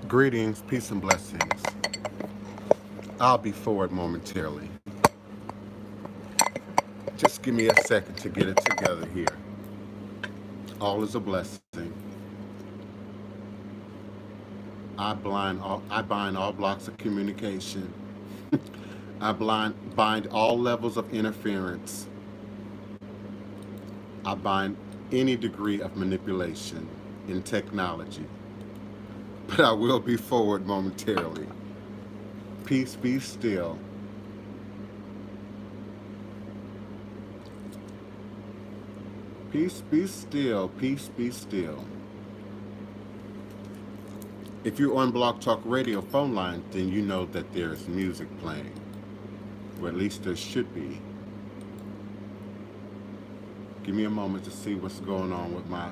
Greetings, peace, and blessings. I'll be forward momentarily. Just give me a second to get it together here. All is a blessing. I bind all blocks of communication. Bind all levels of interference. I bind any degree of manipulation in technology. But I will be forward momentarily. Peace be still. Peace be still. Peace be still. If you're on Blog Talk Radio phone line, then you know that there's music playing. Or at least there should be. Give me a moment to see what's going on with my...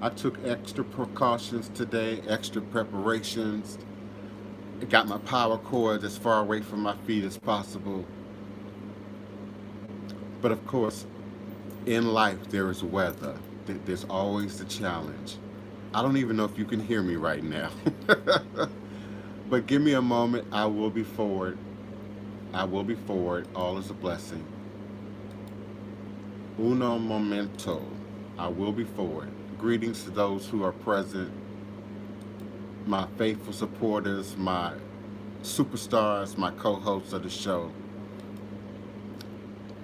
I took extra precautions today, extra preparations. I got my power cords as far away from my feet as possible. But of course, in life there is weather. There's always the challenge. I don't even know if you can hear me right now. But give me a moment. I will be forward. I will be forward. All is a blessing. Uno momento. I will be forward. Greetings to those who are present, my faithful supporters, my superstars, my co-hosts of the show,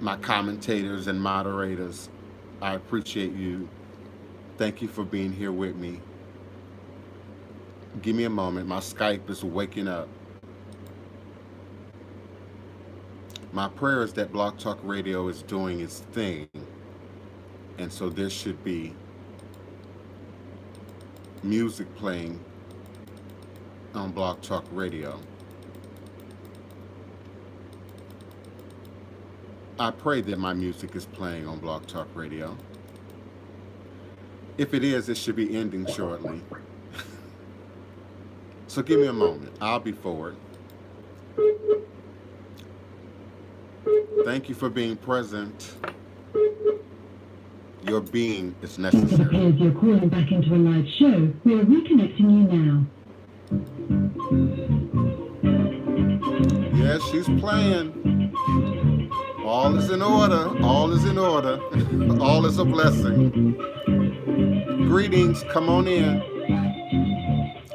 my commentators and moderators. I appreciate you. Thank you for being here with me. Give me a moment. My Skype is waking up. My prayer is that Blog Talk Radio is doing its thing. And so there should be music playing on Blog Talk Radio. I pray that my music is playing on Blog Talk Radio. If it is, it should be ending shortly. So give me a moment. I'll be forward. Thank you for being present. Your being is necessary. It appears you're calling back into a live show. We're reconnecting you now. Yes, she's playing. All is in order. All is in order. All is a blessing. Greetings. Come on in.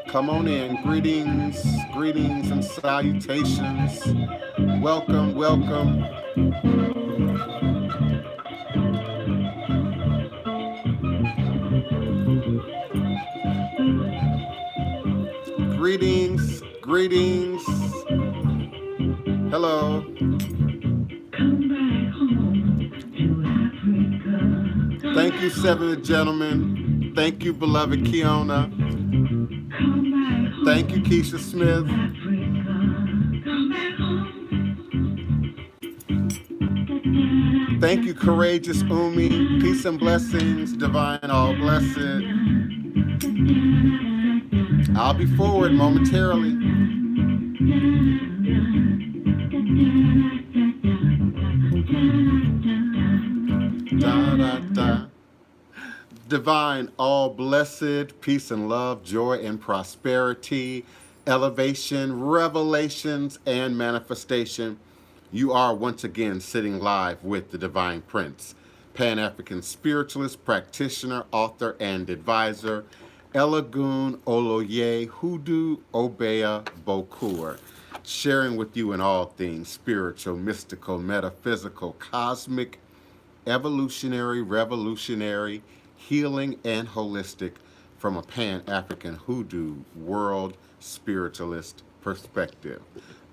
Come on in. Greetings. Greetings and salutations. Welcome. Welcome. Greetings, greetings. Hello. Thank you, seven gentlemen. Thank you, beloved Kiona. Thank you, Keisha Smith. Thank you, courageous Umi. Peace and blessings, divine all blessed. I'll be forward momentarily. Da, da, da. Divine, all blessed, peace and love, joy and prosperity, elevation, revelations, and manifestation. You are once again sitting live with the DivinePrince, Pan-African spiritualist, practitioner, author, and advisor, Elagun Oloye Hoodoo Obea Bokur, sharing with you in all things spiritual, mystical, metaphysical, cosmic, evolutionary, revolutionary, healing, and holistic from a Pan-African Hoodoo world spiritualist perspective.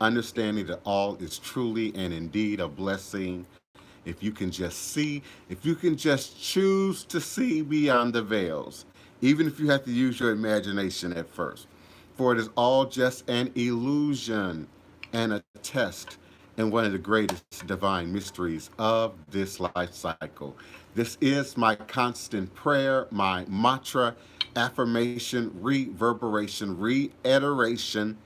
Understanding that all is truly and indeed a blessing if you can just see, if you can just choose to see beyond the veils, even if you have to use your imagination at first. For it is all just an illusion and a test in one of the greatest divine mysteries of this life cycle. This is my constant prayer, my mantra, affirmation, reverberation, reiteration,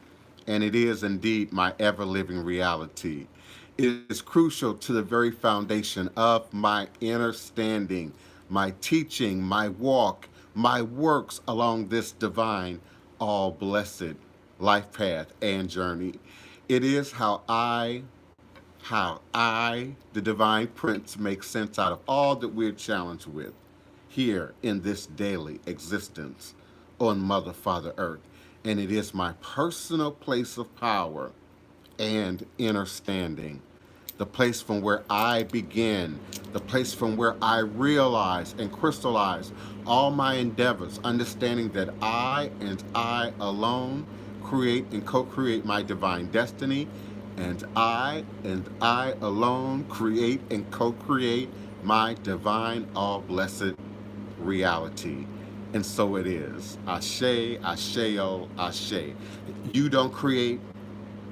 and it is indeed my ever-living reality. is crucial to the very foundation of my understanding, my teaching, my walk, my works along this divine, all blessed life path and journey. It is how I, the Divine Prince, make sense out of all that we're challenged with here in this daily existence on Mother, Father, Earth. And it is my personal place of power and understanding, the place from where I begin, the place from where I realize and crystallize all my endeavors, understanding that I and I alone create and co-create my divine destiny, and I alone create and co-create my divine all blessed reality. And so it is. Ashe, Asheo, Ashe. You don't create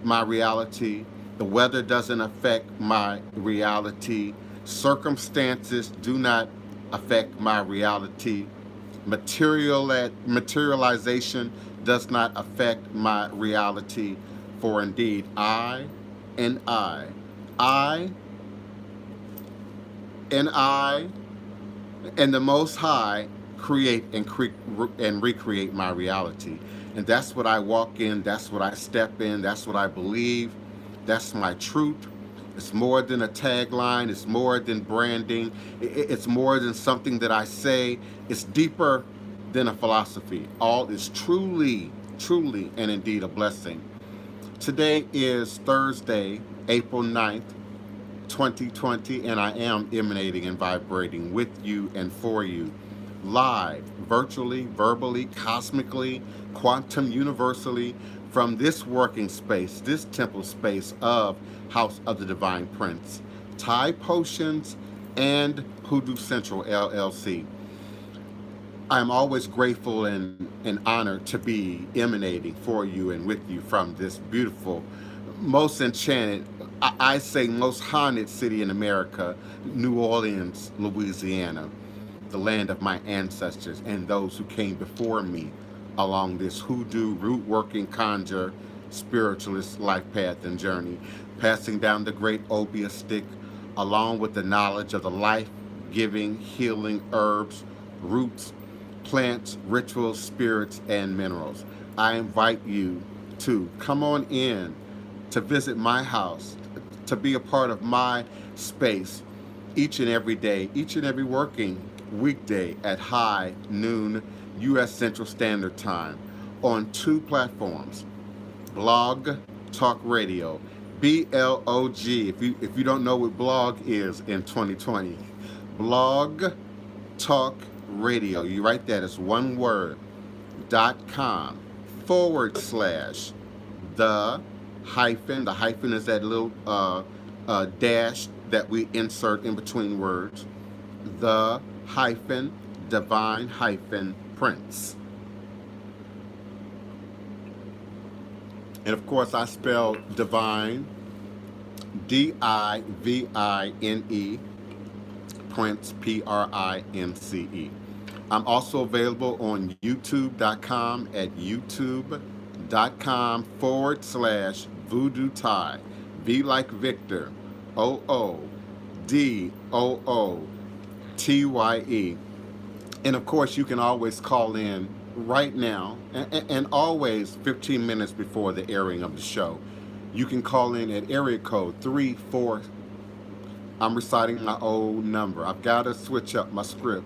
my reality. The weather doesn't affect my reality. Circumstances do not affect my reality. Materialization does not affect my reality. For indeed, and I, I and I, and the Most High create and recreate my reality. And that's what I walk in, that's what I step in, that's what I believe, that's my truth. It's more than a tagline, it's more than branding, it's more than something that I say, it's deeper than a philosophy. All is truly, truly, and indeed a blessing. Today is Thursday, April 9th, 2020, and I am emanating and vibrating with you and for you, live, virtually, verbally, cosmically, quantum universally, from this working space, this temple space of House of the Divine Prince, Thai Potions, and Hoodoo Central LLC. I'm always grateful and honored to be emanating for you and with you from this beautiful, most enchanted, I say most haunted city in America, New Orleans, Louisiana, the land of my ancestors and those who came before me along this hoodoo, root working, conjure, spiritualist life path and journey, passing down the great obeah stick along with the knowledge of the life-giving, healing herbs, roots, plants, rituals, spirits, and minerals. I invite you to come on in, to visit my house, to be a part of my space each and every day, each and every working weekday at high noon U.S. Central Standard Time on two platforms, Blog Talk Radio, BLOG, if you don't know what blog is in 2020, Blog Talk Radio, you write that as one word, .com / the hyphen is that little dash that we insert in between words, the hyphen divine hyphen prince. And of course I spell divine DIVINE, Prince, PRINCE. I'm also available on youtube.com at youtube.com / Voodoo Thai. V like Victor, OODOOTYE. And of course, you can always call in right now, and always 15 minutes before the airing of the show. You can call in at area code 34. I'm reciting my old number. I've got to switch up my script.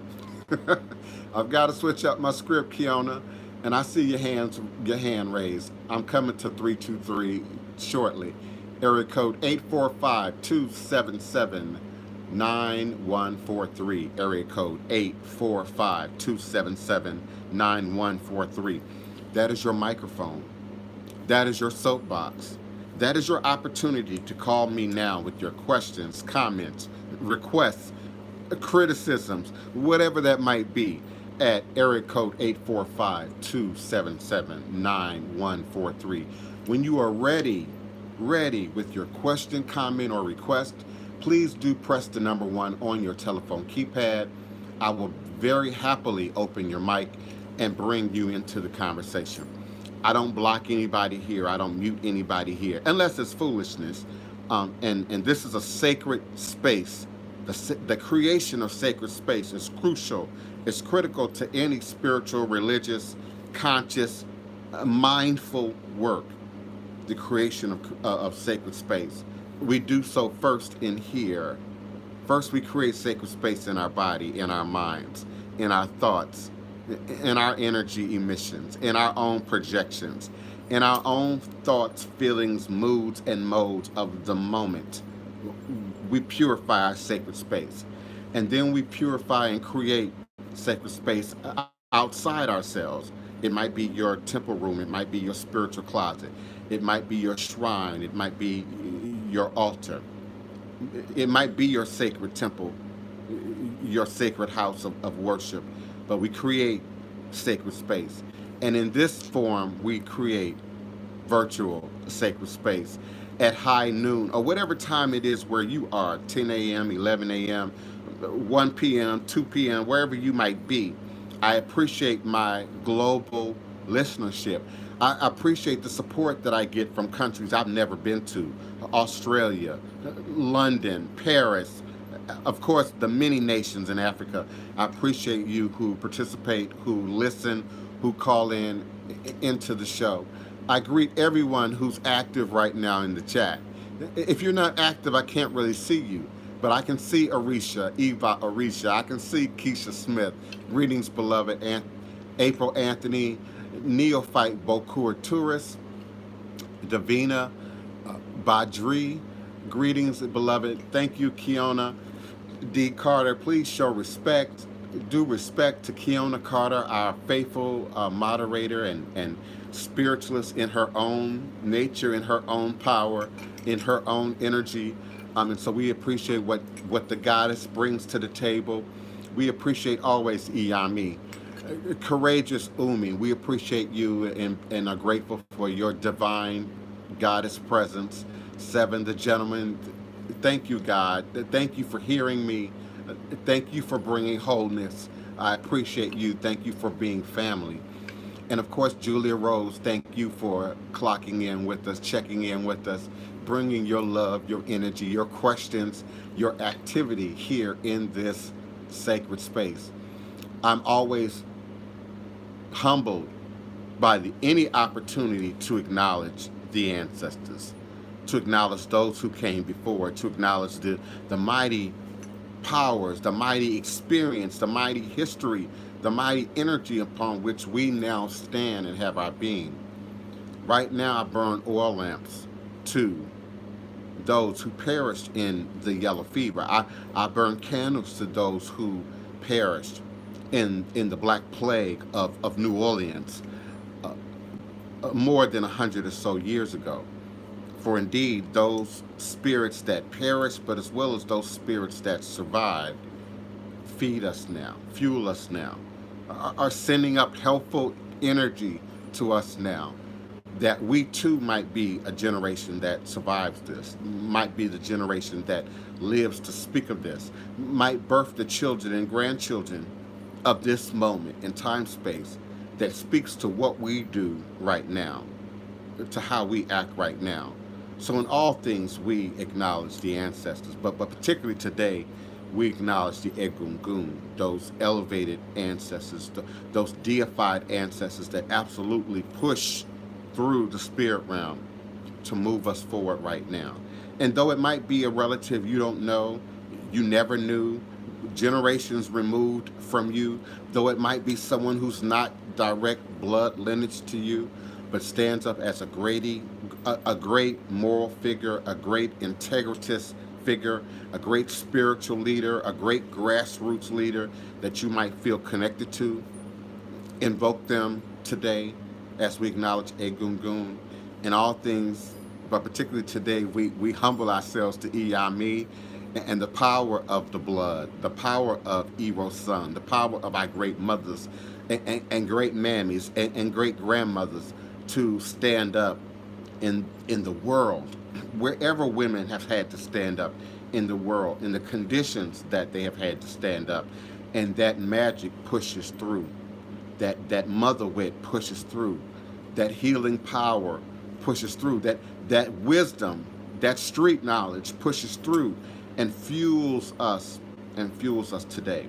I've got to switch up my script, Kiona. And I see your hand raised. I'm coming to 323 shortly. Area code 845-277-9143. Area code 845-277-9143. That is your microphone. That is your soapbox. That is your opportunity to call me now with your questions, comments, requests, criticisms, whatever that might be, at area code 845-277-9143. When you are ready with your question, comment, or request, please do press the number 1 on your telephone keypad. I will very happily open your mic and bring you into the conversation. I don't block anybody here. I don't mute anybody here, unless it's foolishness. And this is a sacred space. The creation of sacred space is crucial. It's critical to any spiritual, religious, conscious, mindful work. The creation of sacred space. We do so first in here. First, we create sacred space in our body, in our minds, in our thoughts, in our energy emissions, in our own projections, in our own thoughts, feelings, moods, and modes of the moment. We purify our sacred space. And then we purify and create sacred space outside ourselves. It might be your temple room, it might be your spiritual closet, it might be your shrine, it might be your altar, it might be your sacred temple, your sacred house of worship. But we create sacred space. And in this form, we create virtual sacred space at high noon or whatever time it is where you are, 10 a.m., 11 a.m., 1 p.m., 2 p.m., wherever you might be. I appreciate my global listenership. I appreciate the support that I get from countries I've never been to: Australia, London, Paris, of course, the many nations in Africa. I appreciate you who participate, who listen, who call in into the show. I greet everyone who's active right now in the chat. If you're not active, I can't really see you, but I can see Arisha, Eva Arisha. I can see Keisha Smith. Greetings, beloved. April Anthony, Neophyte Bokur Tourist, Davina, Badri. Greetings, beloved. Thank you, Kiona D. Carter. Please show respect. Do respect to Kiona Carter, our faithful moderator and spiritualist in her own nature, in her own power, in her own energy. And so we appreciate what the goddess brings to the table. We appreciate always Iyami. Courageous Umi, we appreciate you and are grateful for your divine goddess presence. Seven, the gentleman, thank you, God. Thank you for hearing me. Thank you for bringing wholeness. I appreciate you. Thank you for being family. And of course, Julia Rose, thank you for clocking in with us, checking in with us, bringing your love, your energy, your questions, your activity here in this sacred space. I'm always humbled by any opportunity to acknowledge the ancestors, to acknowledge those who came before, to acknowledge the mighty powers, the mighty experience, the mighty history, the mighty energy upon which we now stand and have our being. Right now, I burn oil lamps to those who perished in the yellow fever. I burn candles to those who perished in the Black Plague of New Orleans more than 100 or so years ago. For indeed, those spirits that perished, but as well as those spirits that survived, feed us now, fuel us now, are sending up helpful energy to us now, that we too might be a generation that survives this, might be the generation that lives to speak of this, might birth the children and grandchildren of this moment in time space that speaks to what we do right now, to how we act right now. So in all things, we acknowledge the ancestors, but particularly today, we acknowledge the Egungun, those elevated ancestors, those deified ancestors that absolutely push through the spirit realm to move us forward right now. And though it might be a relative you don't know, you never knew, generations removed from you, though it might be someone who's not direct blood lineage to you, but stands up as a great moral figure, a great integritous figure, a great spiritual leader, a great grassroots leader that you might feel connected to. Invoke them today as we acknowledge Egungun. In all things, but particularly today, we humble ourselves to Iyami and the power of the blood, the power of Ero's son, the power of our great mothers and great mammies and great grandmothers to stand up in the world, wherever women have had to stand up in the world, in the conditions that they have had to stand up, and that magic pushes through, that mother wit pushes through, that healing power pushes through, that wisdom That street knowledge pushes through and fuels us today.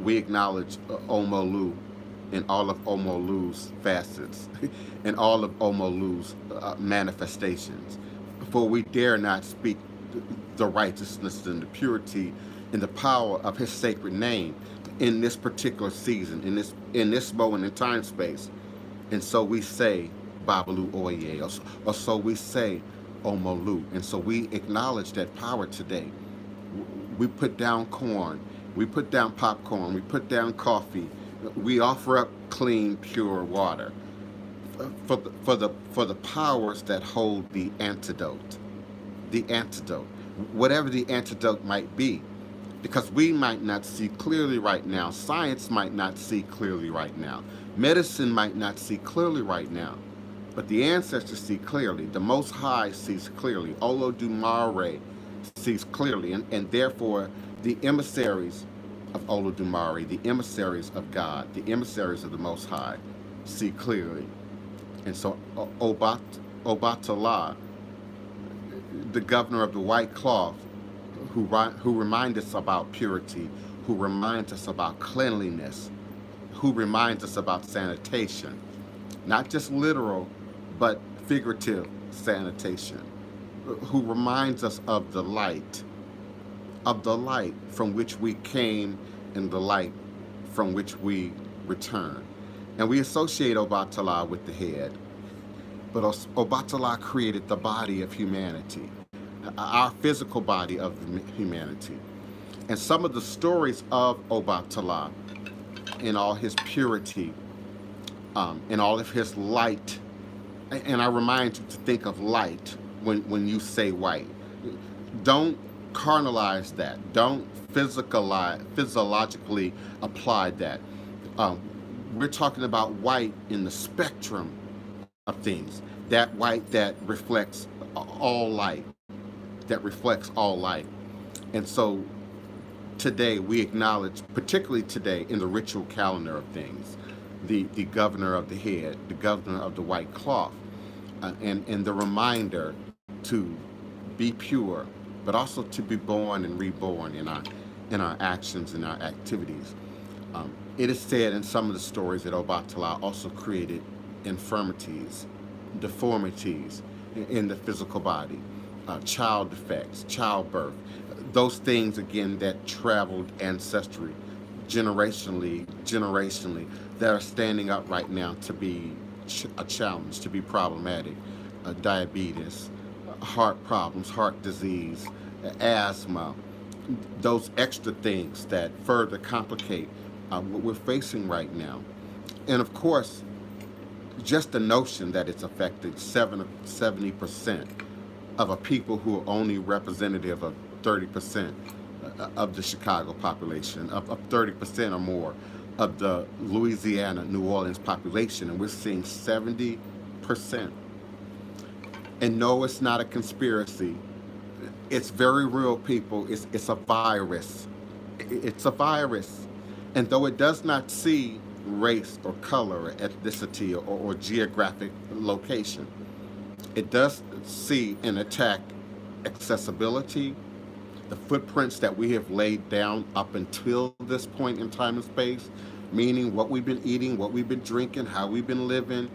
We acknowledge Omolu in all of Omolu's facets and all of Omolu's manifestations. For we dare not speak the righteousness and the purity and the power of his sacred name in this particular season, in this moment in time space. And so we say Babalu Oye, or so we say Omolu. And so we acknowledge that power today. We put down corn, we put down popcorn, we put down coffee, we offer up clean, pure water for the powers that hold the antidote. The antidote, whatever the antidote might be, because we might not see clearly right now. Science might not see clearly right now. Medicine might not see clearly right now. But the ancestors see clearly. The Most High sees clearly. Olodumare sees clearly. And therefore, the emissaries of Olodumare, the emissaries of God, the emissaries of the Most High, see clearly. And so Obatala, the governor of the white cloth, who reminds us about purity, who reminds us about cleanliness, who reminds us about sanitation, not just literal, but figurative sanitation, who reminds us of the light from which we came and the light from which we return. And we associate Obatala with the head, but Obatala created the body of humanity, our physical body of humanity. And some of the stories of Obatala, in all his purity, in all of his light, and I remind you to think of light when you say white. Don't carnalize that. Don't physiologically apply that. We're talking about white in the spectrum of things. That white that reflects all light. And so today we acknowledge, particularly today in the ritual calendar of things, the governor of the head, the governor of the white cloth, and the reminder to be pure, but also to be born and reborn in our actions and our activities. It is said in some of the stories that Obatala also created infirmities, deformities in the physical body, child defects, childbirth, those things again that traveled ancestrally, generationally, that are standing up right now to be a challenge, to be problematic. Diabetes, heart problems, heart disease, asthma, those extra things that further complicate what we're facing right now. And of course, just the notion that it's affecting 70% of a people who are only representative of 30% of the Chicago population, of 30% or more of the Louisiana, New Orleans population, and we're seeing 70%. And no, it's not a conspiracy. It's very real, people. It's a virus. It's a virus. And though it does not see race or color or ethnicity or geographic location, it does see and attack accessibility, the footprints that we have laid down up until this point in time and space, meaning what we've been eating, what we've been drinking, how we've been living,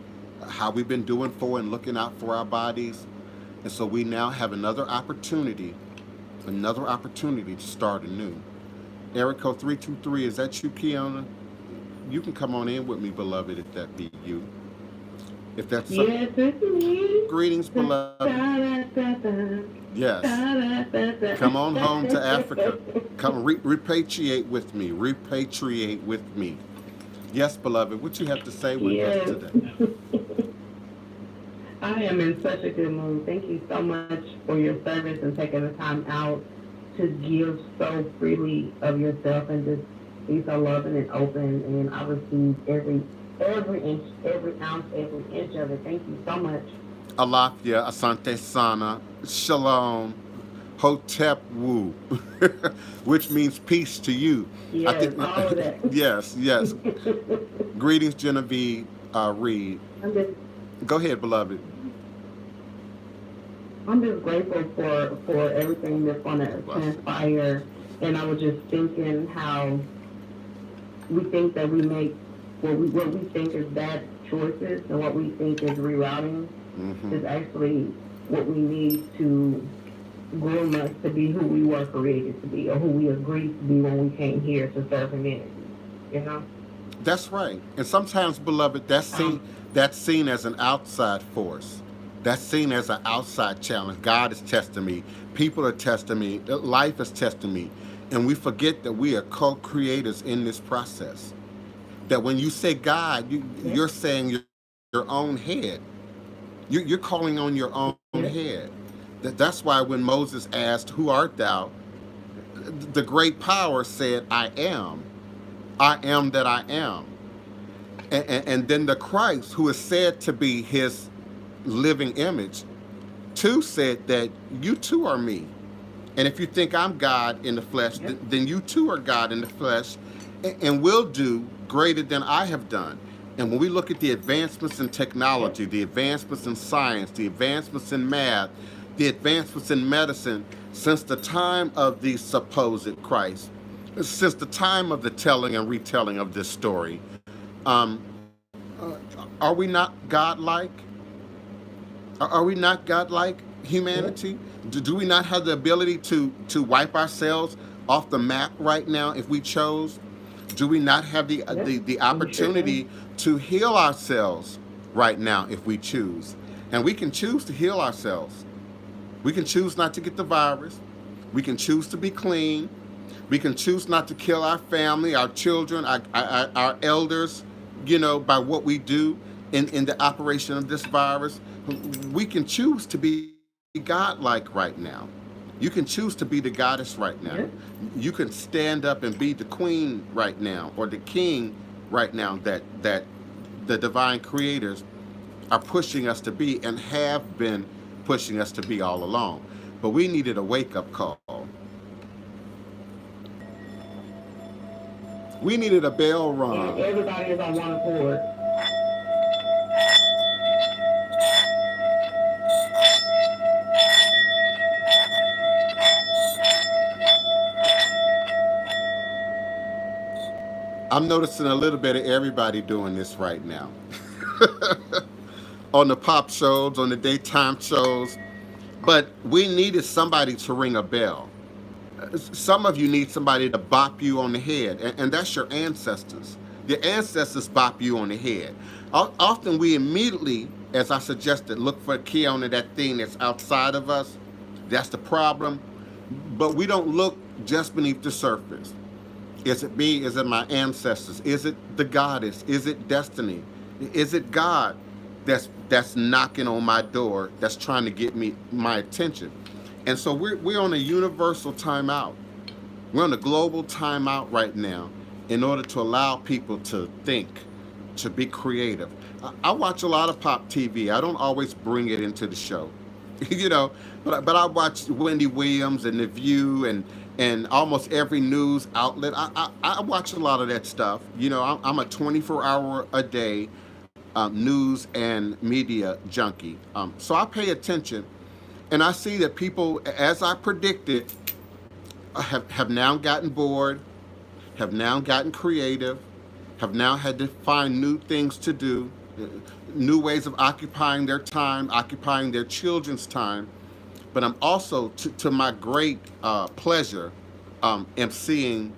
how we've been doing for and looking out for our bodies. And so we now have another opportunity to start anew. Area code 323, is that you, Kiana? You can come on in with me, beloved, if that be you. If that's yes, it's me. Greetings, beloved. Yes. Come on home to Africa. Come repatriate with me. Repatriate with me. Yes, beloved. What you have to say with us today? I am in such a good mood. Thank you so much for your service and taking the time out to give so freely of yourself and just be so loving and open. And I received every inch, every ounce, every inch of it. Thank you so much. Alafia, Asante Sana, Shalom, Hotep Wu, which means peace to you. Yes, I think, all of that. Yes. Greetings, Genevieve Reed. Go ahead, beloved. I'm just grateful for everything that's going to Blessings. transpire. And I was just thinking how we think that we make what we think is bad choices, and what we think is rerouting Mm-hmm. is actually what we need to groom us to be who we were created to be, or who we agreed to be when we came here to serve humanity. You know. That's right. And sometimes, beloved, Um. that's seen as an outside force. That's seen as an outside challenge. God is testing me. People are testing me. Life is testing me. And we forget that we are co-creators in this process. That when you say God, Yes. you're saying your own head. You're calling on your own Yes. head. That's why when Moses asked, "Who art thou?" the great power said, "I am. I am that I am." And then the Christ, who is said to be his living image, too said that you too are me. And if you think I'm God in the flesh, Yes. then you too are God in the flesh and will do greater than I have done. And when we look at the advancements in Yes. technology, the advancements in science, the advancements in math, the advancements in medicine, since the time of the supposed Christ, since the time of the telling and retelling of this story, um, are we not godlike? Are we not godlike Yes. humanity? Do we not have the ability to wipe ourselves off the map right now if we chose? Do we not have Yes. the We sure can. opportunity to heal ourselves right now if we choose? And we can choose to heal ourselves. We can choose not to get the virus. We can choose to be clean. We can choose not to kill our family, our children, our elders, by what we do in the operation of this virus. We can choose to be godlike right now. You can choose to be the goddess right now. Yes. You can stand up and be the queen right now or the king right now that the divine creators are pushing us to be and have been pushing us to be all along. But we needed a wake up call. We needed a bell And rung. everybody is on one accord. I'm noticing a little bit of everybody doing this right now. On the pop shows, on the daytime shows. But we needed somebody to ring a bell. Some of you need somebody to bop you on the head, and that's your ancestors. Your ancestors bop you on the head. Often we immediately, as I suggested, look for a key on that thing that's outside of us. That's the problem. But we don't look just beneath the surface. Is it me? Is it my ancestors? Is it the goddess? Is it destiny? Is it God that's knocking on my door, that's trying to get me my attention? And so we're on a universal timeout. We're on a global timeout right now in order to allow people to think, to be creative. I watch a lot of pop TV. I don't always bring it into the show, you know, but I watch Wendy Williams and The View and almost every news outlet. I watch a lot of that stuff. I'm a 24-hour a day news and media junkie. So I pay attention, and I see that people, as I predicted, have now gotten bored, have now gotten creative, have now had to find new things to do, new ways of occupying their time, occupying their children's time. But I'm also, to my great pleasure, am seeing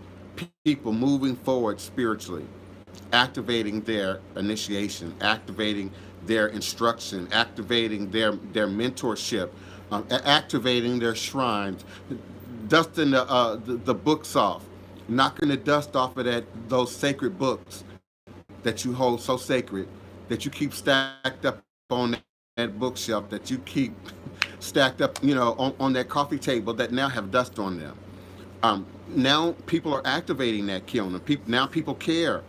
people moving forward spiritually, activating their initiation, activating their instruction, activating their mentorship, activating their shrines, dusting the books off, knocking the dust off of those sacred books that you hold so sacred, that you keep stacked up on that bookshelf, that you keep stacked up, on that coffee table that now have dust on them. Now people are activating that kiln, and now people care.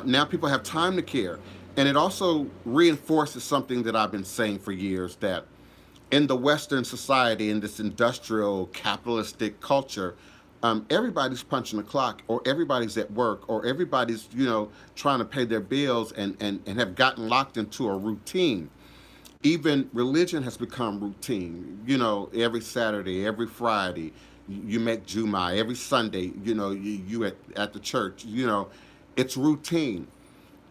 Now people have time to care, and it also reinforces something that I've been saying for years, that in the Western society, in this industrial capitalistic culture, everybody's punching the clock, or everybody's at work, or everybody's trying to pay their bills and have gotten locked into a routine. Even religion has become routine. You know, every Saturday, every Friday, you make Juma. Every Sunday, you know, you at the church. You know, it's routine.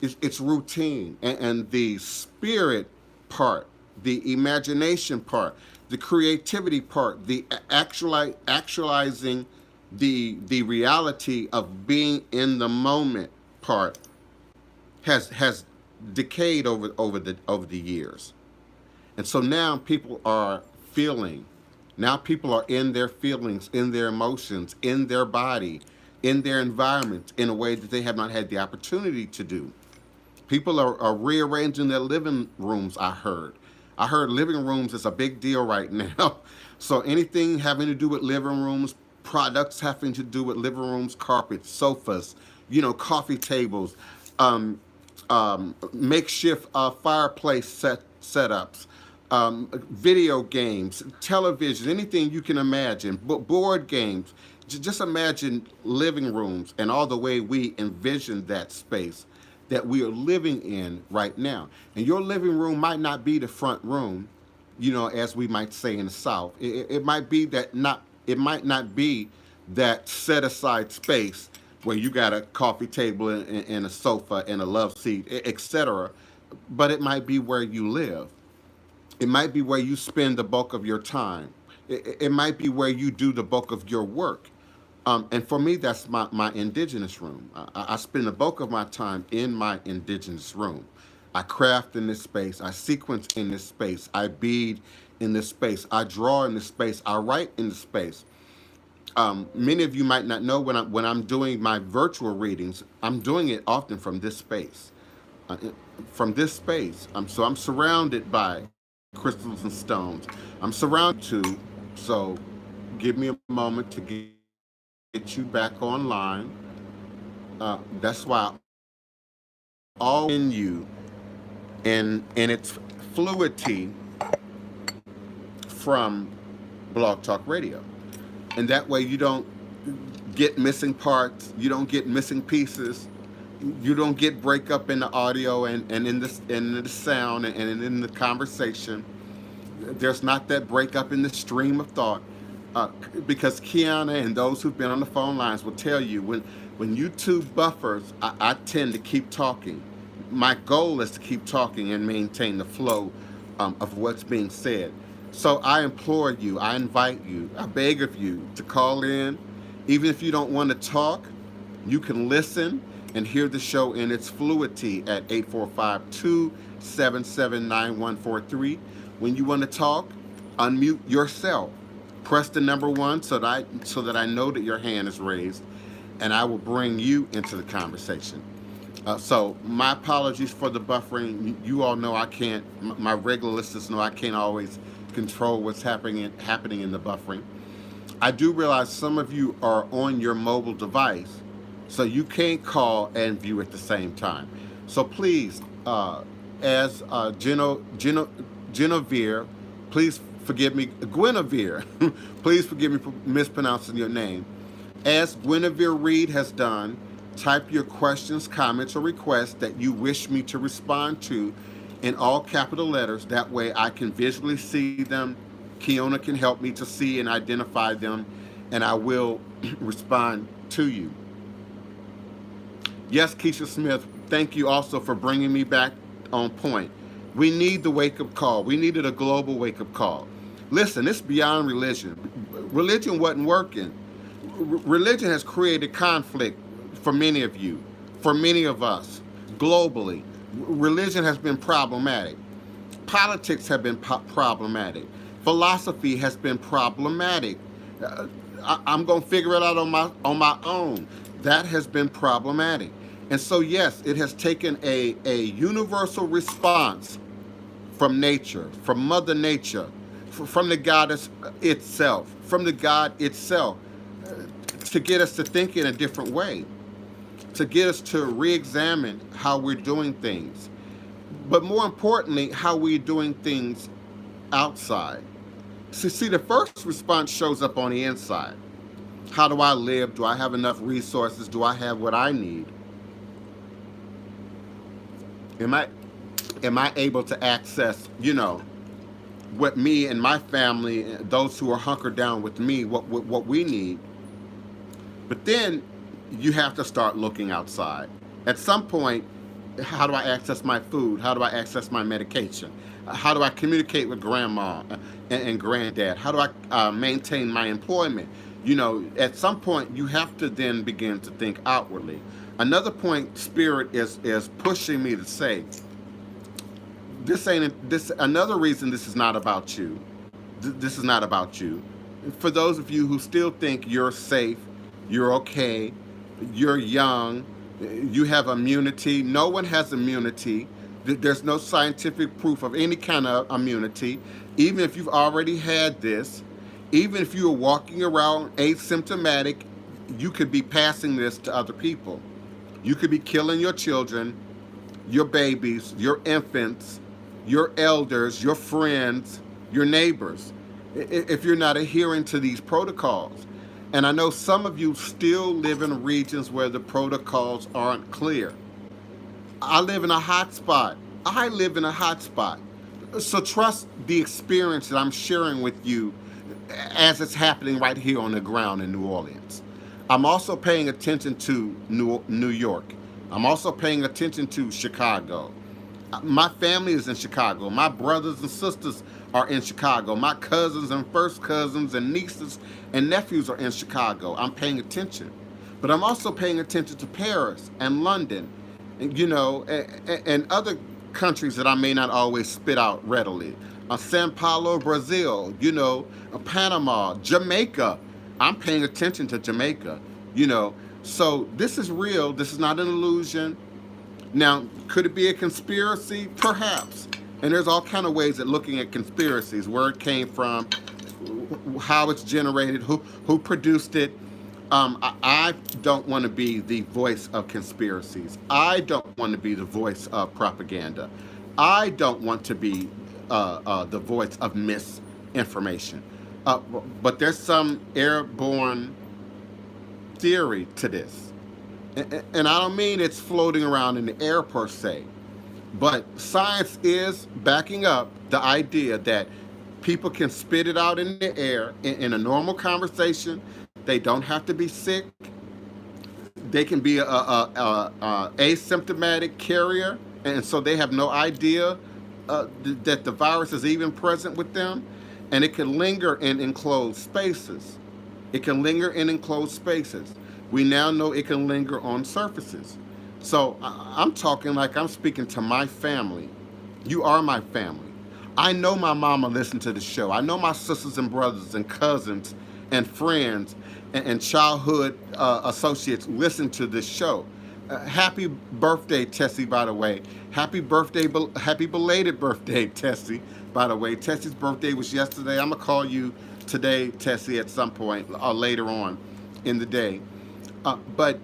It's routine, and the spirit part, the imagination part, the creativity part, the actualizing the reality of being in the moment part has decayed over the years. And so now people are feeling. Now people are in their feelings, in their emotions, in their body, in their environment in a way that they have not had the opportunity to do. People are rearranging their living rooms, I heard. I heard living rooms is a big deal right now. So anything having to do with living rooms, products having to do with living rooms, carpets, sofas, you know, coffee tables, um, makeshift fireplace setups, video games, television, anything you can imagine, board games. Just imagine living rooms and all the way we envision that space that we are living in right now. And your living room might not be the front room, you know, as we might say in the South. It might be that not. It might not be that set aside space where you got a coffee table and a sofa and a love seat, etc. But it might be where you live. It might be where you spend the bulk of your time. It might be where you do the bulk of your work. And for me, that's my indigenous room. I spend the bulk of my time in my indigenous room. I craft in this space. I sequence in this space. I bead in this space. I draw in this space. I write in this space. Many of you might not know when I'm doing my virtual readings, I'm doing it often from this space. Uh, from this space. So I'm surrounded by crystals and stones. I'm surrounded to. So give me a moment to get you back online. That's why all in you in its fluidity from Blog Talk Radio. And that way you don't get missing parts, you don't get missing pieces, you don't get breakup in the audio and in the sound and in the conversation. There's not that breakup in the stream of thought. Uh, because Kiana and those who've been on the phone lines will tell you when you two buffers, I tend to keep talking. My goal is to keep talking and maintain the flow of what's being said. So I implore you, I invite you, I beg of you to call in. Even if you don't want to talk, you can listen and hear the show in its fluidity at 845-277-9143. When you want to talk, unmute yourself. Press the number 1 so that I know that your hand is raised, and I will bring you into the conversation. So my apologies for the buffering. You all know I can't. My regular listeners know I can't always control what's happening in the buffering. I do realize some of you are on your mobile device, so you can't call and view at the same time. So please, as Genevieve, please forgive me, Guinevere, please forgive me for mispronouncing your name. As Guinevere Reed has done, type your questions, comments, or requests that you wish me to respond to in all capital letters. That way I can visually see them. Kiona can help me to see and identify them, and I will respond to you. Yes, Keisha Smith, thank you also for bringing me back on point. We need the wake-up call. We needed a global wake-up call. Listen, it's beyond religion. Religion wasn't working. Religion has created conflict for many of you, for many of us, globally. Religion has been problematic. Politics have been problematic. Philosophy has been problematic. I'm going to figure it out on my own. That has been problematic. And so, yes, it has taken a universal response from nature, from Mother Nature, from the goddess itself, from the God itself, to get us to think in a different way, to get us to re-examine how we're doing things. But more importantly, how we're doing things outside. See, the first response shows up on the inside. How do I live? Do I have enough resources? Do I have what I need? Am I Am I able to access, what me and my family, those who are hunkered down with me, what we need? But then you have to start looking outside. At some point, how do I access my food? How do I access my medication? How do I communicate with grandma and granddad? How do I maintain my employment? At some point, you have to then begin to think outwardly. Another point, Spirit is pushing me to say, this ain't this. Another reason this is not about you. This is not about you. For those of you who still think you're safe, you're okay, you're young, you have immunity. No one has immunity. There's no scientific proof of any kind of immunity. Even if you've already had this, even if you are walking around asymptomatic, you could be passing this to other people. You could be killing your children, your babies, your infants, your elders, your friends, your neighbors, if you're not adhering to these protocols. And I know some of you still live in regions where the protocols aren't clear. I live in a hot spot. I live in a hot spot. So trust the experience that I'm sharing with you as it's happening right here on the ground in New Orleans. I'm also paying attention to New York. I'm also paying attention to Chicago. My family is in Chicago. My brothers and sisters are in Chicago. My cousins and first cousins and nieces and nephews are in Chicago. I'm paying attention. But I'm also paying attention to Paris and London, and other countries that I may not always spit out readily. Sao Paulo, Brazil, Panama, Jamaica. I'm paying attention to Jamaica, So this is real. This is not an illusion. Now, could it be a conspiracy? Perhaps. And there's all kind of ways at looking at conspiracies, where it came from, how it's generated, who produced it. I don't want to be the voice of conspiracies. I don't want to be the voice of propaganda. I don't want to be the voice of misinformation. But there's some airborne theory to this. And I don't mean it's floating around in the air per se, but science is backing up the idea that people can spit it out in the air in a normal conversation. They don't have to be sick. They can be a asymptomatic carrier, and so they have no idea that the virus is even present with them, and it can linger in enclosed spaces. It can linger in enclosed spaces. We now know it can linger on surfaces. So I'm talking like I'm speaking to my family. You are my family. I know my mama listened to the show. I know my sisters and brothers and cousins and friends and childhood associates listen to this show. Happy birthday, Tessie, by the way. Happy belated birthday, Tessie, by the way. Tessie's birthday was yesterday. I'm going to call you today, Tessie, at some point or later on in the day. But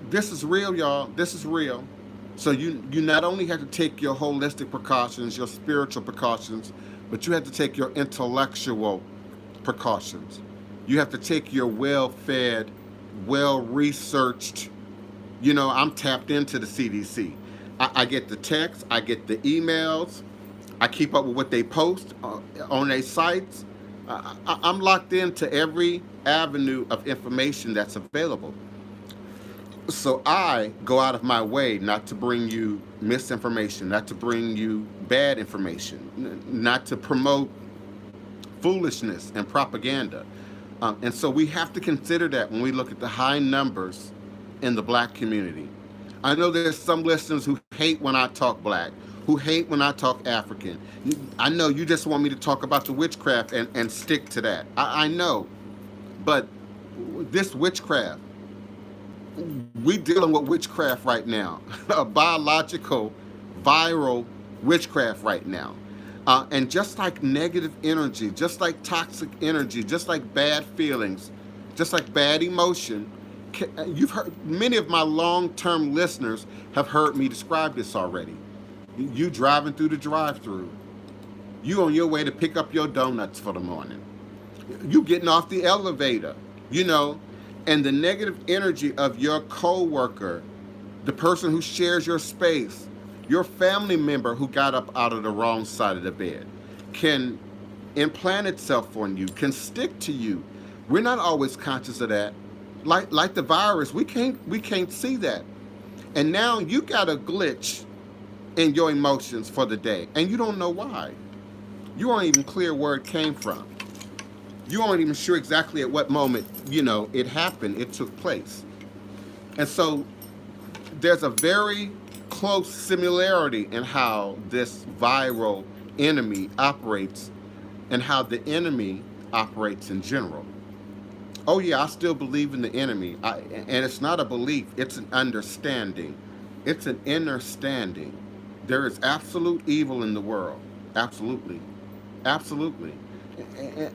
this is real, y'all. This is real. So you not only have to take your holistic precautions, your spiritual precautions, but you have to take your intellectual precautions. You have to take your well-fed, well-researched, I'm tapped into the CDC. I get the texts, I get the emails, I keep up with what they post on their sites. I'm locked into every avenue of information that's available. So I go out of my way not to bring you misinformation, not to bring you bad information, not to promote foolishness and propaganda. And so we have to consider that when we look at the high numbers in the Black community. I know there's some listeners who hate when I talk Black, who hate when I talk African. I know you just want me to talk about the witchcraft and stick to that. I know. But this witchcraft, we're dealing with witchcraft right now, a biological, viral witchcraft right now. And just like negative energy, just like toxic energy, just like bad feelings, just like bad emotion, you've heard, many of my long-term listeners have heard me describe this already. You driving through the drive-thru, you on your way to pick up your donuts for the morning, you getting off the elevator, and the negative energy of your co-worker, the person who shares your space, Your family member who got up out of the wrong side of the bed can implant itself on you, can stick to you. We're not always conscious of that. Like the virus, we can't see that. And now you got a glitch in your emotions for the day, and you don't know why. You aren't even clear where it came from. You aren't even sure exactly at what moment, it happened, it took place. And so there's a very close similarity in how this viral enemy operates and how the enemy operates in general. Oh, yeah, I still believe in the enemy. And it's not a belief, it's an understanding. It's an understanding. There is absolute evil in the world. Absolutely. Absolutely.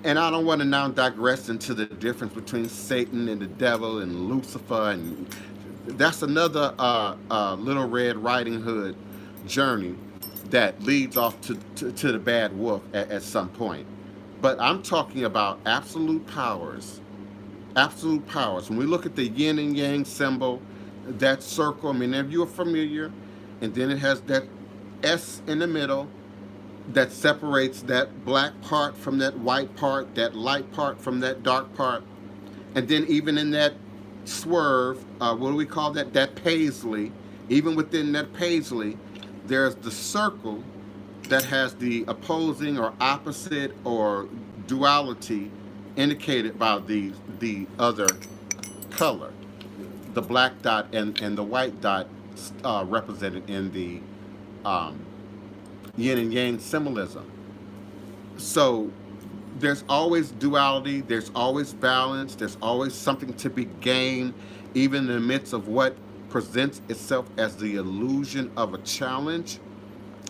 And I don't want to now digress into the difference between Satan and the devil and Lucifer, and that's another Little Red Riding Hood journey that leads off to the bad wolf at some point. But I'm talking about absolute powers. Absolute powers. When we look at the yin and yang symbol, that circle, I mean, if you're familiar, and then it has that S in the middle, that separates that black part from that white part, that light part from that dark part. And then even in that swerve, what do we call that? That paisley. Even within that paisley, there's the circle that has the opposing or opposite or duality indicated by the other color. The black dot and the white dot represented in the um, yin and yang symbolism. So there's always duality, there's always balance, there's always something to be gained, even in the midst of what presents itself as the illusion of a challenge.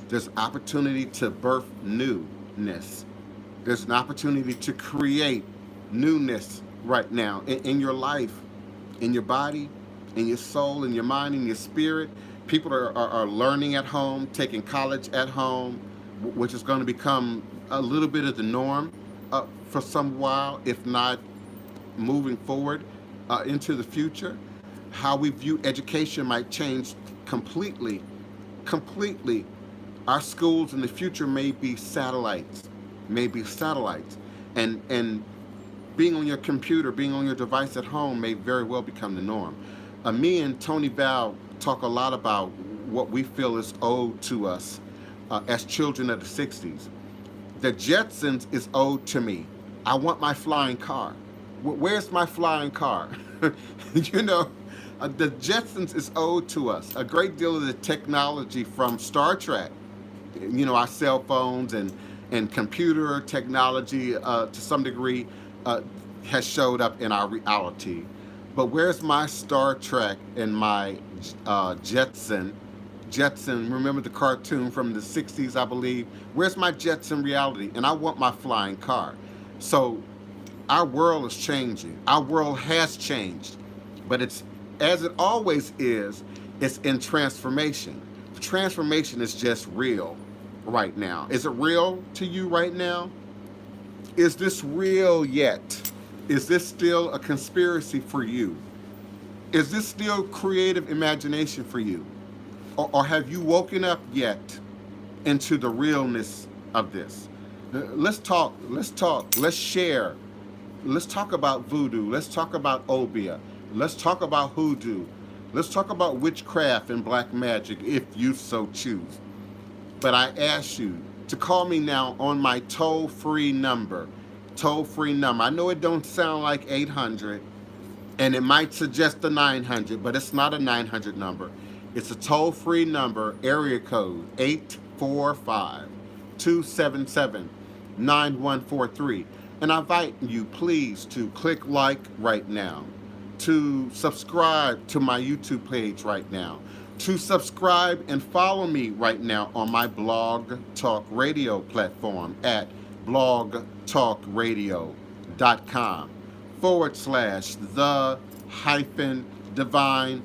There's opportunity to birth newness. There's an opportunity to create newness right now in your life, in your body, in your soul, in your mind, in your spirit. People are learning at home, taking college at home, which is going to become a little bit of the norm for some while, if not moving forward into the future. How we view education might change completely. Completely. Our schools in the future may be satellites, and being on your computer, being on your device at home may very well become the norm. Me and Tony Val talk a lot about what we feel is owed to us as children of the 60s. The Jetsons is owed to me. I want my flying car. Where's my flying car? you know, the Jetsons is owed to us. A great deal of the technology from Star Trek, our cell phones and computer technology to some degree has showed up in our reality. But where's my Star Trek and my Jetson? Jetson, remember the cartoon from the 60s, I believe? Where's my Jetson reality? And I want my flying car. So our world is changing. Our world has changed. But it's, as it always is, it's in transformation. The transformation is just real right now. Is it real to you right now? Is this real yet? Is this still a conspiracy for you? Is this still creative imagination for you? Or have you woken up yet into the realness of this? Let's talk, let's share. Let's talk about voodoo. Let's talk about obia. Let's talk about hoodoo. Let's talk about witchcraft and black magic if you so choose. But I ask you to call me now on my toll-free number. Toll-free number. I know it don't sound like 800, and it might suggest a 900, but it's not a 900 number. It's a toll-free number, area code 845-277-9143. And I invite you, please, to click like right now, to subscribe to my YouTube page right now, to subscribe and follow me right now on my Blog Talk Radio platform at blogtalkradio.com/the divine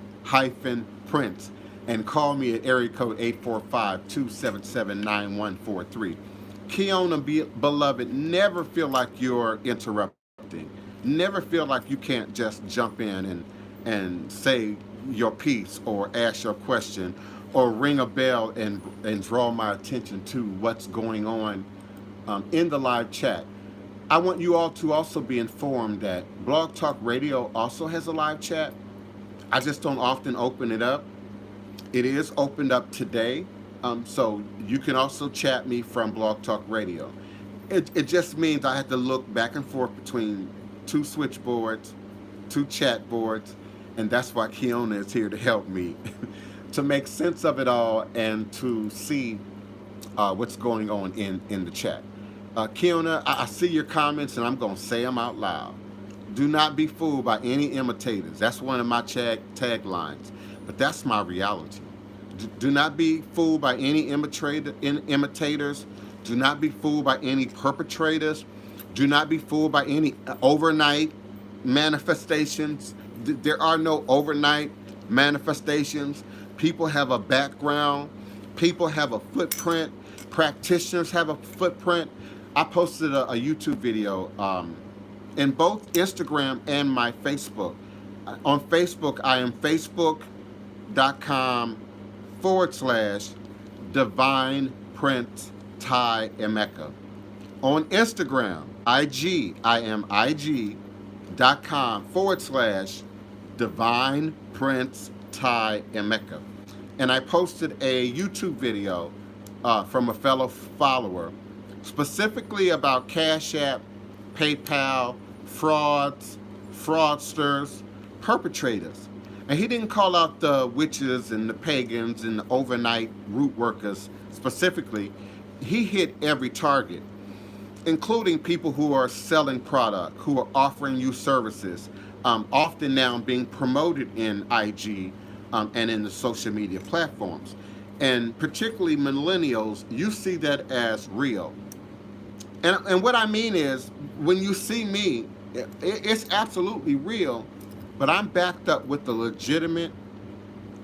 Prince, and call me at area code 845-277-9143. Keona, beloved, never feel like you're interrupting. Never feel like you can't just jump in and say your piece or ask your question or ring a bell and draw my attention to what's going on in the live chat. I want you all to also be informed that Blog Talk Radio also has a live chat. I just don't often open it up. It is opened up today, so you can also chat me from Blog Talk Radio. It just means I have to look back and forth between two switchboards, two chat boards, and that's why Kiona is here to help me to make sense of it all and to see what's going on in the chat. Kiona, I see your comments and I'm going to say them out loud. Do not be fooled by any imitators. That's one of my taglines, but that's my reality. Do not be fooled by any imitators. Do not be fooled by any perpetrators. Do not be fooled by any overnight manifestations. There are no overnight manifestations. People have a background. People have a footprint. Practitioners have a footprint. I posted a YouTube video in both Instagram and my Facebook. On Facebook, I am facebook.com/DivinePrince Ty Emeka. On Instagram, I am IG.com/DivinePrince Ty Emeka. And I posted a YouTube video from a fellow follower specifically about Cash App, PayPal, frauds, fraudsters, perpetrators. And he didn't call out the witches and the pagans and the overnight root workers specifically. He hit every target, including people who are selling product, who are offering you services, often now being promoted in IG and in the social media platforms. And particularly millennials, you see that as real. And what I mean is, when you see me, it's absolutely real, but I'm backed up with the legitimate,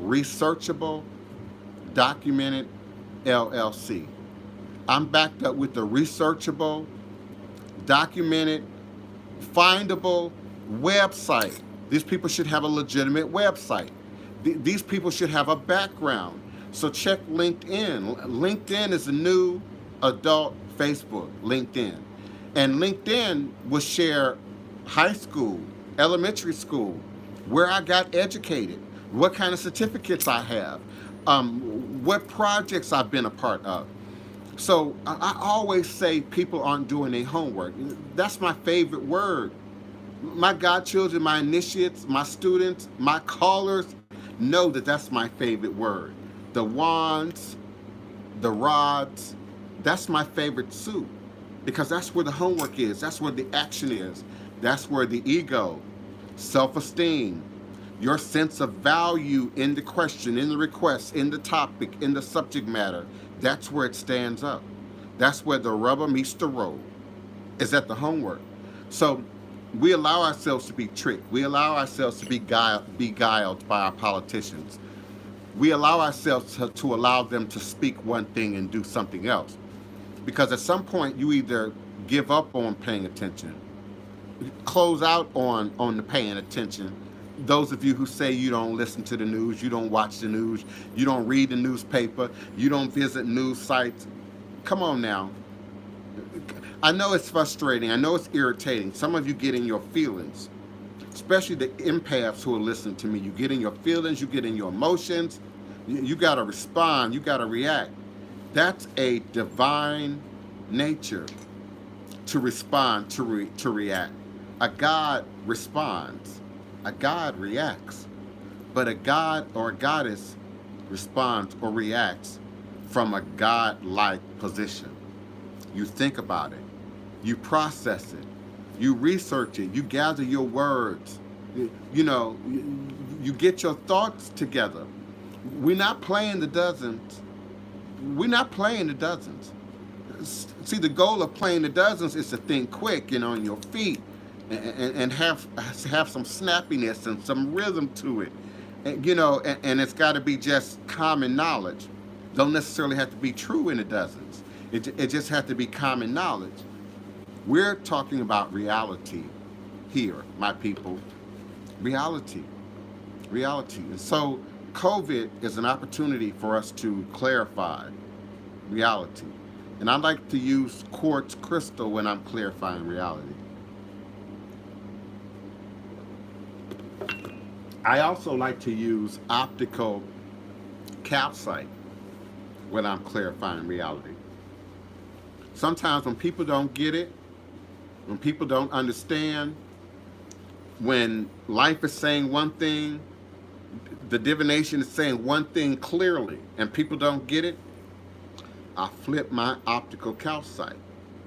researchable, documented LLC. I'm backed up with the researchable, documented, findable website. These people should have a legitimate website. These people should have a background. So check LinkedIn. LinkedIn is a new adult Facebook, LinkedIn. And LinkedIn will share high school, elementary school, where I got educated, what kind of certificates I have, what projects I've been a part of. So I always say people aren't doing their homework. That's my favorite word. My godchildren, my initiates, my students, my callers know that that's my favorite word. The wands, the rods, that's my favorite suit, because that's where the homework is. That's where the action is. That's where the ego, self-esteem, your sense of value in the question, in the request, in the topic, in the subject matter, that's where it stands up. That's where the rubber meets the road, is at the homework. So we allow ourselves to be tricked. We allow ourselves to be beguiled by our politicians. We allow ourselves to allow them to speak one thing and do something else. Because at some point, you either give up on paying attention, close out on the paying attention. Those of you who say you don't listen to the news, you don't watch the news, you don't read the newspaper, you don't visit news sites, come on now. I know it's frustrating. I know it's irritating. Some of you get in your feelings, especially the empaths who are listening to me. You get in your feelings, you get in your emotions. You got to respond, you got to react. That's a divine nature, to respond, to react. A God responds. A God reacts. But a God or a goddess responds or reacts from a God-like position. You think about it. You process it. You research it. You gather your words. You get your thoughts together. We're not playing the dozens. We're not playing the dozens. See, the goal of playing the dozens is to think quick, on your feet, and have some snappiness and some rhythm to it. And it's got to be just common knowledge. Don't necessarily have to be true in the dozens. It just has to be common knowledge. We're talking about reality here, my people. Reality. And so COVID is an opportunity for us to clarify reality. And I like to use quartz crystal when I'm clarifying reality. I also like to use optical calcite when I'm clarifying reality. Sometimes when people don't get it, when people don't understand, when life is saying one thing, the divination is saying one thing clearly, and people don't get it, I flip my optical calcite.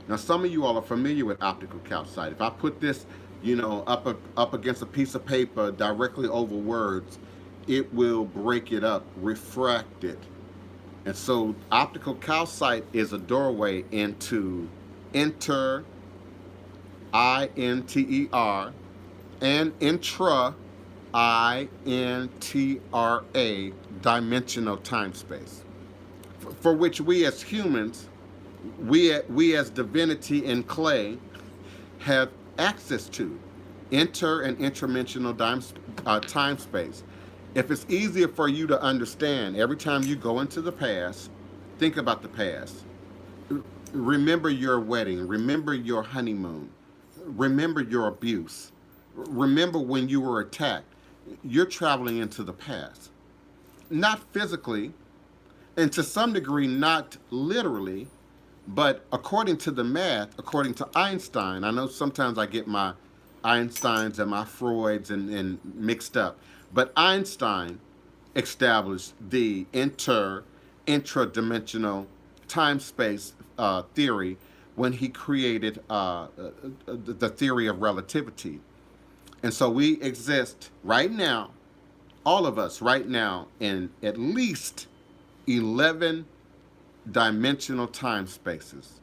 Now, some of you all are familiar with optical calcite. If I put this, up against a piece of paper directly over words, it will break it up, refract it. And so, optical calcite is a doorway into inter, INTER, and intra, INTRA, dimensional time space, for which we as humans, we as divinity in clay, have access to inter and interdimensional time space. If it's easier for you to understand, every time you go into the past, think about the past. Remember your wedding. Remember your honeymoon. Remember your abuse. Remember when you were attacked. You're traveling into the past. Not physically, and to some degree, not literally, but according to the math, according to Einstein, I know sometimes I get my Einsteins and my Freuds and mixed up, but Einstein established the intradimensional time space theory when he created the theory of relativity. And so we exist right now, all of us right now, in at least 11 dimensional time spaces.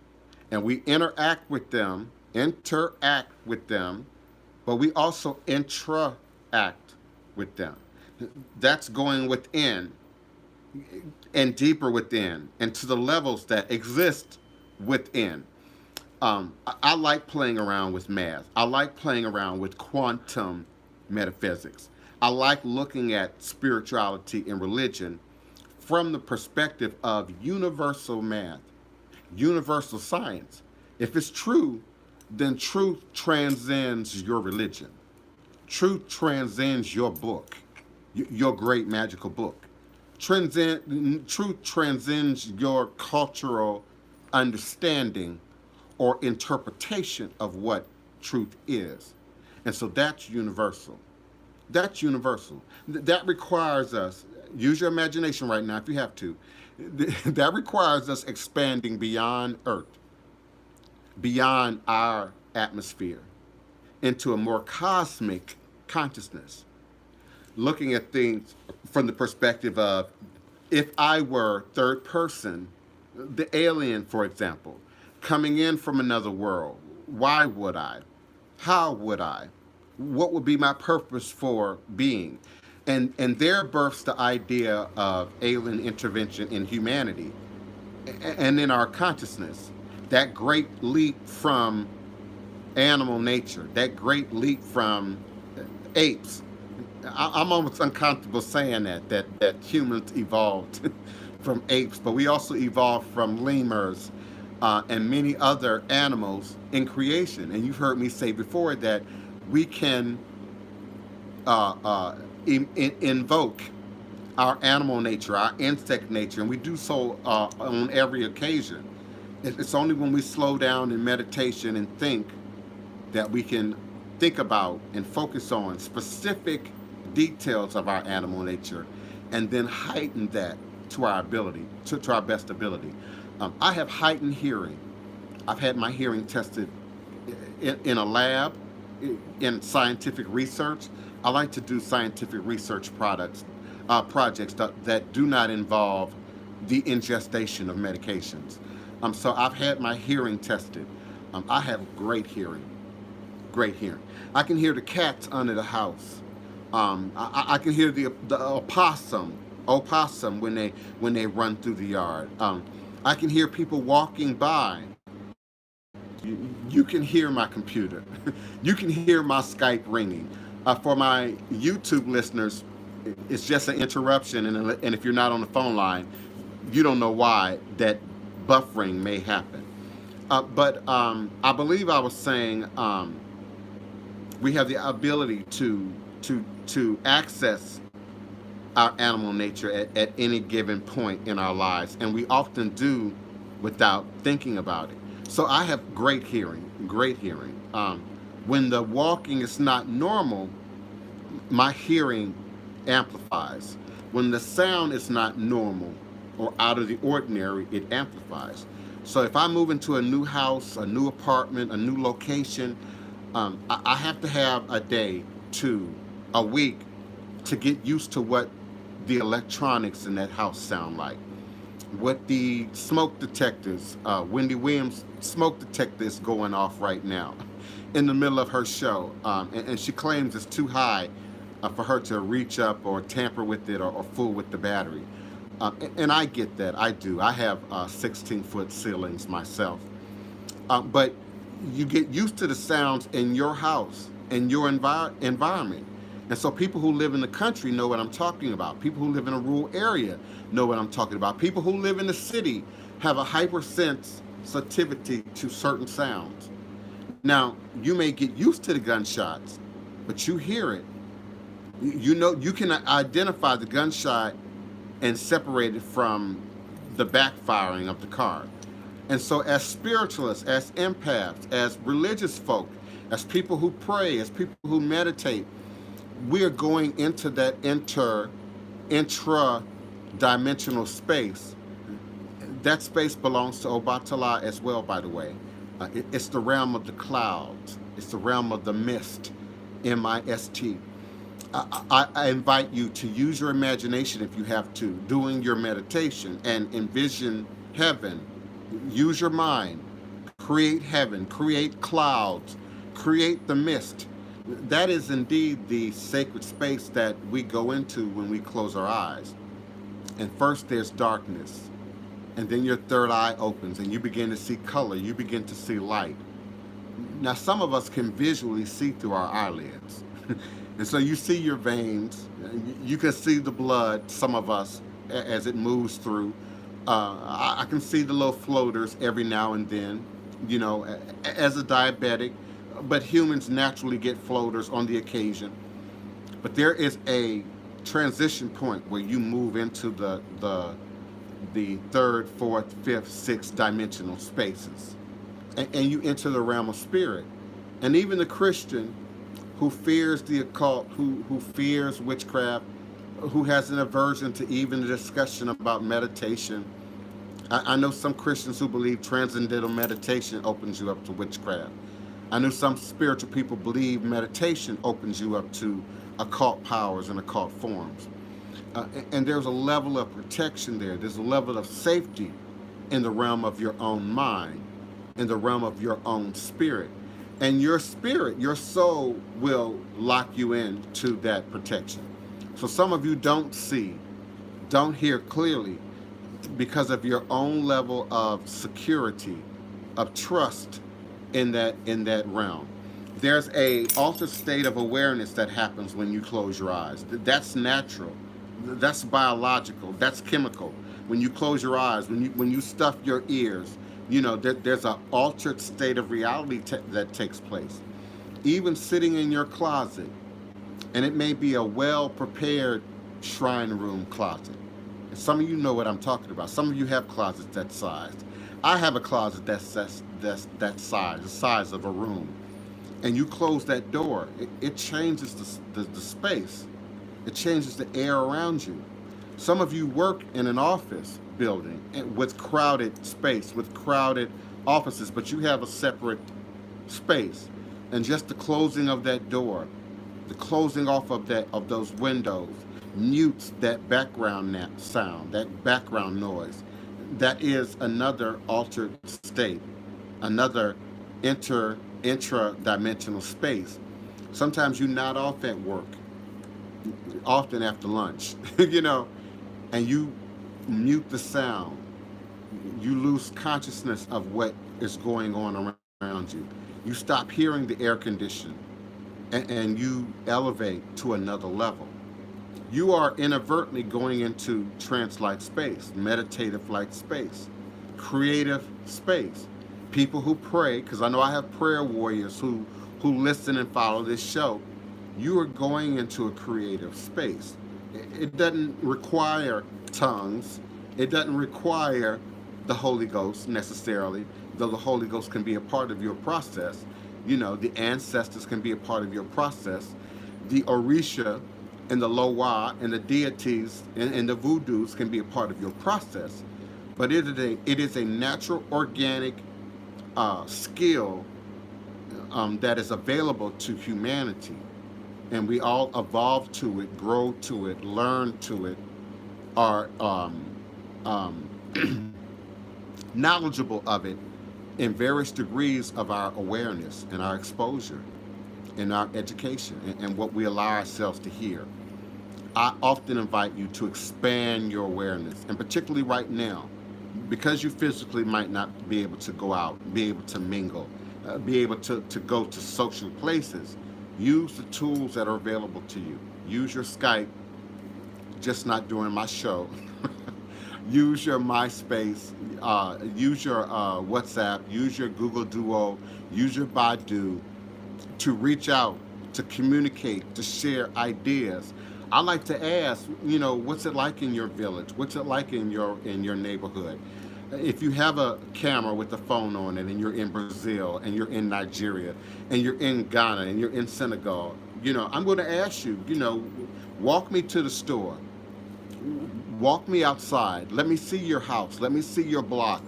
And we interact with them, but we also interact with them. That's going within and deeper within and to the levels that exist within. I like playing around with math. I like playing around with quantum metaphysics. I like looking at spirituality and religion from the perspective of universal math, universal science. If it's true, then truth transcends your religion. Truth transcends your book, your great magical book. Truth transcends your cultural understanding or interpretation of what truth is. And so that's universal. That's universal. That requires us, use your imagination right now if you have to, that requires us expanding beyond Earth, beyond our atmosphere, into a more cosmic consciousness, looking at things from the perspective of, if I were third person, the alien, for example, coming in from another world, why would I? How would I? What would be my purpose for being? And there births the idea of alien intervention in humanity and in our consciousness. That great leap from animal nature, that great leap from apes. I'm almost uncomfortable saying that humans evolved from apes, but we also evolved from lemurs and many other animals in creation. And you've heard me say before that we can invoke our animal nature, our insect nature, and we do so on every occasion. It's only when we slow down in meditation and think that we can think about and focus on specific details of our animal nature and then heighten that to our ability, to our best ability. I have heightened hearing. I've had my hearing tested in a lab, in scientific research. I like to do scientific research projects that do not involve the ingestion of medications. So I've had my hearing tested. I have great hearing. Great hearing. I can hear the cats under the house. I can hear the opossum when they run through the yard. I can hear people walking by. You can hear my computer. You can hear my Skype ringing. For my YouTube listeners, It's just an interruption, and if you're not on the phone line, you don't know why that buffering may happen. But I believe I was saying we have the ability to access our animal nature at any given point in our lives, and we often do without thinking about it. So I have great hearing, great hearing. When the walking is not normal, my hearing amplifies. When the sound is not normal or out of the ordinary, it amplifies. So if I move into a new house, a new apartment, a new location, I have to have a day, two, a week to get used to what the electronics in that house sound like, what the smoke detectors, Wendy Williams' smoke detector is going off right now in the middle of her show. And she claims it's too high for her to reach up or tamper with it or fool with the battery. And I get that. I do. I have 16-foot ceilings myself. But you get used to the sounds in your house, in your environment. And so people who live in the country know what I'm talking about. People who live in a rural area know what I'm talking about. People who live in the city have a hypersensitivity to certain sounds. Now, you may get used to the gunshots, but you hear it. You know, you can identify the gunshot and separate it from the backfiring of the car. And so, as spiritualists, as empaths, as religious folk, as people who pray, as people who meditate, we are going into that intra-dimensional space. That space belongs to Obatala as well, by the way. It's the realm of the clouds. It's the realm of the mist, M-I-S-T. I invite you to use your imagination if you have to, doing your meditation, and envision heaven. Use your mind. Create heaven. Create clouds. Create the mist. That is indeed the sacred space that we go into when we close our eyes. And first there's darkness. And then your third eye opens and you begin to see color. You begin to see light. Now, some of us can visually see through our eyelids. And so you see your veins. You can see the blood, some of us, as it moves through. I can see the little floaters every now and then, you know, as a diabetic. But humans naturally get floaters on the occasion. But there is a transition point where you move into the third, fourth, fifth, sixth dimensional spaces, and you enter the realm of spirit. And even the Christian who fears the occult, who fears witchcraft, who has an aversion to even the discussion about meditation. I know some Christians who believe transcendental meditation opens you up to witchcraft. I know some spiritual people believe meditation opens you up to occult powers and occult forms. And there's a level of protection there. There's a level of safety in the realm of your own mind, in the realm of your own spirit. And your spirit, your soul will lock you into that protection. So some of you don't see, don't hear clearly because of your own level of security, of trust in that realm. There's a altered state of awareness that happens when you close your eyes. That's natural. That's biological. That's chemical. When you close your eyes, when you stuff your ears, you know there's an altered state of reality that takes place. Even sitting in your closet, and it may be a well prepared shrine room closet. And some of you know what I'm talking about. Some of you have closets that size. I have a closet that's that size, the size of a room. And you close that door, it changes the space. It changes the air around you. Some of you work in an office building with crowded space, with crowded offices, but you have a separate space. And just the closing of that door, the closing off of those windows mutes that background sound, that background noise. That is another altered state, another intra-dimensional space. Sometimes you're not off at work, often after lunch, you know, and you mute the sound. You lose consciousness of what is going on around you. You stop hearing the air condition and you elevate to another level. you are inadvertently going into trance-like space, meditative-like space, creative space. People who pray, because I know I have prayer warriors who listen and follow this show. You are going into a creative space. It doesn't require tongues. It doesn't require the Holy Ghost necessarily, though the Holy Ghost can be a part of your process. You know, the ancestors can be a part of your process. The Orisha and the Loa and the deities and the Voodoos can be a part of your process. But it is a natural, organic skill that is available to humanity. And we all evolve to it, grow to it, learn to it, are um, knowledgeable of it in various degrees of our awareness and our exposure and our education and what we allow ourselves to hear. I often invite you to expand your awareness, and particularly right now, because you physically might not be able to go out, be able to mingle, be able to go to social places, use the tools that are available to you. Use your Skype, just not during my show. Use your MySpace, use your WhatsApp, use your Google Duo, use your Baidu to reach out, to communicate, to share ideas. I like to ask, you know, what's it like in your village? What's it like in your neighborhood? If you have a camera with a phone on it and you're in Brazil and you're in Nigeria and you're in Ghana and you're in Senegal, you know, I'm going to ask you, you know, walk me to the store. Walk me outside. Let me see your house. Let me see your block.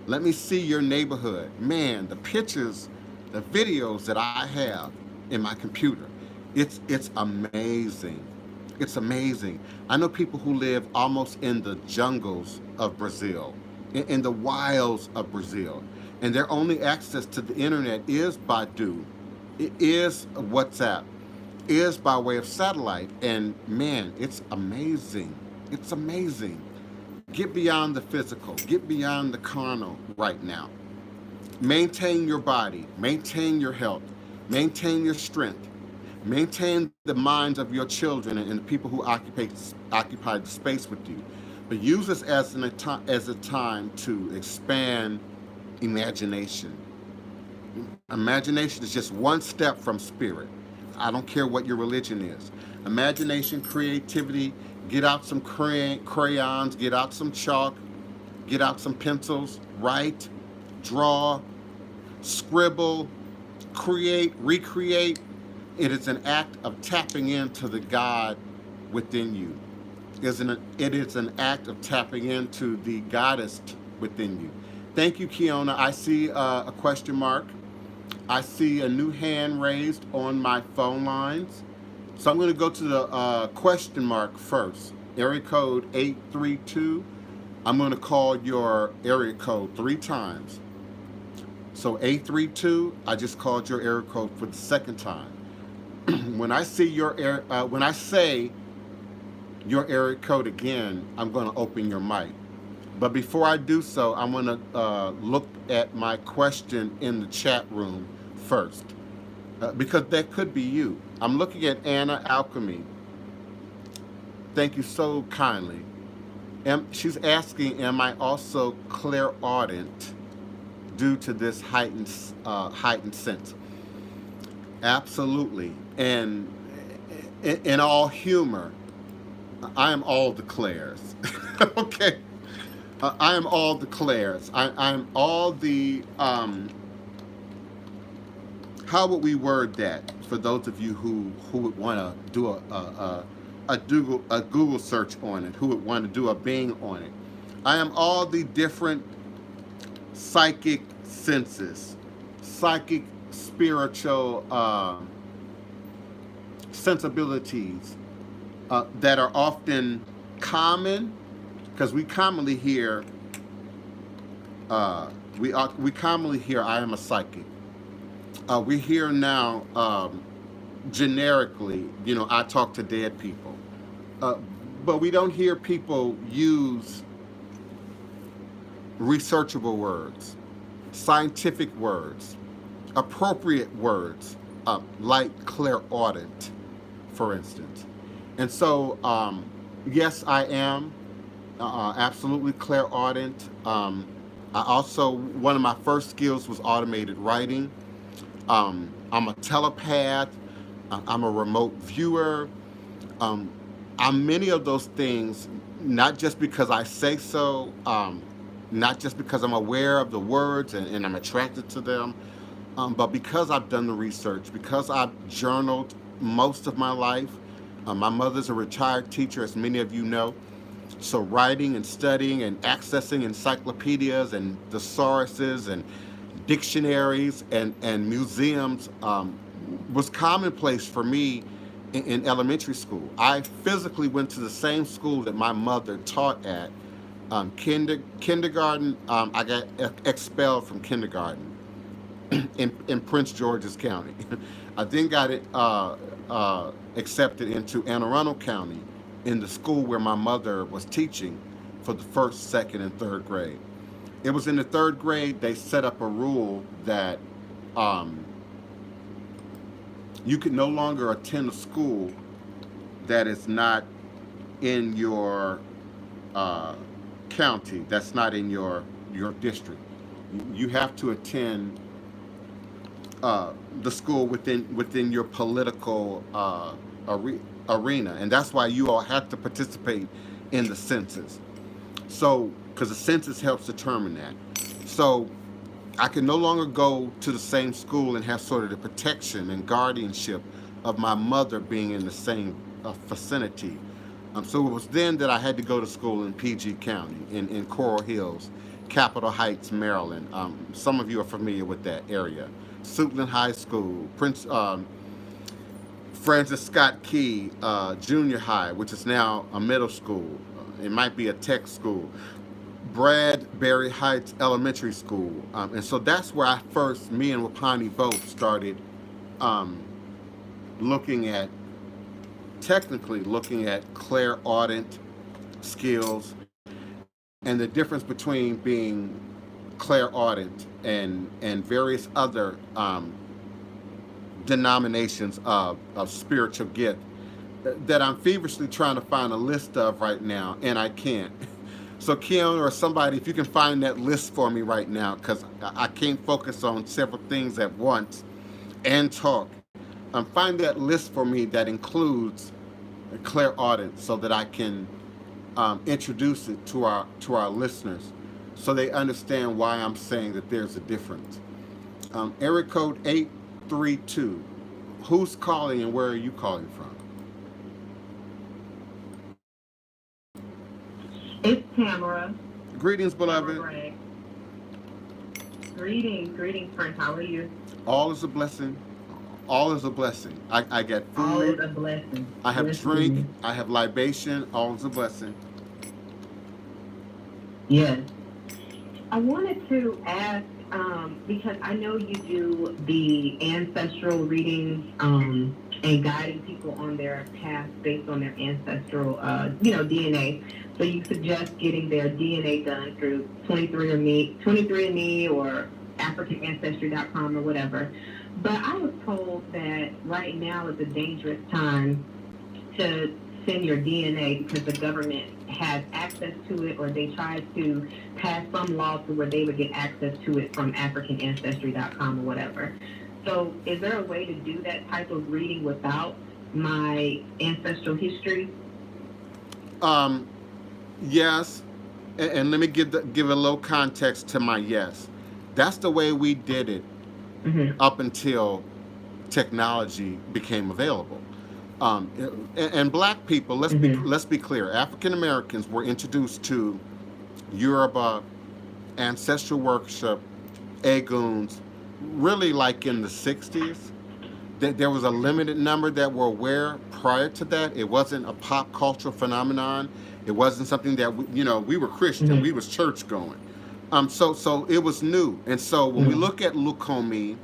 Let me see your neighborhood. Man, the pictures, the videos that I have in my computer, it's amazing. It's amazing. I know people who live almost in the jungles of Brazil, in the wilds of Brazil, and their only access to the internet is Baidu, it is WhatsApp, is by way of satellite, and man, it's amazing. It's amazing. Get beyond the physical, get beyond the carnal right now. Maintain your body, maintain your health, maintain your strength, maintain the minds of your children and the people who occupy the space with you. But use this as a time to expand imagination. Imagination is just one step from spirit. I don't care what your religion is. Imagination, creativity, get out some crayons, get out some chalk, get out some pencils, write, draw, scribble, create, recreate. It is an act of tapping into the God within you. It is an act of tapping into the goddess within you. Thank you, Kiona. I see a question mark. I see a new hand raised on my phone lines. So I'm going to go to the question mark first. Area code 832. I'm going to call your area code 3 times. So 832, I just called your area code for the second time. When I say your area code again, I'm going to open your mic. But before I do so, I want to look at my question in the chat room first, because that could be you. I'm looking at Anna Alchemy. Thank you so kindly. She's asking, am I also clairaudient due to this heightened sense? Absolutely. And in all humor, I am all the clairs. Okay. I am all the clairs. I'm all the, how would we word that for those of you who would want to do a Google search on it, who would want to do a Bing on it? I am all the different psychic senses, psychic spiritual sensibilities that are often common, because we commonly hear we commonly hear I am a psychic. We hear now generically, you know, I talk to dead people, but we don't hear people use researchable words, scientific words, appropriate words, like clairaudient, for instance. And so, yes, I am absolutely clairaudient. I also, one of my first skills was automated writing. I'm a telepath. I'm a remote viewer. Um, I'm many of those things, not just because I say so, not just because I'm aware of the words and I'm attracted to them, but because I've done the research, because I've journaled most of my life. My mother's a retired teacher, as many of you know. So writing and studying and accessing encyclopedias and thesauruses and dictionaries and museums was commonplace for me in elementary school. I physically went to the same school that my mother taught at. Kindergarten, I got expelled from kindergarten in Prince George's County. I then got it accepted into Anne Arundel County in the school where my mother was teaching for the first, second, and third grade. It was in the third grade they set up a rule that um, you could no longer attend a school that is not in your uh, county, that's not in your district. You have to attend the school within your political arena, and that's why you all have to participate in the census. So, because the census helps determine that. So, I can no longer go to the same school and have sort of the protection and guardianship of my mother being in the same vicinity. So it was then that I had to go to school in PG County, in Coral Hills, Capitol Heights, Maryland. Some of you are familiar with that area. Suitland High School, Prince Francis Scott Key Junior High, which is now a middle school. It might be a tech school. Bradbury Heights Elementary School. And so that's where I first, me and Wapani both started um, looking at, technically looking at clairaudient skills and the difference between being clairaudient and various other denominations of spiritual gift that I'm feverishly trying to find a list of right now, and I can't. So, Keon or somebody, if you can find that list for me right now, because I can't focus on several things at once and talk. Find that list for me that includes clairaudient so that I can introduce it to our listeners so they understand why I'm saying that there's a difference. Area code 832. Who's calling and where are you calling from? It's Tamara. Greetings, Tamara beloved. Gregg. Greetings, Prince. How are you? All is a blessing. All is a blessing. I get All is food. a blessing. I have Yes, drink. yes. I have libation. All is a blessing. Yes. I wanted to ask, because I know you do the ancestral readings, and guiding people on their path based on their ancestral, DNA. So you suggest getting their DNA done through 23andMe or AfricanAncestry.com or whatever. But I was told that right now is a dangerous time to send your DNA because the government has access to it, or they tried to pass some law to where they would get access to it from AfricanAncestry.com or whatever. So, is there a way to do that type of reading without my ancestral history? Um, yes, and let me give a little context to my yes. That's the way we did it Mm-hmm. up until technology became available. Um, and black people, Mm-hmm. let's be clear. African Americans were introduced to Yoruba ancestral worship, Eguns, really like in the '60s. There was a limited number that were aware prior to that. It wasn't a pop cultural phenomenon. It wasn't something that we were Christian, we Mm-hmm. was church going. So it was new. And so when we Mm-hmm. look at Lucomi,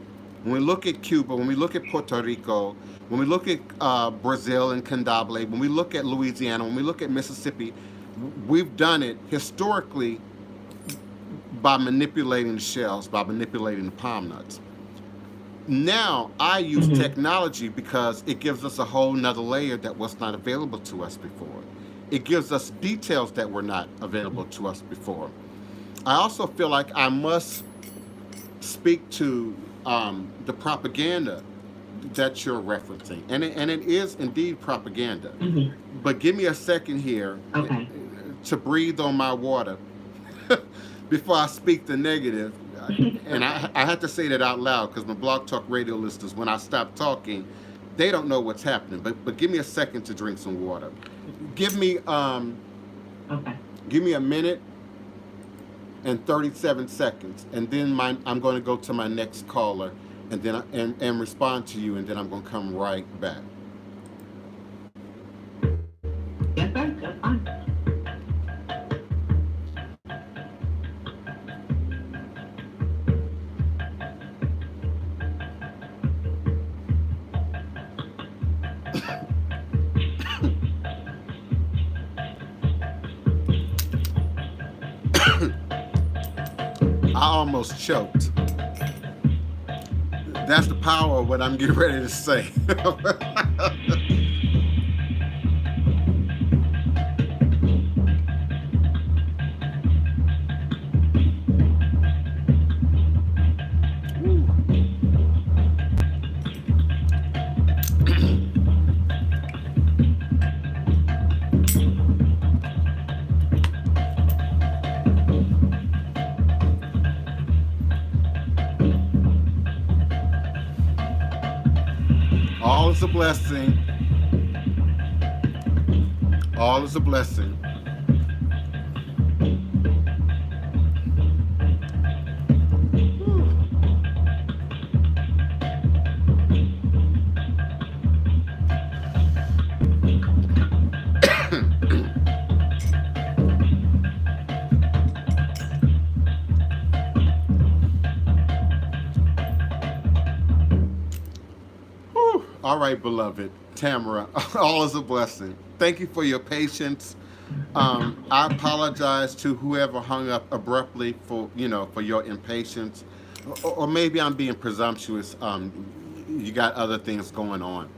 when we look at Cuba, when we look at Puerto Rico, when we look at Brazil and Condable, when we look at Louisiana, when we look at Mississippi, we've done it historically by manipulating the shells, by manipulating the palm nuts. Now I use Mm-hmm. technology because it gives us a whole nother layer that was not available to us before. It gives us details that were not available to us before. I also feel like I must speak to the propaganda that you're referencing, and it is indeed propaganda. Mm-hmm. But give me a second here Okay. to breathe on my water before I speak the negative. And Okay. I have to say that out loud because my Blog Talk Radio listeners, when I stop talking, they don't know what's happening. But give me a second to drink some water. Give me Okay. give me a minute and 37 seconds, and then I'm going to go to my next caller, and then and respond to you, and then I'm going to come right back. Yes, sir. That's fine. I almost choked. That's the power of what I'm getting ready to say. All is a blessing. All is a blessing. Whew. All right, beloved Tamara, all is a blessing. Thank you for your patience. I apologize to whoever hung up abruptly for for your impatience, or maybe I'm being presumptuous. You got other things going on.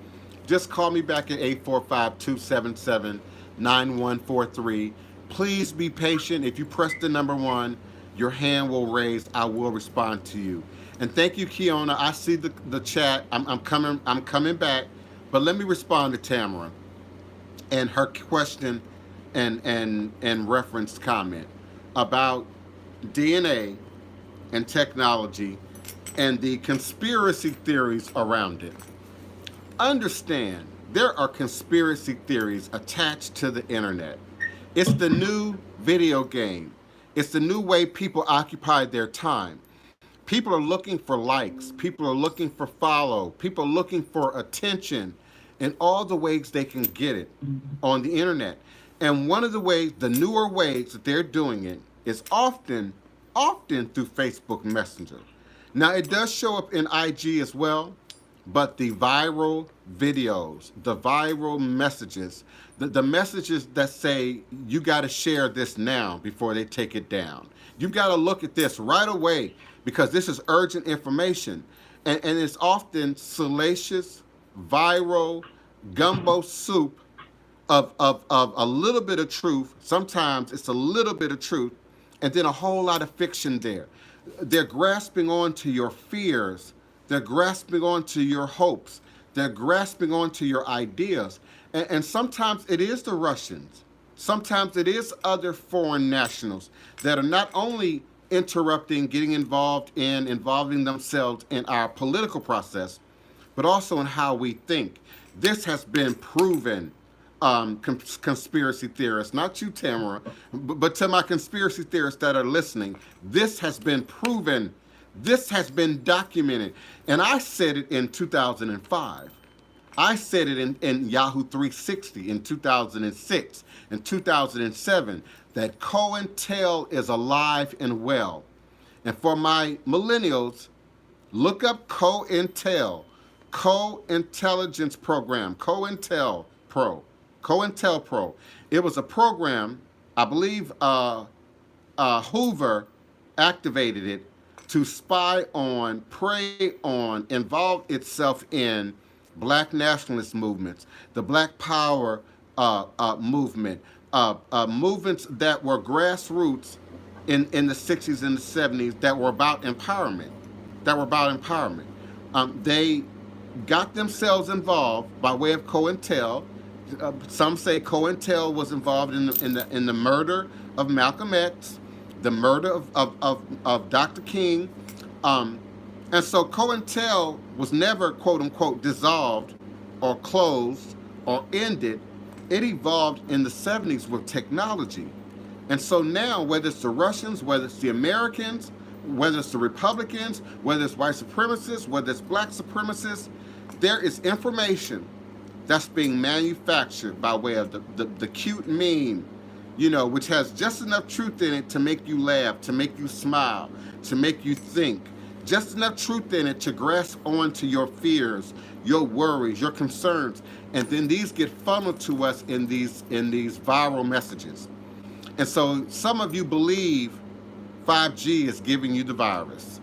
Just call me back at 845-277-9143. Please be patient. If you press the number one, your hand will raise. I will respond to you. And thank you, Kiona. I see the chat. I'm coming back. But let me respond to Tamara and her question and referenced comment about DNA and technology and the conspiracy theories around it. Understand, there are conspiracy theories attached to the internet. It's the new video game. It's the new way people occupy their time. People are looking for likes. People are looking for follow. People are looking for attention in all the ways they can get it on the internet. And one of the ways, the newer ways that they're doing it is often through Facebook Messenger. Now it does show up in IG as well, but the viral videos, the viral messages, the messages that say you got to share this now before they take it down. You've got to look at this right away because this is urgent information. And it's often salacious, viral, gumbo soup of a little bit of truth. Sometimes it's a little bit of truth and then a whole lot of fiction there. They're grasping onto your fears. They're grasping onto your hopes. They're grasping onto your ideas. And sometimes it is the Russians. Sometimes it is other foreign nationals that are not only interrupting, getting involved in, involving themselves in our political process, but also in how we think. This has been proven, conspiracy theorists, not you, Tamara, but to my conspiracy theorists that are listening, this has been proven. This has been documented. And I said it in 2005. I said it in Yahoo 360 in 2006 and 2007 that COINTEL is alive and well. And for my millennials, look up COINTEL, Co-Intelligence Program, COINTELPRO. It was a program, I believe Hoover activated it to spy on, prey on, involve itself in black nationalist movements, the Black Power movement, movements that were grassroots in the 60s and the 70s that were about empowerment, they got themselves involved by way of COINTEL. Some say COINTEL was involved in the murder of Malcolm X, the murder of Dr. King. Um, and so COINTEL was never, quote unquote, dissolved or closed or ended. It evolved in the 70s with technology. And so now, whether it's the Russians, whether it's the Americans, whether it's the Republicans, whether it's white supremacists, whether it's black supremacists, there is information that's being manufactured by way of the cute meme, which has just enough truth in it to make you laugh, to make you smile, to make you think. Just enough truth in it to grasp onto your fears, your worries, your concerns, and then these get funneled to us in these viral messages. And so some of you believe 5G is giving you the virus.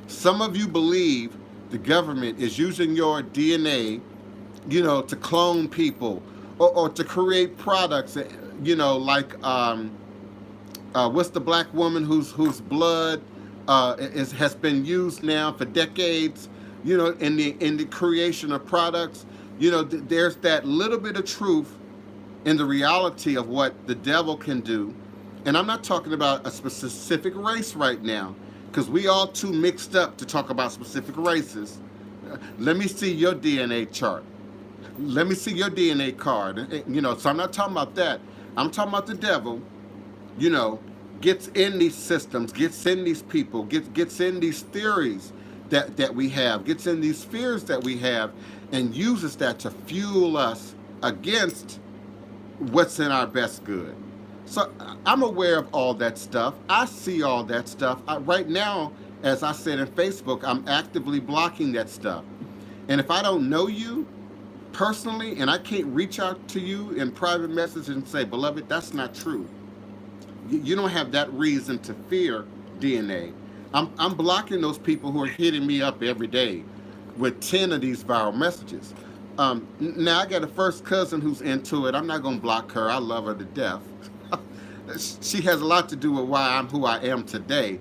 Some of you believe the government is using your DNA, to clone people or to create products, like what's the black woman whose blood has been used now for decades, in the creation of products. There's that little bit of truth in the reality of what the devil can do. And I'm not talking about a specific race right now, because we all too mixed up to talk about specific races. Let me see your DNA chart. Let me see your DNA card. So I'm not talking about that. I'm talking about the devil, you know, gets in these systems, gets in these people, gets in these theories that we have, gets in these fears that we have, and uses that to fuel us against what's in our best good. So I'm aware of all that stuff. I see all that stuff. Right now, as I said in Facebook, I'm actively blocking that stuff. And if I don't know you personally and I can't reach out to you in private message and say, beloved, that's not true. You don't have that reason to fear DNA. I'm blocking those people who are hitting me up every day with 10 of these viral messages. Now, I got a first cousin who's into it. I'm not going to block her. I love her to death. She has a lot to do with why I'm who I am today.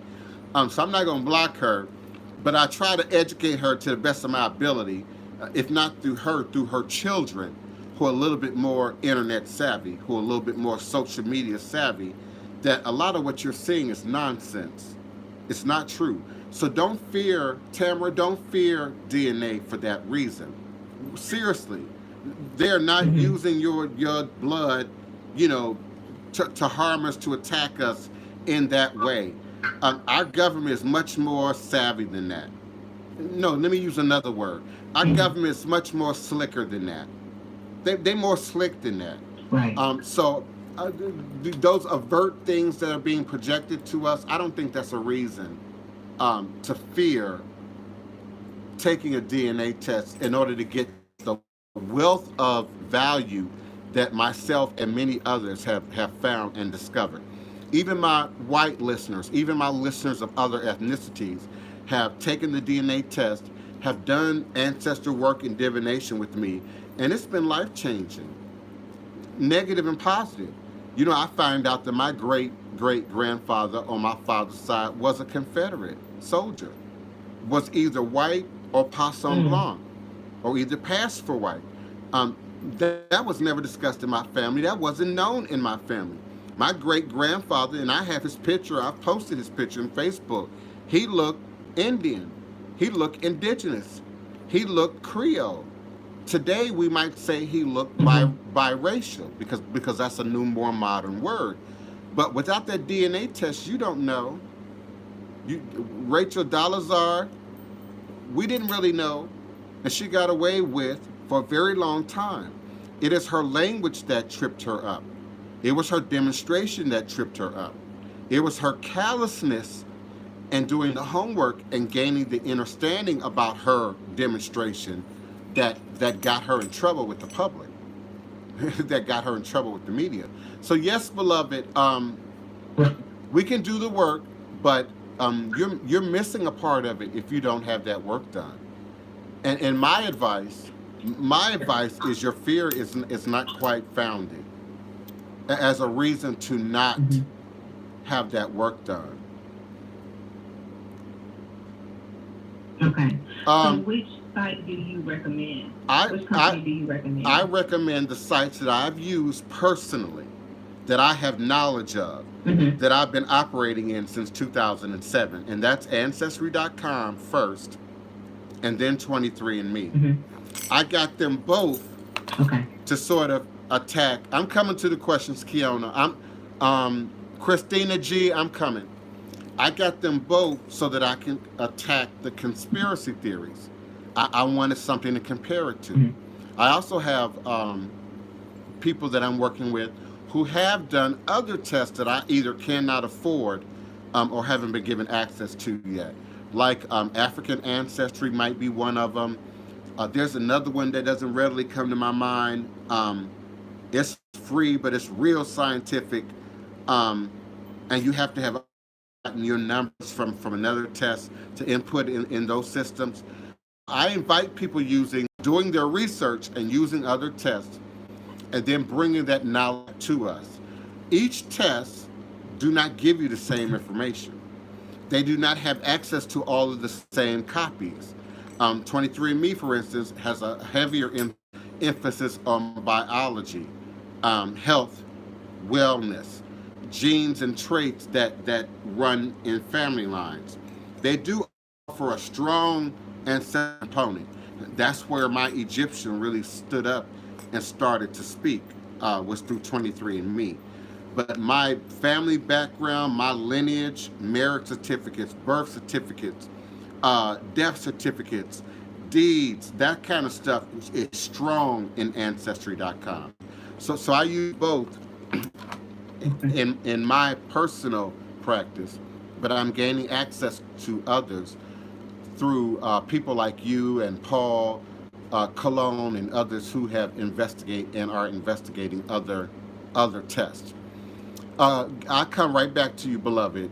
So I'm not going to block her, but I try to educate her to the best of my ability, if not through her children, who are a little bit more internet savvy, who are a little bit more social media savvy, that a lot of what you're seeing is nonsense. It's not true. So don't fear, Tamara, don't fear DNA for that reason. Seriously, they're not using your blood, to harm us, to attack us in that way. Our government is much more savvy than that. No, let me use another word. Our government is much more slicker than that. They're more slick than that. Right. Those avert things that are being projected to us, I don't think that's a reason to fear taking a DNA test in order to get the wealth of value that myself and many others have found and discovered. Even my white listeners, even my listeners of other ethnicities have taken the DNA test, have done ancestral work and divination with me, and it's been life-changing, negative and positive. I find out that my great-great-grandfather on my father's side was a Confederate soldier, was either white or Poisson Blanc, or either passed for white. That was never discussed in my family. That wasn't known in my family. My great-grandfather, and I have his picture, I've posted his picture on Facebook, he looked Indian. He looked indigenous. He looked Creole. Today, we might say he looked biracial, because that's a new, more modern word. But without that DNA test, you don't know. Rachel Dolezal, we didn't really know, and she got away with for a very long time. It is her language that tripped her up. It was her demonstration that tripped her up. It was her callousness and doing the homework and gaining the understanding about her demonstration that got her in trouble with the public, that got her in trouble with the media. So yes, beloved, we can do the work, but you're missing a part of it if you don't have that work done. And my advice is your fear is not quite founded as a reason to not Mm-hmm. have that work done. Okay. So Um, which site do you recommend? I Which I company do you I recommend? recommend the sites that I've used personally, that I have knowledge of, Mm-hmm. that I've been operating in since 2007, and that's Ancestry.com first, and then 23andMe. Mm-hmm. I got them both Okay. to sort of attack. I'm coming to the questions, Kiona. Christina G. I'm coming. I got them both so that I can attack the conspiracy theories. I wanted something to compare it to. Mm-hmm. I also have people that I'm working with who have done other tests that I either cannot afford or haven't been given access to yet. Like African ancestry might be one of them. There's another one that doesn't readily come to my mind. It's free, but it's real scientific, and you have to have your numbers from another test to input in those systems. I invite people doing their research and using other tests, and then bringing that knowledge to us. Each test do not give you the same information. They do not have access to all of the same copies. 23andMe, for instance, has a heavier emphasis on biology, health, wellness, genes and traits that run in family lines. They do offer a strong ancestral component. That's where my Egyptian really stood up and started to speak, was through 23andMe. But my family background, my lineage, marriage certificates, birth certificates, death certificates, deeds, that kind of stuff is strong in Ancestry.com. So I use both Okay. in my personal practice, but I'm gaining access to others through people like you and Paul, Cologne, and others who have investigate and are investigating other tests. I come right back to you, beloved.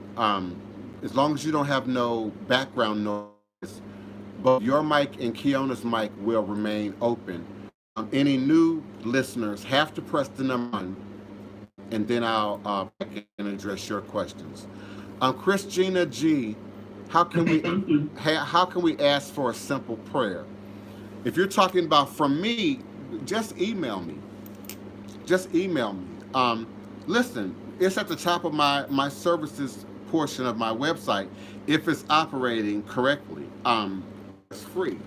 As long as you don't have no background noise, both your mic and Kiona's mic will remain open. Any new listeners have to press the number one, and then I'll address your questions. Christina G, how can Okay. we Thank you. how can we ask for a simple prayer? If you're talking about from me, just email me. Just email me. Listen, it's at the top of my services portion of my website. If it's operating correctly, it's free.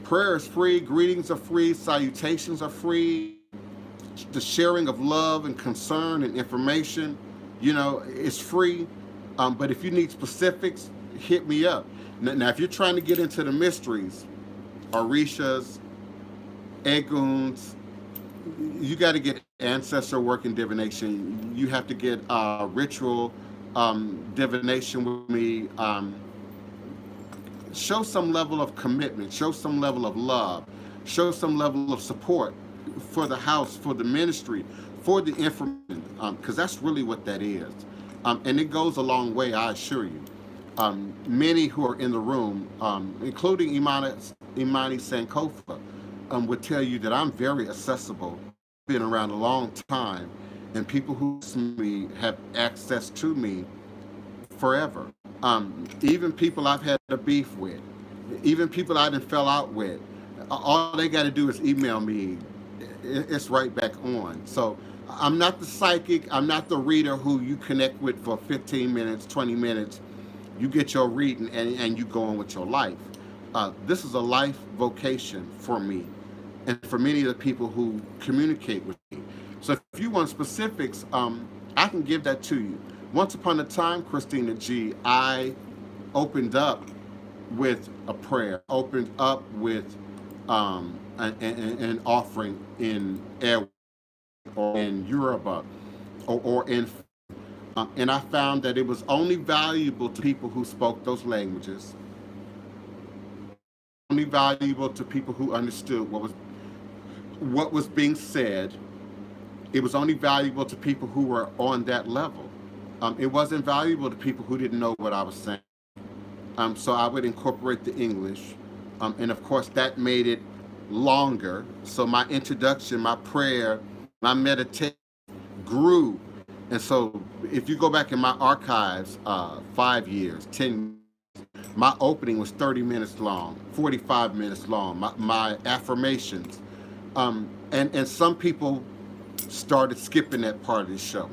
Prayer is free. Greetings are free. Salutations are free. The sharing of love and concern and information, is free. But if you need specifics, hit me up. Now, if you're trying to get into the mysteries, Orishas, Eguns, you got to get ancestor work and divination. You have to get ritual divination with me. Show some level of commitment. Show some level of love. Show some level of support for the house, for the ministry, for the information, because that's really what that is. And it goes a long way, I assure you. Many who are in the room, including Imani Sankofa, would tell you that I'm very accessible, been around a long time, and people who listen to me have access to me forever. Even people I've had a beef with, even people I didn't fell out with, all they got to do is email me. It's right back on. So I'm not the psychic. I'm not the reader who you connect with for 15 minutes, 20 minutes. You get your reading and you go on with your life. This is a life vocation for me and for many of the people who communicate with me. So if you want specifics, I can give that to you. Once upon a time, Christina G, I opened up with a prayer, opened up with an offering in air or in Yoruba or in, and I found that it was only valuable to people who spoke those languages, only valuable to people who understood what was being said. It was only valuable to people who were on that level. It wasn't valuable to people who didn't know what I was saying. So I would incorporate the English. And of course, that made it longer. So my introduction, my prayer, my meditation grew. And so if you go back in my archives, 5 years, 10, my opening was 30 minutes long, 45 minutes long, my affirmations. And some people started skipping that part of the show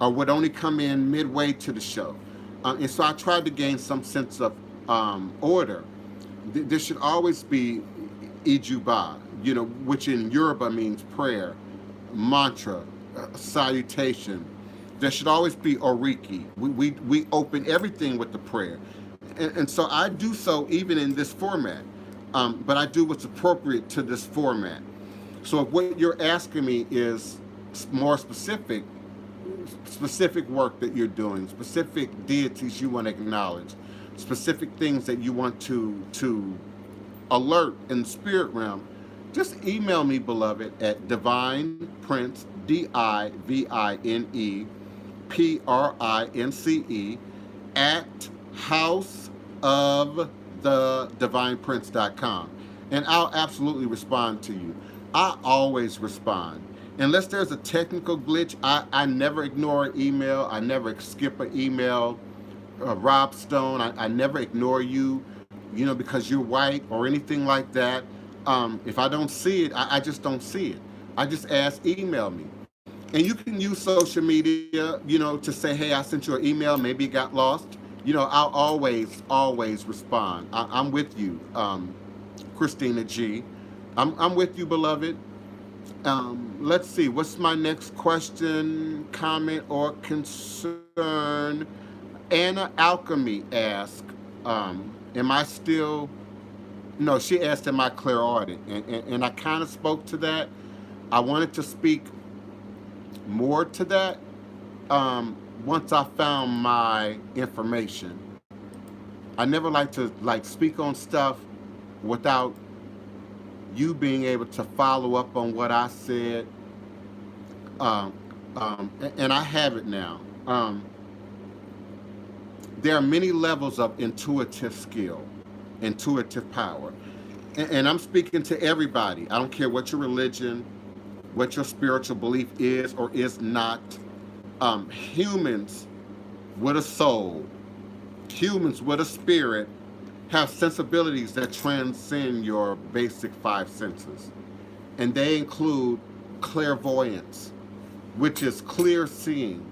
or would only come in midway to the show. And so I tried to gain some sense of order. There should always be ijuba, which in Yoruba means prayer, mantra, salutation. There should always be oriki. We open everything with the prayer. And so I do so even in this format. But I do what's appropriate to this format. So if what you're asking me is more specific work that you're doing, specific deities you want to acknowledge, specific things that you want to alert in the spirit realm, just email me, beloved, at DivinePrince, DivinePrince, at houseofthedivineprince.com, and I'll absolutely respond to you. I always respond. Unless there's a technical glitch, I never ignore an email. I never skip an email. Rob Stone, I never ignore you, because you're white or anything like that. If I don't see it, I just don't see it. I just ask, email me. And you can use social media, to say, hey, I sent you an email, maybe it got lost. I'll always respond. I'm with you, Christina G. I'm with you, beloved. Let's see, what's my next question, comment, or concern? Anna Alchemy asked, am I still, no, she asked, am I clairaudient? And I kind of spoke to that. I wanted to speak more to that once I found my information. I never like to speak on stuff without you being able to follow up on what I said, and I have it now. There are many levels of intuitive skill, intuitive power, and I'm speaking to everybody. I don't care what your religion, what your spiritual belief is or is not. Humans with a soul, humans with a spirit, have sensibilities that transcend your basic five senses. And they include clairvoyance, which is clear seeing,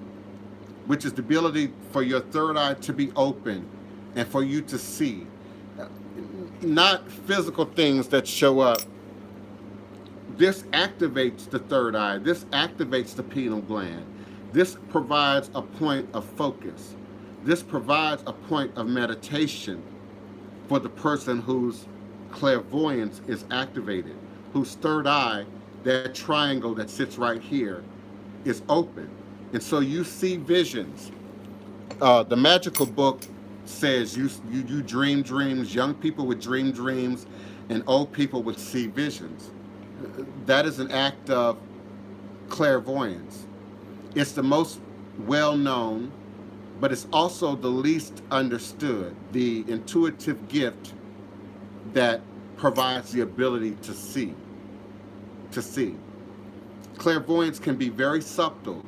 which is the ability for your third eye to be open and for you to see. Not physical things that show up. This activates the third eye. This activates the pineal gland. This provides a point of focus. This provides a point of meditation for the person whose clairvoyance is activated, whose third eye, that triangle that sits right here, is open. And so you see visions. The magical book says you dream dreams, young people would dream dreams, and old people would see visions. That is an act of clairvoyance. It's the most well-known, but it's also the least understood, the intuitive gift that provides the ability to see. Clairvoyance can be very subtle.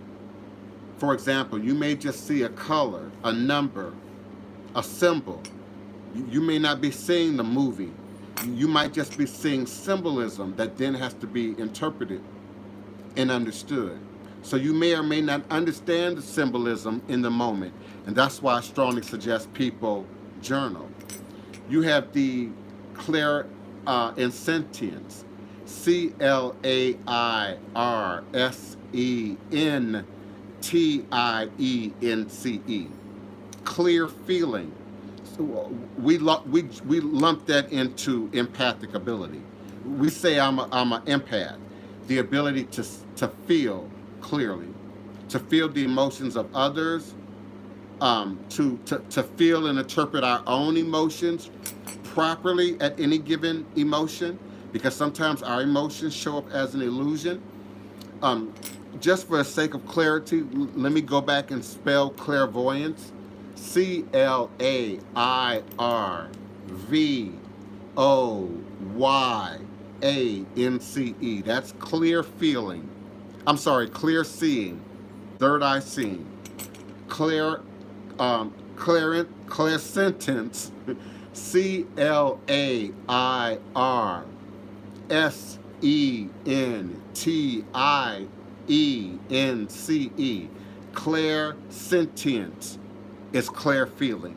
For example, you may just see a color, a number, a symbol. You may not be seeing the movie. You might just be seeing symbolism that then has to be interpreted and understood. So you may or may not understand the symbolism in the moment. And that's why I strongly suggest people journal. You have the clairsentience, CLAIRSENTIENCE, clear feeling. So we lump that into empathic ability. We say I'm an empath, the ability to feel clearly, to feel the emotions of others, to feel and interpret our own emotions properly at any given emotion, because sometimes our emotions show up as an illusion. Just for the sake of clarity, let me go back and spell clairvoyance. Clairvoyance. That's clear feeling. I'm sorry, clear seeing, third eye seeing. Clair, clear sentence. ClairSentience. Clair sentience is clear feeling.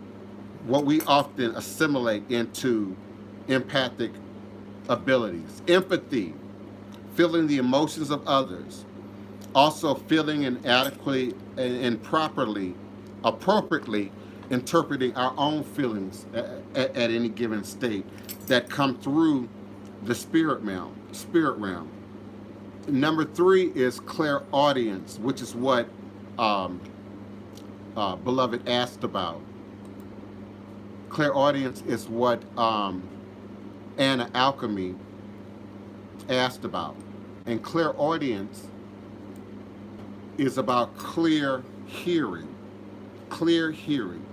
What we often assimilate into empathic abilities. Empathy, feeling the emotions of others. Also feeling and adequately and properly, appropriately interpreting our own feelings at any given state that come through the spirit realm. Number 3 is clairaudience, which is what Beloved asked about. Clairaudience is what Anna Alchemy asked about. And clairaudience is about clear hearing. Clear hearing.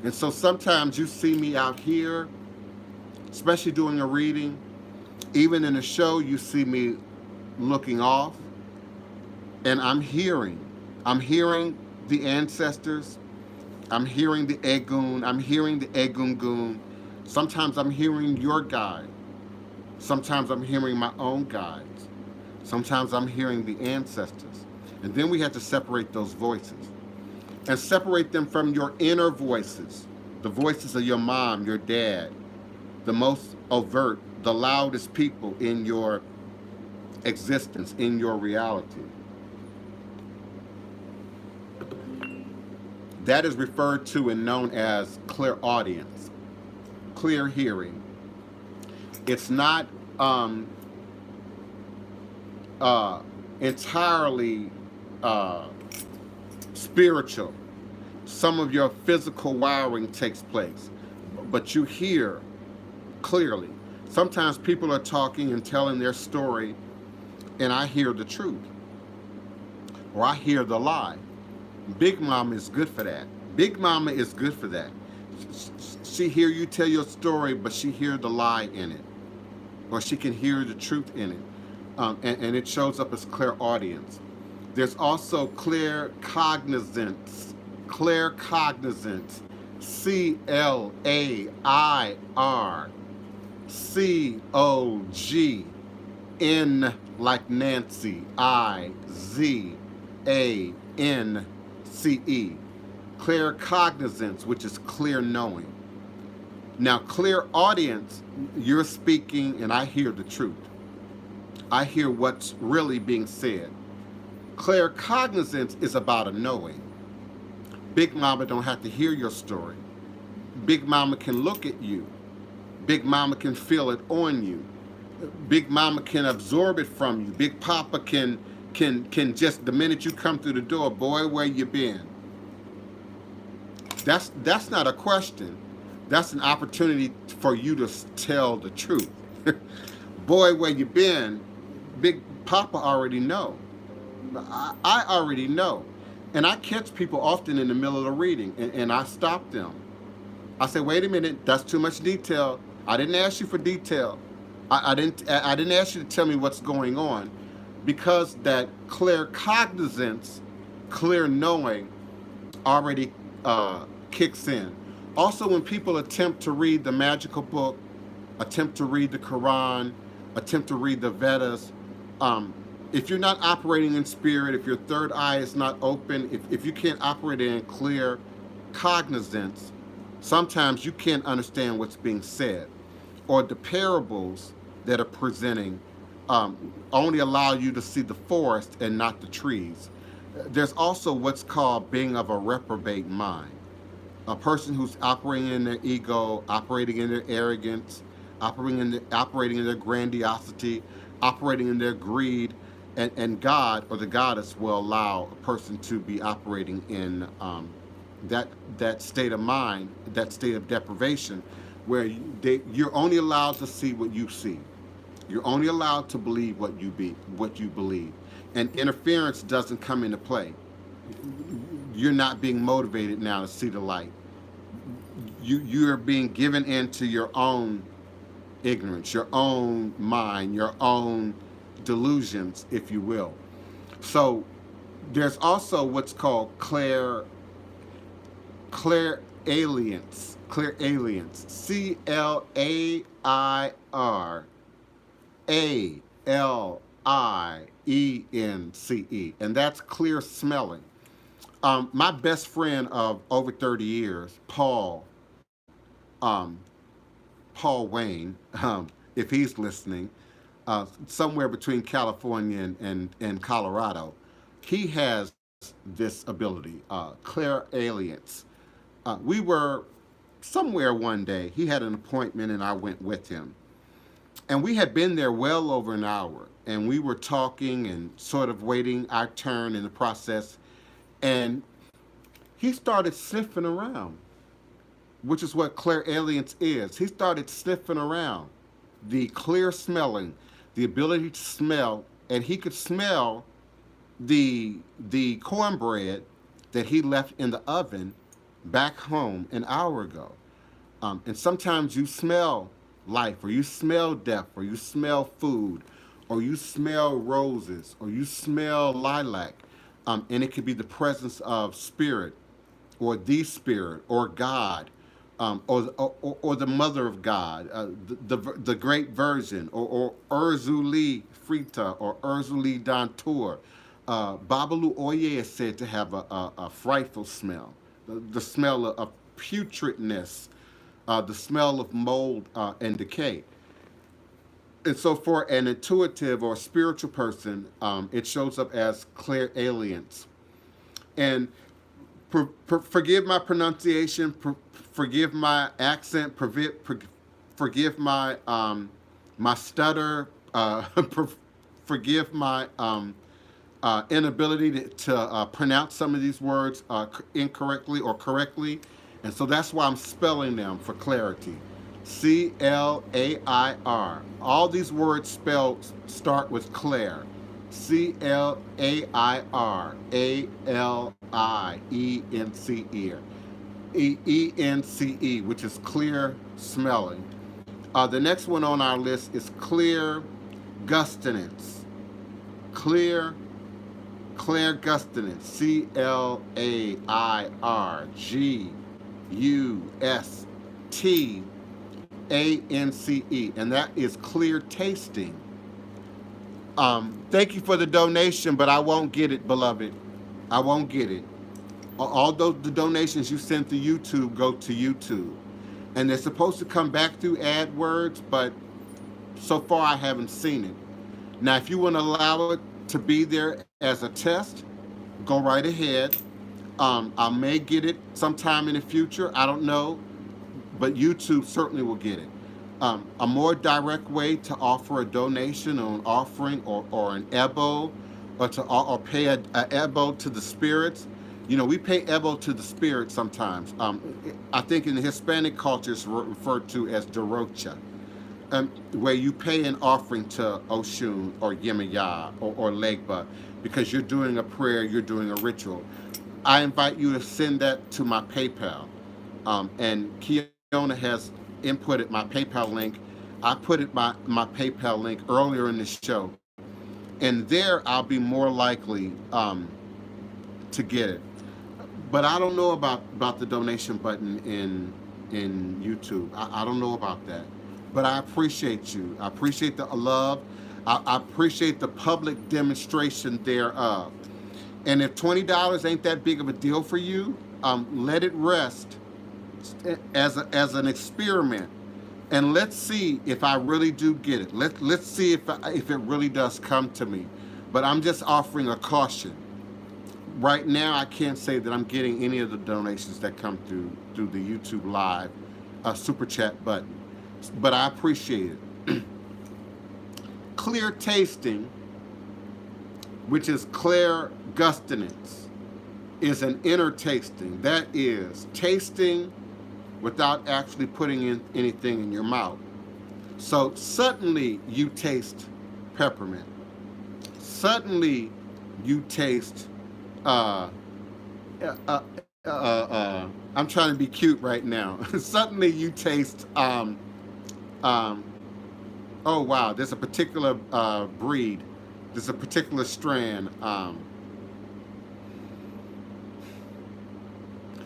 And so sometimes you see me out here, especially doing a reading. Even in a show, you see me looking off, and I'm hearing. I'm hearing the ancestors. I'm hearing the Egun. I'm hearing the Egungun. Sometimes I'm hearing your guide. Sometimes I'm hearing my own guides. Sometimes I'm hearing the ancestors. And then we have to separate those voices and separate them from your inner voices, the voices of your mom, your dad, the most overt, the loudest people in your existence, in your reality. That is referred to and known as clairaudience, clear hearing. It's not entirely spiritual. Some of your physical wiring takes place, but you hear clearly. Sometimes people are talking and telling their story, and I hear the truth, or I hear the lie. Big Mama is good for that. Big Mama is good for that. She hear you tell your story, but she hear the lie in it, or she can hear the truth in it, and it shows up as clairaudience. There's also claircognizance. Claircognizance. CLAIRCOGN like Nancy. IZANCE. Claircognizance, which is clear knowing. Now, clairaudience, you're speaking and I hear the truth. I hear what's really being said. Claircognizance is about a knowing. Big Mama don't have to hear your story. Big Mama can look at you. Big Mama can feel it on you. Big Mama can absorb it from you. Big Papa can just, the minute you come through the door, boy, where you been? That's not a question. That's an opportunity for you to tell the truth. Boy, where you been? Big Papa already know. I already know. And I catch people often in the middle of the reading, and I stop them. I say, wait a minute, that's too much detail. I didn't ask you for detail. I didn't ask you to tell me what's going on, because that clear cognizance, clear knowing, already kicks in. Also, when people attempt to read the magical book, attempt to read the Quran, attempt to read the Vedas, if you're not operating in spirit, if your third eye is not open, if you can't operate in clear cognizance, sometimes you can't understand what's being said, or the parables that are presenting only allow you to see the forest and not the trees. There's also what's called being of a reprobate mind. A person who's operating in their ego, operating in their arrogance, operating in their grandiosity, operating in their greed, and God or the goddess will allow a person to be operating in that state of mind, that state of deprivation, where you're only allowed to see what you see. You're only allowed to believe what you believe. and interference doesn't come into play. You're not being motivated now to see the light. You're being given into your own ignorance, your own mind, your own delusions, if you will. So there's also what's called clairalience. Clairalience. Clairalience. And that's clear smelling. My best friend of over 30 years, um, Paul Wayne, if he's listening, somewhere between California and Colorado, he has this ability, clairalience. We were somewhere one day. He had an appointment, and I went with him. And we had been there well over an hour, and we were talking and sort of waiting our turn in the process. And he started sniffing around, which is what clairalience is. He started sniffing around, the clear smelling, the ability to smell, and he could smell the cornbread that he left in the oven back home an hour ago. And sometimes you smell life, or you smell death, or you smell food, or you smell roses, or you smell lilac. And it could be the presence of spirit, or the spirit, or God, or the mother of God, the great virgin, or Urzuli Frita, or Urzuli Dantur. Babalu Oye is said to have a frightful smell, the smell of putridness, the smell of mold and decay. And so for an intuitive or spiritual person, it shows up as clairalience. And forgive my pronunciation, forgive my accent, forgive my my stutter, forgive my inability to pronounce some of these words incorrectly or correctly. And so that's why I'm spelling them for clarity. Clair. All these words start with Claire. Clairalience, which is clear smelling. The next one on our list is clear gustinance. Clairgustinance. Clairgustinance. And that is clear tasting. Thank you for the donation, but I won't get it, beloved. I won't get it. Although the donations you sent to YouTube go to YouTube, and they're supposed to come back through AdWords, but so far I haven't seen it. Now, if you want to allow it to be there as a test, go right ahead. I may get it sometime in the future. I don't know, but YouTube certainly will get it. A more direct way to offer a donation or an offering, or an ebo, or pay a ebo to the spirits. You know, we pay ebo to the spirits sometimes. I think in the Hispanic culture it's referred to as derocha, where you pay an offering to Oshun or Yemaya or Legba, because you're doing a prayer, you're doing a ritual. I invite you to send that to my PayPal. And Kiona has inputted my PayPal link. I put my PayPal link earlier in the show. And there I'll be more likely to get it. But I don't know about the donation button in YouTube. I don't know about that. But I appreciate you. I appreciate the love. I appreciate the public demonstration thereof. And if $20 ain't that big of a deal for you, let it rest as an experiment, and let's see if I really do get it. Let's see if it really does come to me. But I'm just offering a caution. Right now, I can't say that I'm getting any of the donations that come through the YouTube Live super chat button, but I appreciate it. Clear tasting, which is clairgustinance, is an inner tasting. That is tasting without actually putting in anything in your mouth. So suddenly you taste peppermint. Suddenly you taste uh, I'm trying to be cute right now. Suddenly you taste um, oh wow, there's a particular breed, there's a particular strand.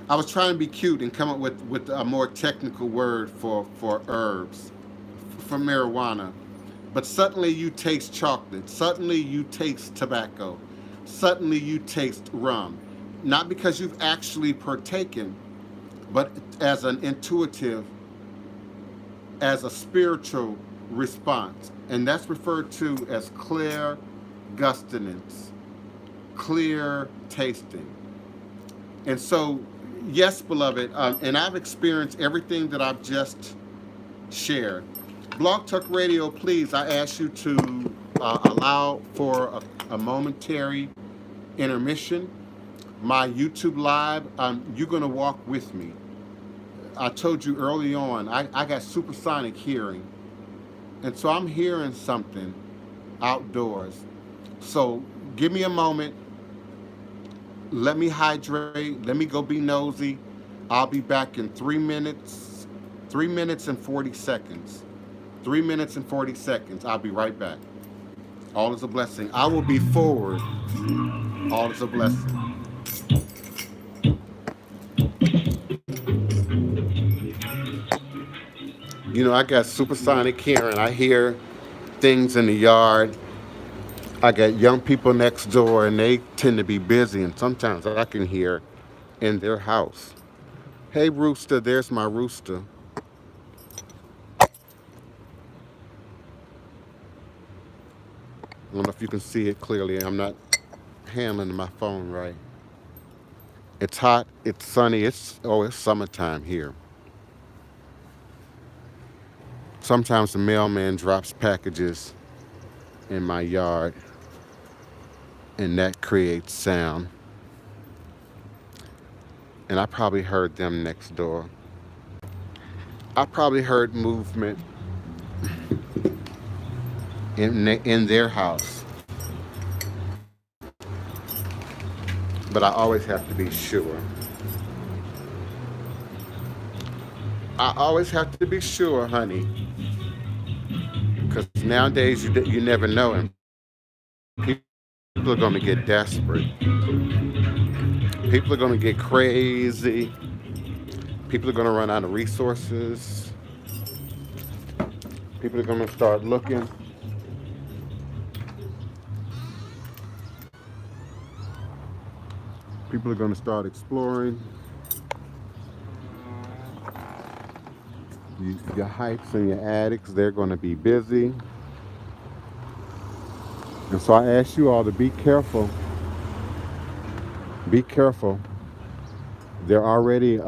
I was trying to be cute and come up with a more technical word for herbs, for marijuana. But suddenly you taste chocolate. Suddenly you taste tobacco. Suddenly you taste rum. Not because you've actually partaken, but as an intuitive, as a spiritual response. And that's referred to as clear gustinance, clear tasting. And so, yes, beloved, and I've experienced everything that I've just shared. Blog Talk Radio, please, I ask you to allow for a momentary intermission. My YouTube Live, you're going to walk with me. I told you early on, I got supersonic hearing. And so I'm hearing something outdoors. So give me a moment. Let me hydrate. Let me go be nosy. I'll be back in 3 minutes, 3 minutes and 40 seconds. 3 minutes and 40 seconds. I'll be right back. All is a blessing. I will be forward. All is a blessing. You know, I got supersonic hearing. I hear things in the yard. I got young people next door, and they tend to be busy, and sometimes I can hear in their house. Hey, rooster, there's my rooster. I don't know if you can see it clearly. I'm not handling my phone right. It's hot, it's sunny, it's summertime here. Sometimes the mailman drops packages in my yard, and that creates sound. And I probably heard them next door. I probably heard movement in their house. But I always have to be sure. I always have to be sure, honey, because nowadays you never know, and people are going to get desperate. People are going to get crazy. People are going to run out of resources. People are going to start looking. People are going to start exploring. Your heights and your attics, they're going to be busy. And so I ask you all to be careful. Be careful. They're already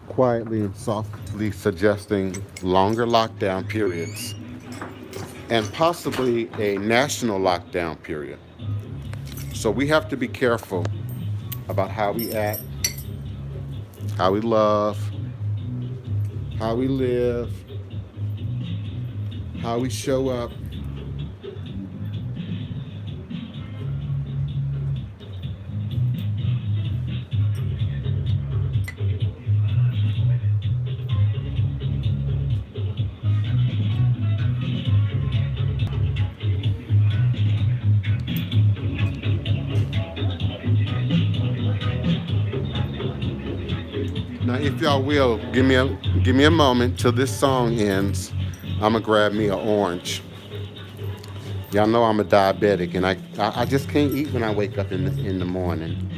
quietly and softly suggesting longer lockdown periods and possibly a national lockdown period. So we have to be careful about how we act, how we love, how we live, how we show up. Now, if y'all will, give me a moment till this song ends. I'ma grab me an orange. Y'all know I'm a diabetic, and I just can't eat when I wake up in the morning.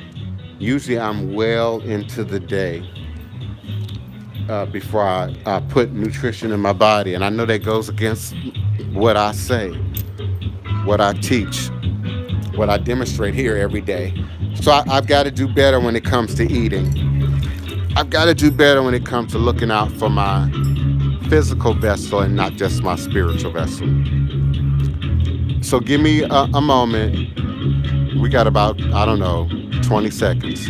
Usually, I'm well into the day before I put nutrition in my body, and I know that goes against what I say, what I teach, what I demonstrate here every day. So I've got to do better when it comes to eating. I've got to do better when it comes to looking out for my physical vessel and not just my spiritual vessel. So give me a moment. We got about, I don't know, 20 seconds.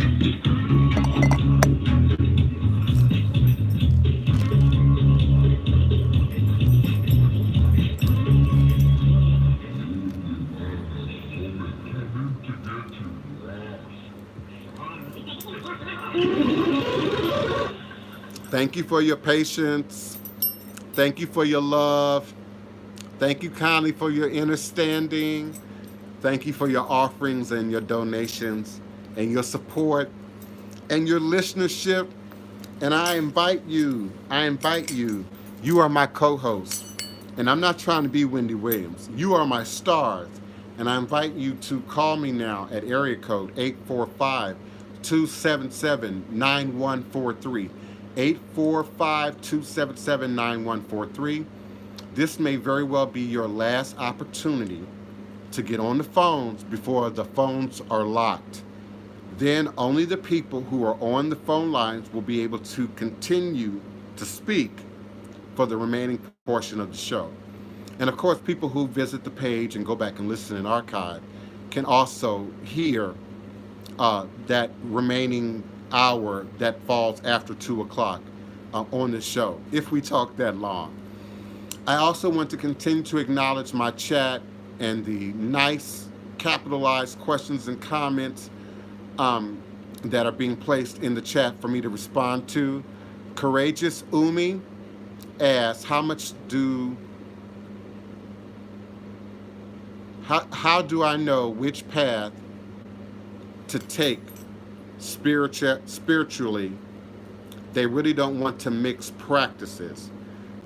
Thank you for your patience. Thank you for your love. Thank you kindly for your understanding. Thank you for your offerings and your donations and your support and your listenership. And I invite you. You are my co host. And I'm not trying to be Wendy Williams. You are my stars. And I invite you to call me now at area code 845 277 9143. 845 277 9143. This may very well be your last opportunity to get on the phones before the phones are locked. Then only the people who are on the phone lines will be able to continue to speak for the remaining portion of the show. And of course, people who visit the page and go back and listen and archive can also hear that remaining hour that falls after 2 o'clock on the show, if we talk that long. I also want to continue to acknowledge my chat and the nice capitalized questions and comments that are being placed in the chat for me to respond to. Courageous Umi asks, how do I know which path to take spiritually? They really don't want to mix practices.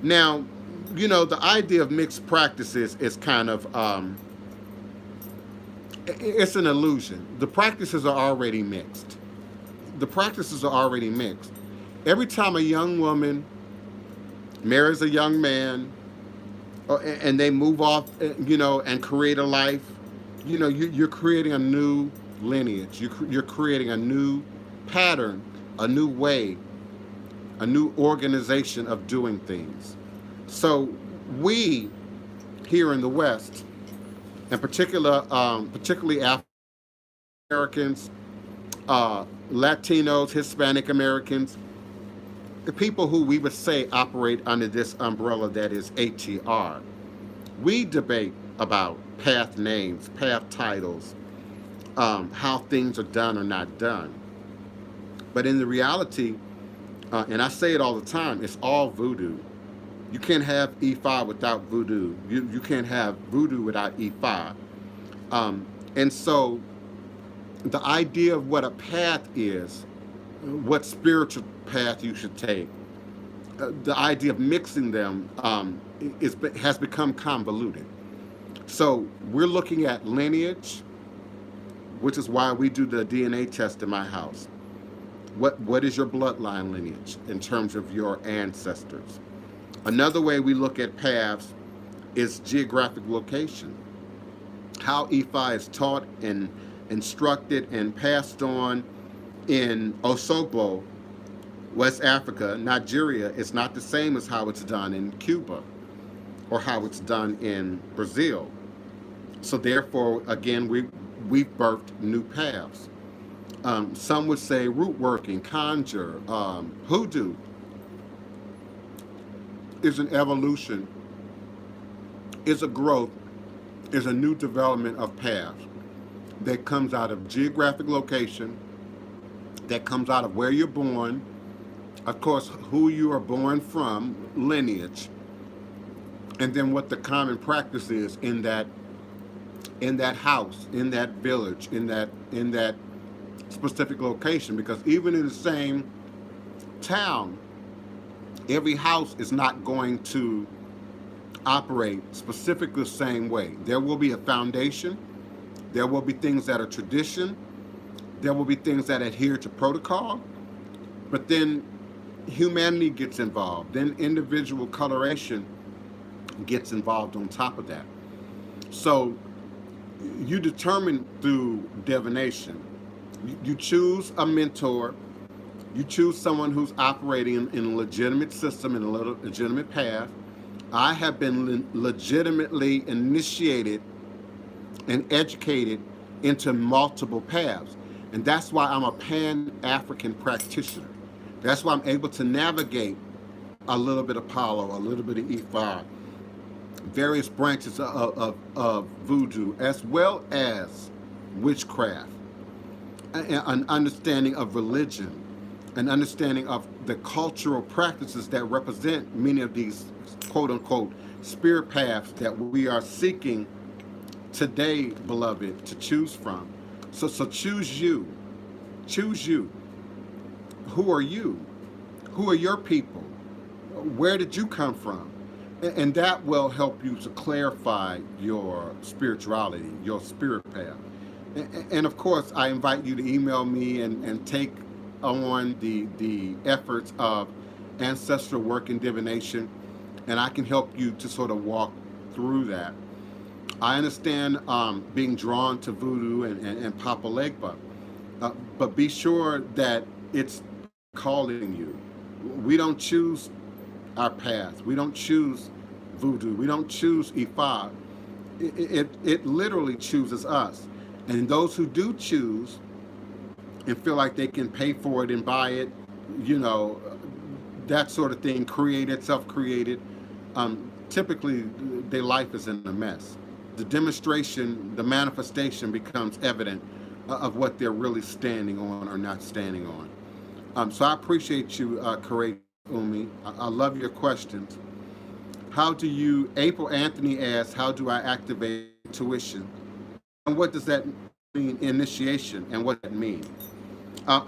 Now, the idea of mixed practices is kind of it's an illusion. The practices are already mixed. The practices are already mixed. Every time a young woman marries a young man, and they move off, and create a life, you're creating a new lineage. You're creating a new pattern, a new way, a new organization of doing things. So we here in the West, and particularly African Americans, Latinos, Hispanic Americans, the people who we would say operate under this umbrella that is ATR, we debate about path names, path titles, how things are done or not done. But in the reality, and I say it all the time, it's all voodoo. You can't have E5 without voodoo. You can't have voodoo without E5. And so the idea of what a path is, what spiritual path you should take, the idea of mixing them has become convoluted. So we're looking at lineage, which is why we do the DNA test in my house. What is your bloodline lineage in terms of your ancestors? Another way we look at paths is geographic location. How Ifa is taught and instructed and passed on in Osogbo, West Africa, Nigeria, is not the same as how it's done in Cuba or how it's done in Brazil. So therefore, again, we've birthed new paths. Some would say root working, conjure, hoodoo is an evolution, is a growth, is a new development of paths that comes out of geographic location, that comes out of where you're born, of course, who you are born from, lineage, and then what the common practice is in that house, in that village, in that specific location. Because even in the same town, every house is not going to operate specifically the same way. There will be a foundation. There will be things that are tradition. There will be things that adhere to protocol. But then humanity gets involved. Then individual coloration gets involved on top of that. So you determine through divination. You choose a mentor. You choose someone who's operating in a legitimate system, in a legitimate path. I have been legitimately initiated and educated into multiple paths. And that's why I'm a Pan-African practitioner. That's why I'm able to navigate a little bit of Apollo, a little bit of Ifa, various branches of voodoo, as well as witchcraft. an understanding of religion, an understanding of the cultural practices that represent many of these quote unquote spirit paths that we are seeking today, beloved, to choose from. So choose you. Choose you. Who are you? Who are your people? Where did you come from? And that will help you to clarify your spirituality, your spirit path. And of course, I invite you to email me and take on the efforts of ancestral work and divination, and I can help you to sort of walk through that. I understand being drawn to voodoo and Papa Legba, but be sure that it's calling you. We don't choose our path. We don't choose voodoo. We don't choose Ifa. It literally chooses us. And those who do choose and feel like they can pay for it and buy it, you know, that sort of thing, created, self-created, typically their life is in a mess. The demonstration, the manifestation becomes evident of what they're really standing on or not standing on. So I appreciate you, Kareem Umi. I love your questions. How do you, April Anthony asks, how do I activate intuition? And what does that mean, initiation, and what does that mean?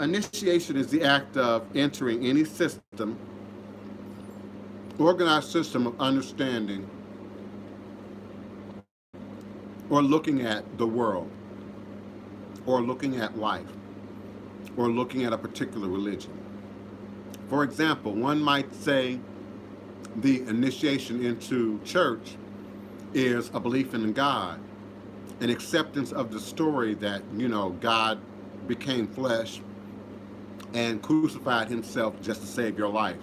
Initiation is the act of entering any system, organized system of understanding or looking at the world, or looking at life, or looking at a particular religion. For example, one might say the initiation into church is a belief in God, an acceptance of the story that, you know, God became flesh and crucified himself just to save your life.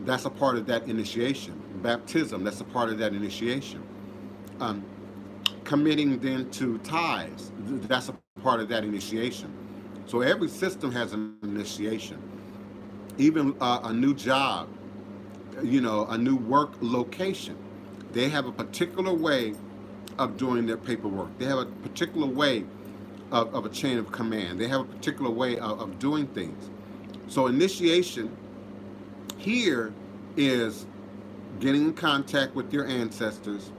That's a part of that initiation. Baptism, that's a part of that initiation. Um, Committing then to tithes, that's a part of that initiation. So every system has an initiation. Even a new job, you know, a new work location, they have a particular way of doing their paperwork. They have a particular way of a chain of command. They have a particular way of doing things. So initiation here is getting in contact with your ancestors,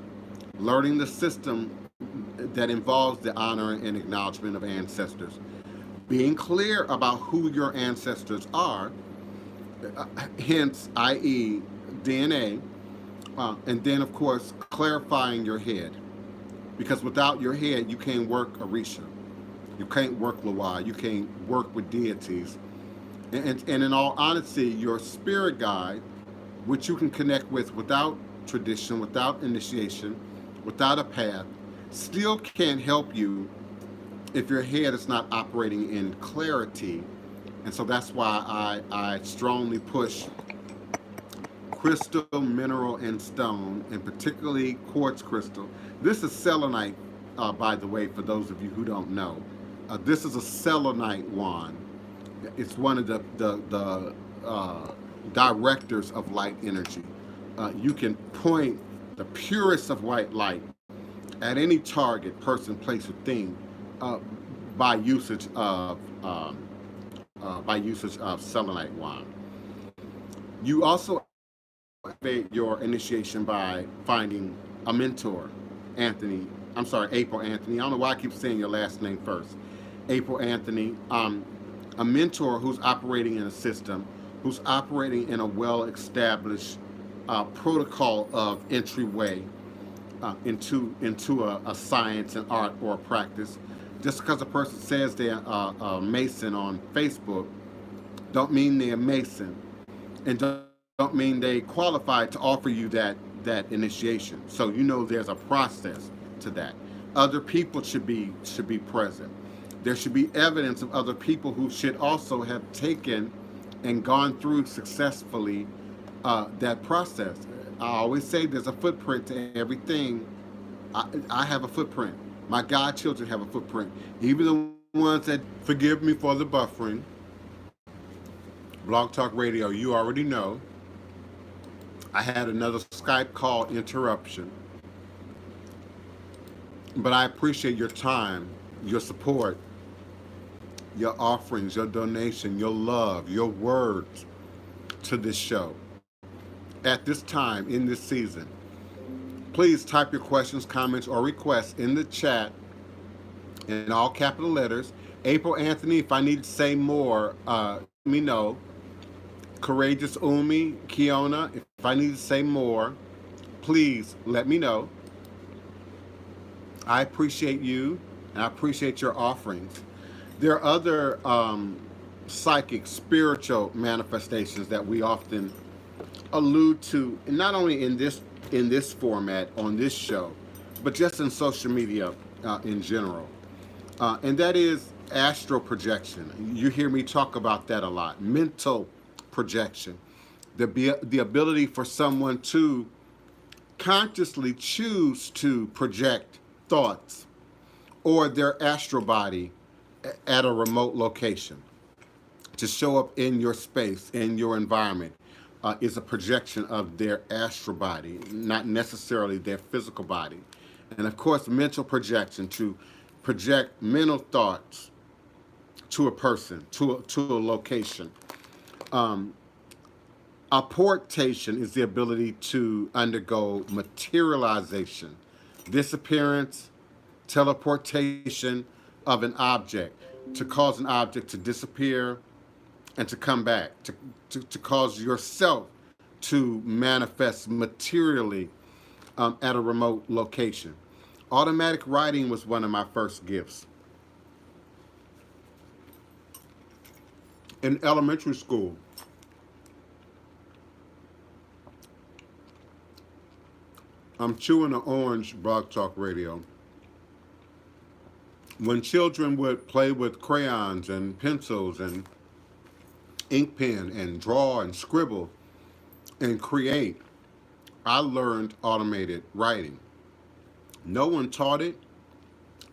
learning the system that involves the honor and acknowledgement of ancestors, being clear about who your ancestors are, hence, i.e., DNA, and then, of course, clarifying your head. Because without your head, you can't work Orisha. You can't work Loa. You can't work with deities. And in all honesty, your spirit guide, which you can connect with without tradition, without initiation, without a path, still can't help you if your head is not operating in clarity. And so that's why I strongly push crystal, mineral, and stone, and particularly quartz crystal. This is selenite, by the way, for those of you who don't know. This is a selenite wand. It's one of the directors of light energy. You can point the purest of white light at any target, person, place, or thing uh, by usage of selenite wand. You also activate your initiation by finding a mentor, Anthony. I'm sorry, April Anthony. I don't know why I keep saying your last name first. April Anthony, a mentor who's operating in a system, who's operating in a well-established protocol of entryway into a science and art or a practice. Just because a person says they're a Mason on Facebook, don't mean they're a Mason, and don't mean they qualified to offer you that initiation. So you know there's a process to that. Other people should be present. There should be evidence of other people who should also have taken and gone through successfully that process. I always say there's a footprint to everything. I have a footprint. My godchildren have a footprint. Even the ones that, forgive me for the buffering, Blog Talk Radio, you already know. I had another Skype call interruption. But I appreciate your time, your support, your offerings, your donation, your love, your words to this show at this time in this season. Please type your questions, comments, or requests in the chat in all capital letters. April Anthony, if I need to say more, let me know. Courageous Umi, Kiona, if I need to say more, please let me know. I appreciate you and I appreciate your offerings. There are other psychic, spiritual manifestations that we often allude to, and not only in this format on this show, but just in social media in general. And that is astral projection. You hear me talk about that a lot. Mental projection, the ability for someone to consciously choose to project thoughts or their astral body at a remote location to show up in your space, in your environment, is a projection of their astral body, not necessarily their physical body. And of course, mental projection, to project mental thoughts to a person, to a location. Um, Apportation is the ability to undergo materialization, disappearance, teleportation of an object, to cause an object to disappear and to come back, to cause yourself to manifest materially at a remote location. Automatic writing was one of my first gifts. In elementary school, I'm chewing an orange, Blog Talk Radio. When children would play with crayons and pencils and ink pen and draw and scribble and create, I learned automated writing. No one taught it.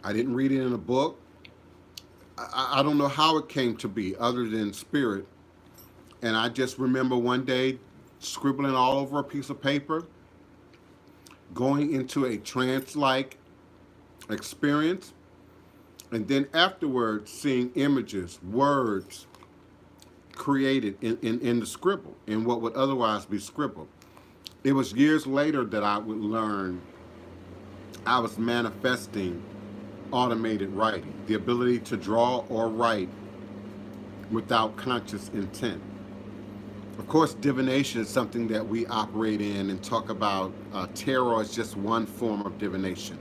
I didn't read it in a book. I don't know how it came to be other than spirit. And I just remember one day scribbling all over a piece of paper, going into a trance-like experience, and then afterwards seeing images, words created in the scribble, in what would otherwise be scribbled. It was years later that I would learn I was manifesting automated writing, the ability to draw or write without conscious intent. Of course, divination is something that we operate in and talk about. Tarot is just one form of divination.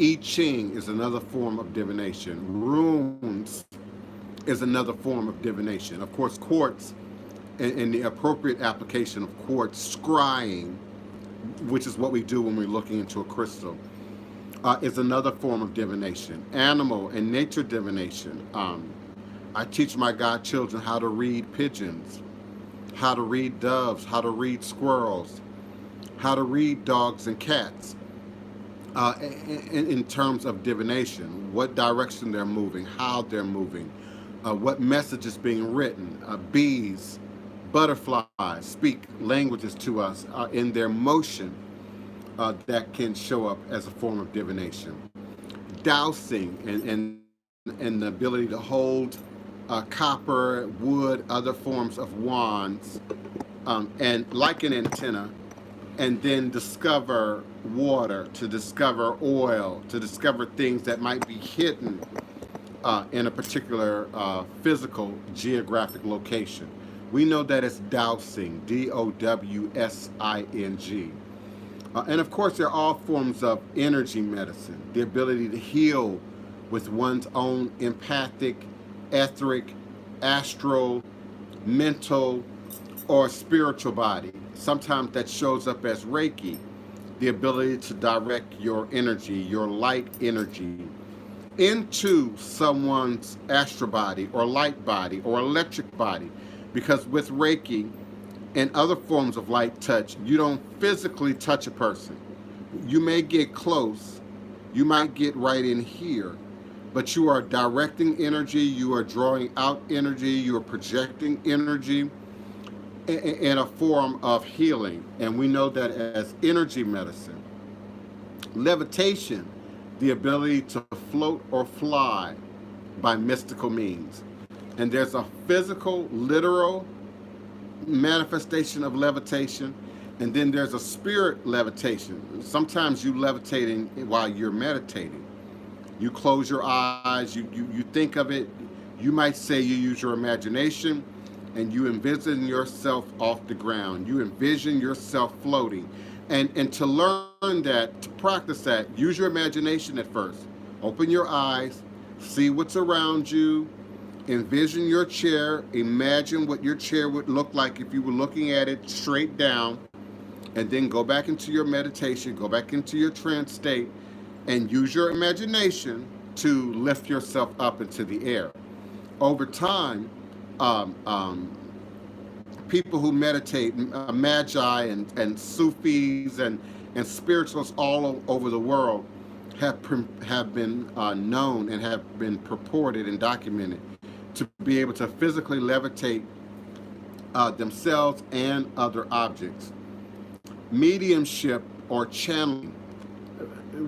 I Ching is another form of divination. Runes is another form of divination. Of course, quartz and the appropriate application of quartz, scrying, which is what we do when we're looking into a crystal, is another form of divination. Animal and nature divination. I teach my godchildren how to read pigeons, how to read doves, how to read squirrels, how to read dogs and cats. In terms of divination, what direction they're moving, how they're moving, what message is being written. Bees, butterflies speak languages to us in their motion that can show up as a form of divination. Dowsing and the ability to hold copper, wood, other forms of wands, and like an antenna, and then discover water, to discover oil, to discover things that might be hidden in a particular physical geographic location. We know that it's dowsing, Dowsing. And of course, there are all forms of energy medicine, the ability to heal with one's own empathic, etheric, astral, mental, or spiritual body. Sometimes that shows up as Reiki, the ability to direct your energy, your light energy, into someone's astral body or light body or electric body. Because with Reiki and other forms of light touch, you don't physically touch a person. You may get close, you might get right in here, but you are directing energy, you are drawing out energy, you are projecting energy in a form of healing. And we know that as energy medicine. Levitation, the ability to float or fly by mystical means. And there's a physical, literal manifestation of levitation, and then there's a spirit levitation. Sometimes you levitating while you're meditating. You close your eyes, you think of it. You might say you use your imagination and you envision yourself off the ground. You envision yourself floating. And to learn that, to practice that, use your imagination at first. Open your eyes, see what's around you, envision your chair, imagine what your chair would look like if you were looking at it straight down, and then go back into your meditation, go back into your trance state, and use your imagination to lift yourself up into the air. Over time, um, um, people who meditate, magi and Sufis and spiritualists all over the world have been known and have been purported and documented to be able to physically levitate themselves and other objects. Mediumship or channeling,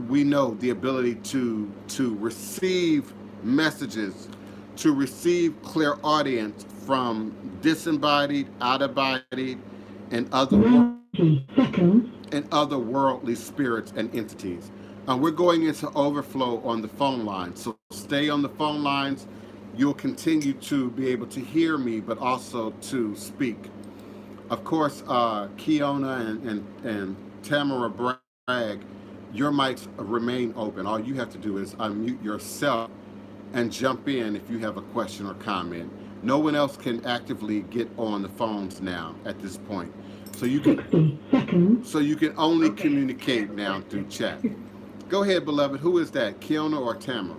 we know the ability to receive messages, to receive clairaudient from disembodied, out-of-body, and other worldly spirits and entities. We're going into overflow on the phone line, so stay on the phone lines. You'll continue to be able to hear me, but also to speak. Of course, Kiona and Tamara Bragg, your mics remain open. All you have to do is unmute yourself and jump in if you have a question or comment. No one else can actively get on the phones now at this point. So you can 60 seconds. So you can only communicate now through chat. Go ahead, beloved. Who is that, Kiona or Tamara?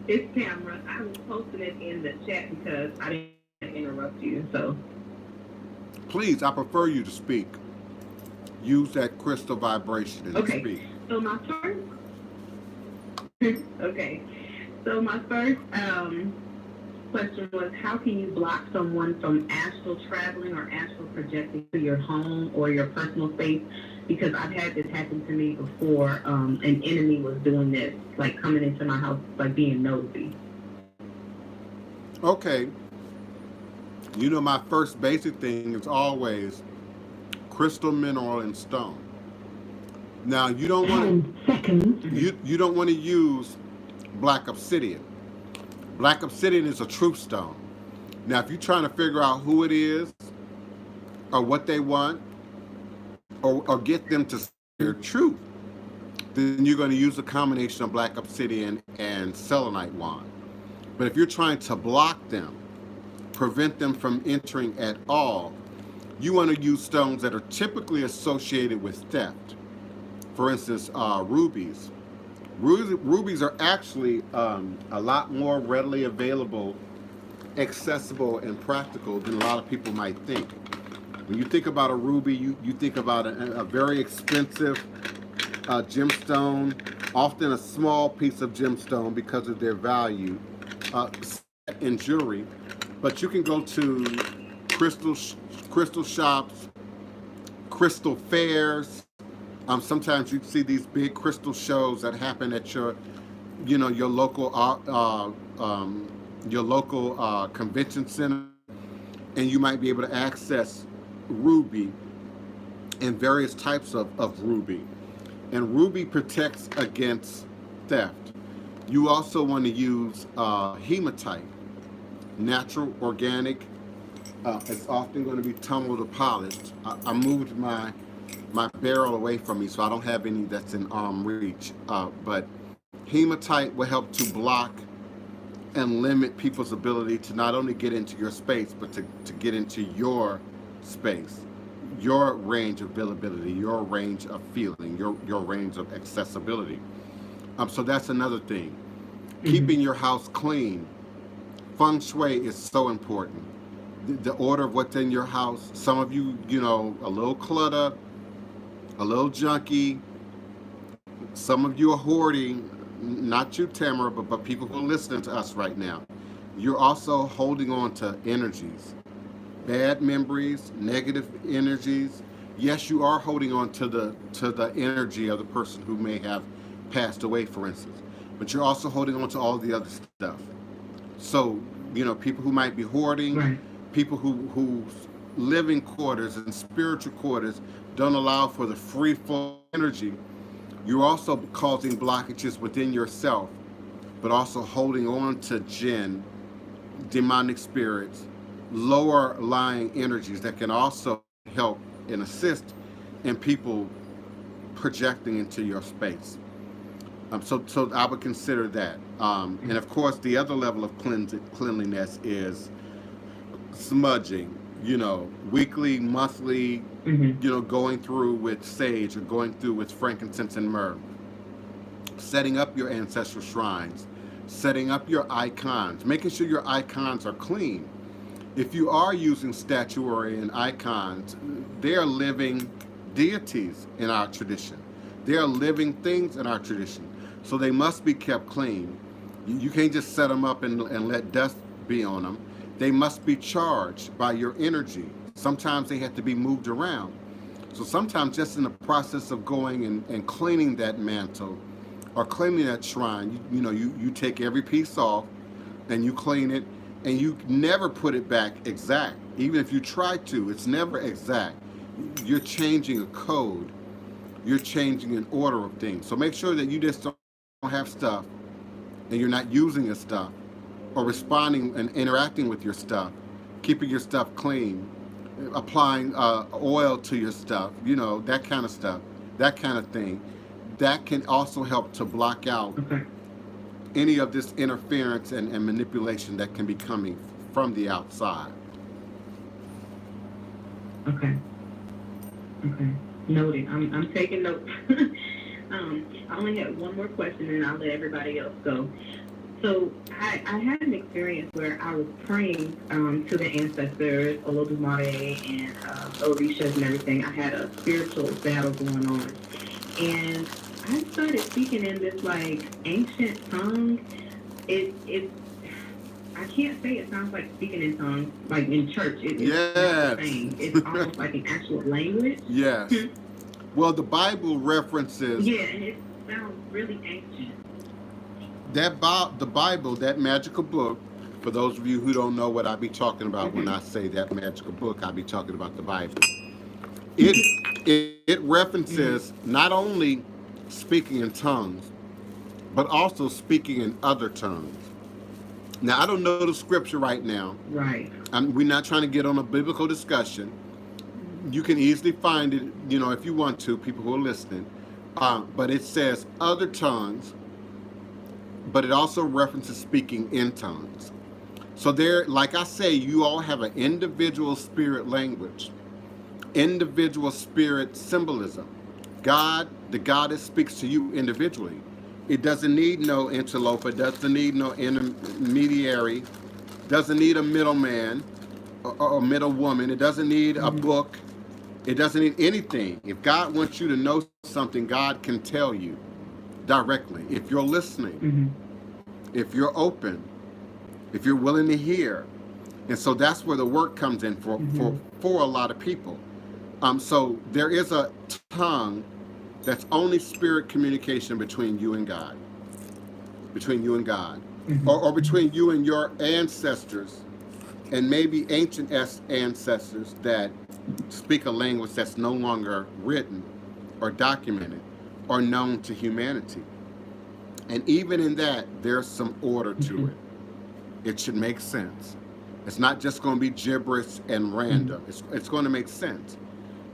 It's Tamara. I was posting it in the chat because I didn't interrupt you. So please, I prefer you to speak. Use that crystal vibration and speak. So my first So my first question was, how can you block someone from astral traveling or astral projecting to your home or your personal space? Because I've had this happen to me before. An enemy was doing this, like coming into my house, like being nosy. Okay. You know, my first basic thing is always crystal, mineral, and stone. Now you don't want to you don't want to use black obsidian. Black obsidian is a truth stone. Now, if you're trying to figure out who it is, or what they want, or get them to say their truth, then you're going to use a combination of black obsidian and selenite wand. But if you're trying to block them, prevent them from entering at all, you want to use stones that are typically associated with theft. For instance, rubies. Rubies are actually a lot more readily available, accessible, and practical than a lot of people might think. When you think about a ruby, you think about a very expensive gemstone, often a small piece of gemstone because of their value in jewelry. But you can go to crystal shops, crystal fairs. Sometimes you see these big crystal shows that happen at your local convention center, and you might be able to access ruby and various types of ruby. And ruby protects against theft. You also want to use hematite, natural, organic. It's often going to be tumbled or polished. I moved my barrel away from me, so I don't have any that's in arm reach. But hematite will help to block and limit people's ability to not only get into your space, but to get into your space, your range of availability, your range of feeling, your range of accessibility. So that's another thing. Keeping your house clean. Feng shui is so important. The order of what's in your house. Some of you, a little clutter, a little junky. Some of you are hoarding, not you, Tamara, but people who are listening to us right now. You're also holding on to energies, bad memories, negative energies. Yes, you are holding on to the energy of the person who may have passed away, for instance, but you're also holding on to all the other stuff. So, people who might be hoarding, Right. people whose living quarters and spiritual quarters don't allow for the free flow of energy, you're also causing blockages within yourself, but also holding on to jinn, demonic spirits, lower lying energies that can also help and assist in people projecting into your space. So I would consider that. And of course, the other level of cleanliness is smudging, weekly, monthly, Mm-hmm. going through with sage or going through with frankincense and myrrh, setting up your ancestral shrines, setting up your icons, making sure your icons are clean. If you are using statuary and icons, they are living deities in our tradition. They are living things in our tradition. So they must be kept clean. You can't just set them up and let dust be on them. They must be charged by your energy. Sometimes they have to be moved around. So sometimes just in the process of going and cleaning that mantle or cleaning that shrine, you take every piece off and you clean it, and you never put it back exact. Even if you try to, it's never exact. You're changing a code. You're changing an order of things. So make sure that you just don't have stuff and you're not using your stuff or responding and interacting with your stuff, keeping your stuff clean, applying oil to your stuff, that kind of stuff, that kind of thing. That can also help to block out Okay. any of this interference and manipulation that can be coming from the outside. Okay. Okay. Noted. I'm taking notes. I only have one more question, and I'll let everybody else go. So I had an experience where I was praying to the ancestors, Olodumare and Orishas and everything. I had a spiritual battle going on, and I started speaking in this like ancient tongue. It I can't say it sounds like speaking in tongues, like in church. It's not the Yes. same. It's almost like an actual language. Yes. Well, the Bible references Yeah, and it sounds really ancient. the Bible, that magical book. For those of you who don't know what I be talking about when I say that magical book, I be talking about the Bible. It it references not only speaking in tongues, but also speaking in other tongues. Now, I don't know the scripture right now. Right. We're not trying to get on a biblical discussion. You can easily find it, if you want to, people who are listening. But it says other tongues, but it also references speaking in tongues. So there, like I say, you all have an individual spirit language, individual spirit symbolism. God, the goddess, speaks to you individually. It doesn't need no interloper, doesn't need no intermediary, doesn't need a middleman or middle woman. It doesn't need a book. It doesn't need anything. If God wants you to know something, God can tell you directly. If you're listening, if you're open, if you're willing to hear. And so that's where the work comes in for a lot of people. So there is a tongue that's only spirit communication between you and God, between you and God, or between you and your ancestors, and maybe ancient ancestors that speak a language that's no longer written or documented or known to humanity. And even in that, there's some order to it. It should make sense. It's not just going to be gibberish and random. It's going to make sense.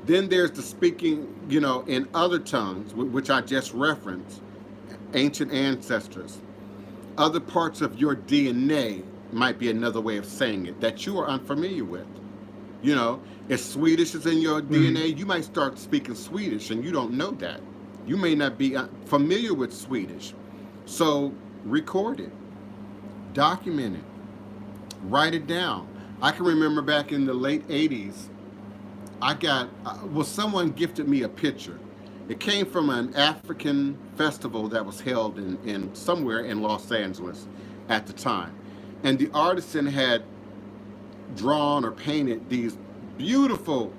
Then there's the speaking, in other tongues, which I just referenced, ancient ancestors. Other parts of your DNA might be another way of saying it that you are unfamiliar with. If Swedish is in your DNA, you might start speaking Swedish and you don't know that. You may not be familiar with Swedish. So record it, document it, write it down. I can remember back in the late 80s, someone gifted me a picture. It came from an African festival that was held in somewhere in Los Angeles at the time. And the artisan had drawn or painted these beautiful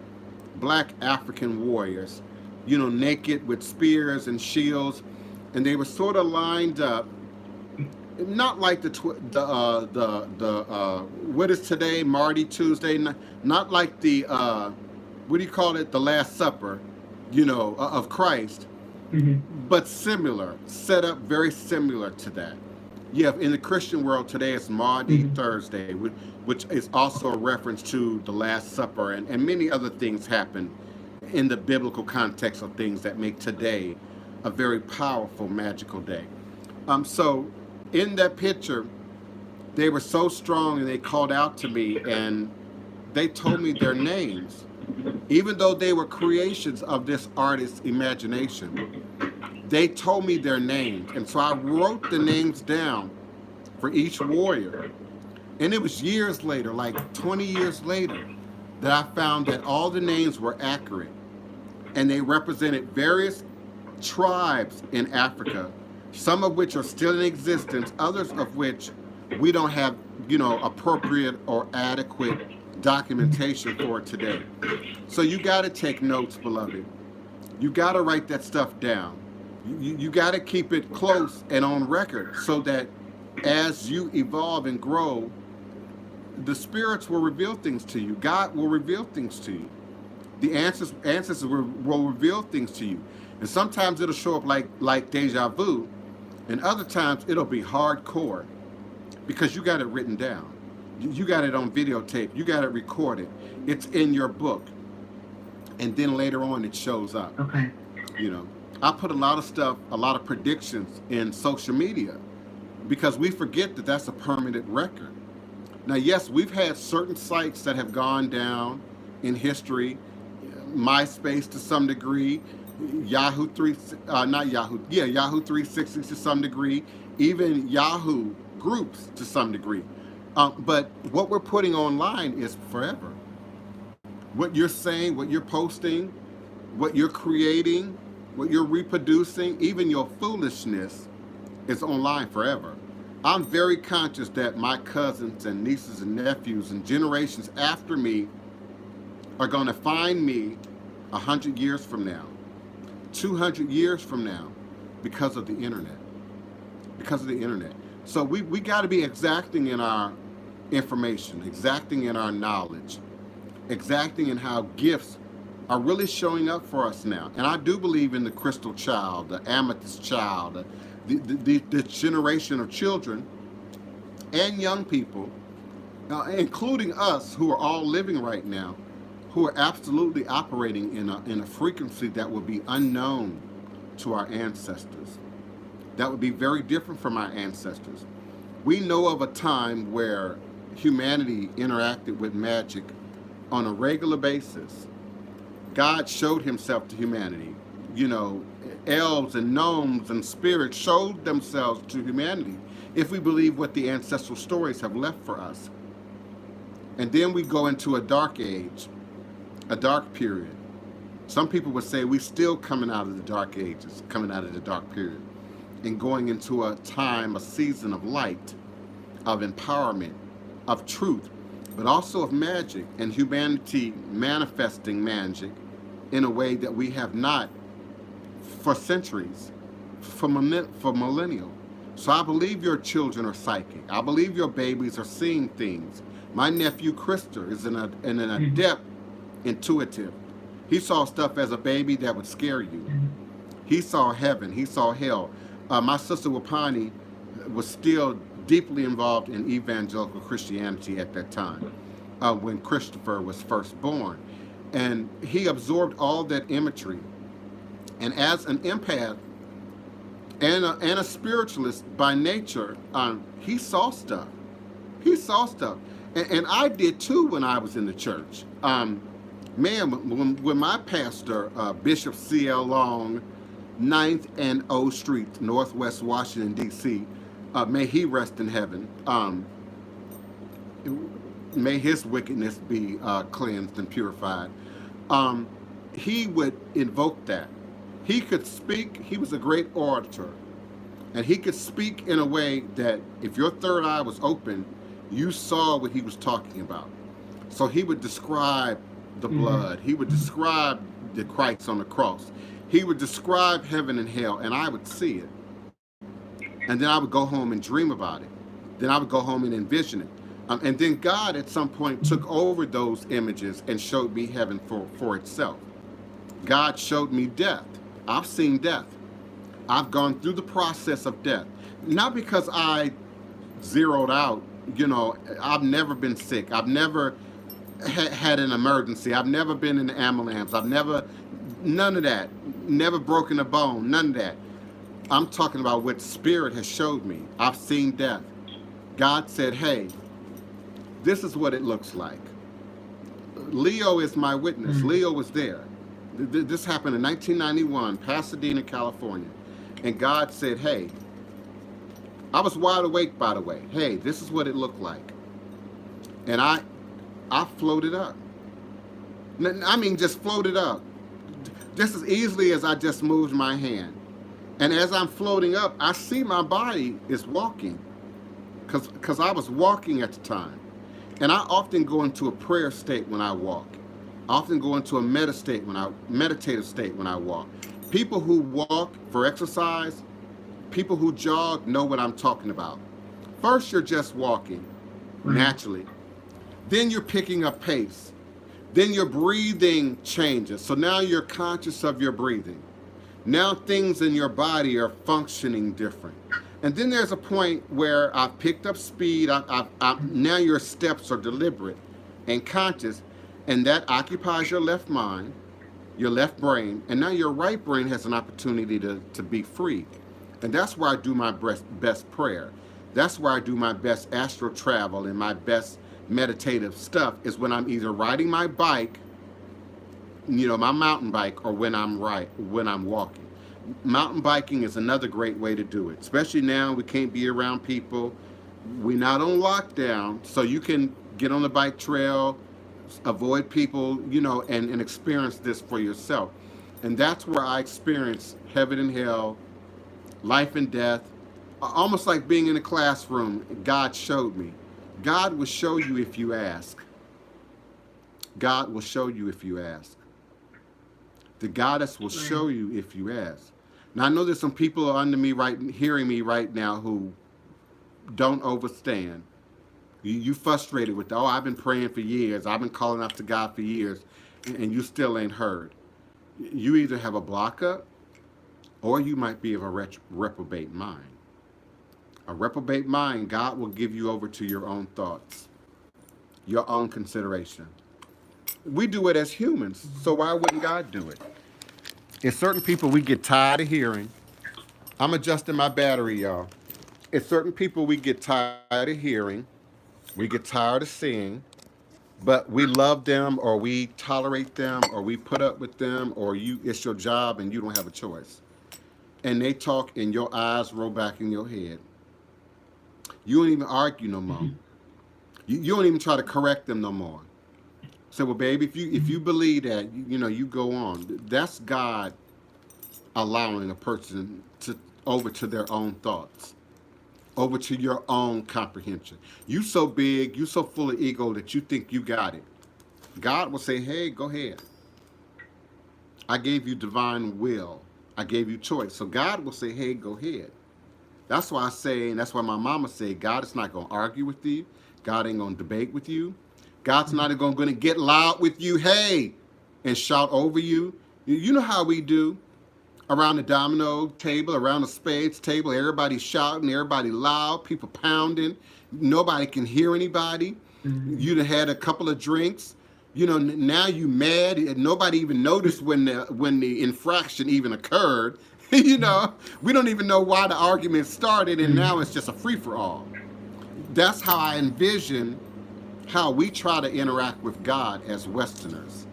black African warriors, naked with spears and shields. And they were sort of lined up not like what is today, Marty Tuesday, not like the what do you call it, the Last Supper, of Christ, Mm-hmm. but similar, set up very similar to that. Yeah, in the Christian world today, it's Maundy Mm-hmm. Thursday, which is also a reference to the Last Supper, and many other things happen in the biblical context of things that make today a very powerful, magical day. So in that picture, they were so strong and they called out to me and they told me their names, even though they were creations of this artist's imagination. They told me their names, and so I wrote the names down for each warrior. And it was years later, like 20 years later, that I found that all the names were accurate and they represented various tribes in Africa, some of which are still in existence, others of which we don't have, appropriate or adequate documentation for today. So you got to take notes, beloved. You got to write that stuff down. You got to keep it close and on record so that as you evolve and grow, the spirits will reveal things to you. God will reveal things to you. The ancestors will reveal things to you. And sometimes it'll show up like deja vu, and other times it'll be hardcore because you got it written down. You got it on videotape. You got it recorded. It's in your book. And then later on it shows up. Okay. I put a lot of stuff, a lot of predictions in social media because we forget that that's a permanent record. Now, yes, we've had certain sites that have gone down in history, MySpace to some degree, Yahoo 3, not Yahoo, yeah, Yahoo 360 to some degree, even Yahoo groups to some degree. But what we're putting online is forever. What you're saying, what you're posting, what you're creating, what you're reproducing, even your foolishness is online forever. I'm very conscious that my cousins and nieces and nephews and generations after me are going to find me 100 years from now, 200 years from now, because of the internet. Because of the internet. So we got to be exacting in our information, exacting in our knowledge, exacting in how gifts are really showing up for us now. And I do believe in the crystal child, the amethyst child, the generation of children and young people, including us who are all living right now, who are absolutely operating in a frequency that would be unknown to our ancestors. That would be very different from our ancestors. We know of a time where humanity interacted with magic on a regular basis. God showed himself to humanity. Elves and gnomes and spirits showed themselves to humanity, if we believe what the ancestral stories have left for us. And then we go into a dark age, a dark period. Some people would say we're still coming out of the dark ages, coming out of the dark period, and going into a time, a season of light, of empowerment, of truth, but also of magic, and humanity manifesting magic in a way that we have not for centuries, for millennial. So I believe your children are psychic. I believe your babies are seeing things. My nephew Krister is an adept intuitive. He saw stuff as a baby that would scare you. He saw heaven. He saw hell. My sister Wapani was still deeply involved in evangelical Christianity at that time, when Christopher was first born. And he absorbed all that imagery. And as an empath and a spiritualist by nature, he saw stuff. He saw stuff. And I did too when I was in the church. When my pastor, Bishop C.L. Long, 9th and O Street, Northwest Washington, D.C., may he rest in heaven. May his wickedness be cleansed and purified. He would invoke that. He could speak. He was a great orator. And he could speak in a way that if your third eye was open, you saw what he was talking about. So he would describe the blood. He would describe the Christ on the cross. He would describe heaven and hell, and I would see it. And then I would go home and dream about it. Then I would go home and envision it. And then God at some point took over those images and showed me heaven for itself. God showed me death. I've seen death. I've gone through the process of death. Not because I zeroed out, I've never been sick. I've never had an emergency. I've never been in an ambulance. None of that. Never broken a bone. None of that. I'm talking about what Spirit has showed me. I've seen death. God said, hey, this is what it looks like. Leo is my witness. Leo was there. This happened in 1991, Pasadena, California. And God said, hey, I was wide awake, by the way. Hey, this is what it looked like. And I floated up. I mean, just floated up. Just as easily as I just moved my hand. And as I'm floating up, I see my body is walking. Because I was walking at the time. And I often go into a prayer state when I walk. I often go into a meditative state when I walk. People who walk for exercise, people who jog know what I'm talking about. First, you're just walking naturally. Then you're picking up pace. Then your breathing changes. So now you're conscious of your breathing. Now things in your body are functioning different. And then there's a point where I've picked up speed. Now your steps are deliberate and conscious, and that occupies your left mind, your left brain, and now your right brain has an opportunity to be free. And that's where I do my best prayer. That's where I do my best astral travel and my best meditative stuff, is when I'm either riding my bike, my mountain bike, or when I'm walking. Mountain biking is another great way to do it, especially now we can't be around people. We're not on lockdown, so you can get on the bike trail, avoid people, and experience this for yourself. And that's where I experience heaven and hell, life and death, almost like being in a classroom. God showed me. God will show you if you ask. God will show you if you ask. The goddess will show you if you ask. Now, I know there's some people under me hearing me right now who don't understand. You frustrated with, I've been praying for years. I've been calling out to God for years, and you still ain't heard. You either have a block up, or you might be of a reprobate mind. A reprobate mind, God will give you over to your own thoughts, your own consideration. We do it as humans, so why wouldn't God do it? It's certain people we get tired of hearing. I'm adjusting my battery, y'all. It's certain people we get tired of hearing. We get tired of seeing. But we love them, or we tolerate them, or we put up with them, or it's your job and you don't have a choice. And they talk and your eyes roll back in your head. You don't even argue no more. You don't even try to correct them no more. So, well, baby, if you believe that, you go on. That's God allowing a person over to their own thoughts, over to your own comprehension. You so big, you so full of ego that you think you got it. God will say, hey, go ahead. I gave you divine will. I gave you choice. So God will say, hey, go ahead. That's why I say, and that's why my mama said, God is not going to argue with you. God ain't going to debate with you. God's not going to get loud with you, hey, and shout over you. You know how we do around the domino table, around the spades table. Everybody's shouting, everybody loud, people pounding. Nobody can hear anybody. You done had a couple of drinks. Now you mad, and nobody even noticed when the infraction even occurred. We don't even know why the argument started, and now it's just a free-for-all. That's how I envision how we try to interact with God as Westerners,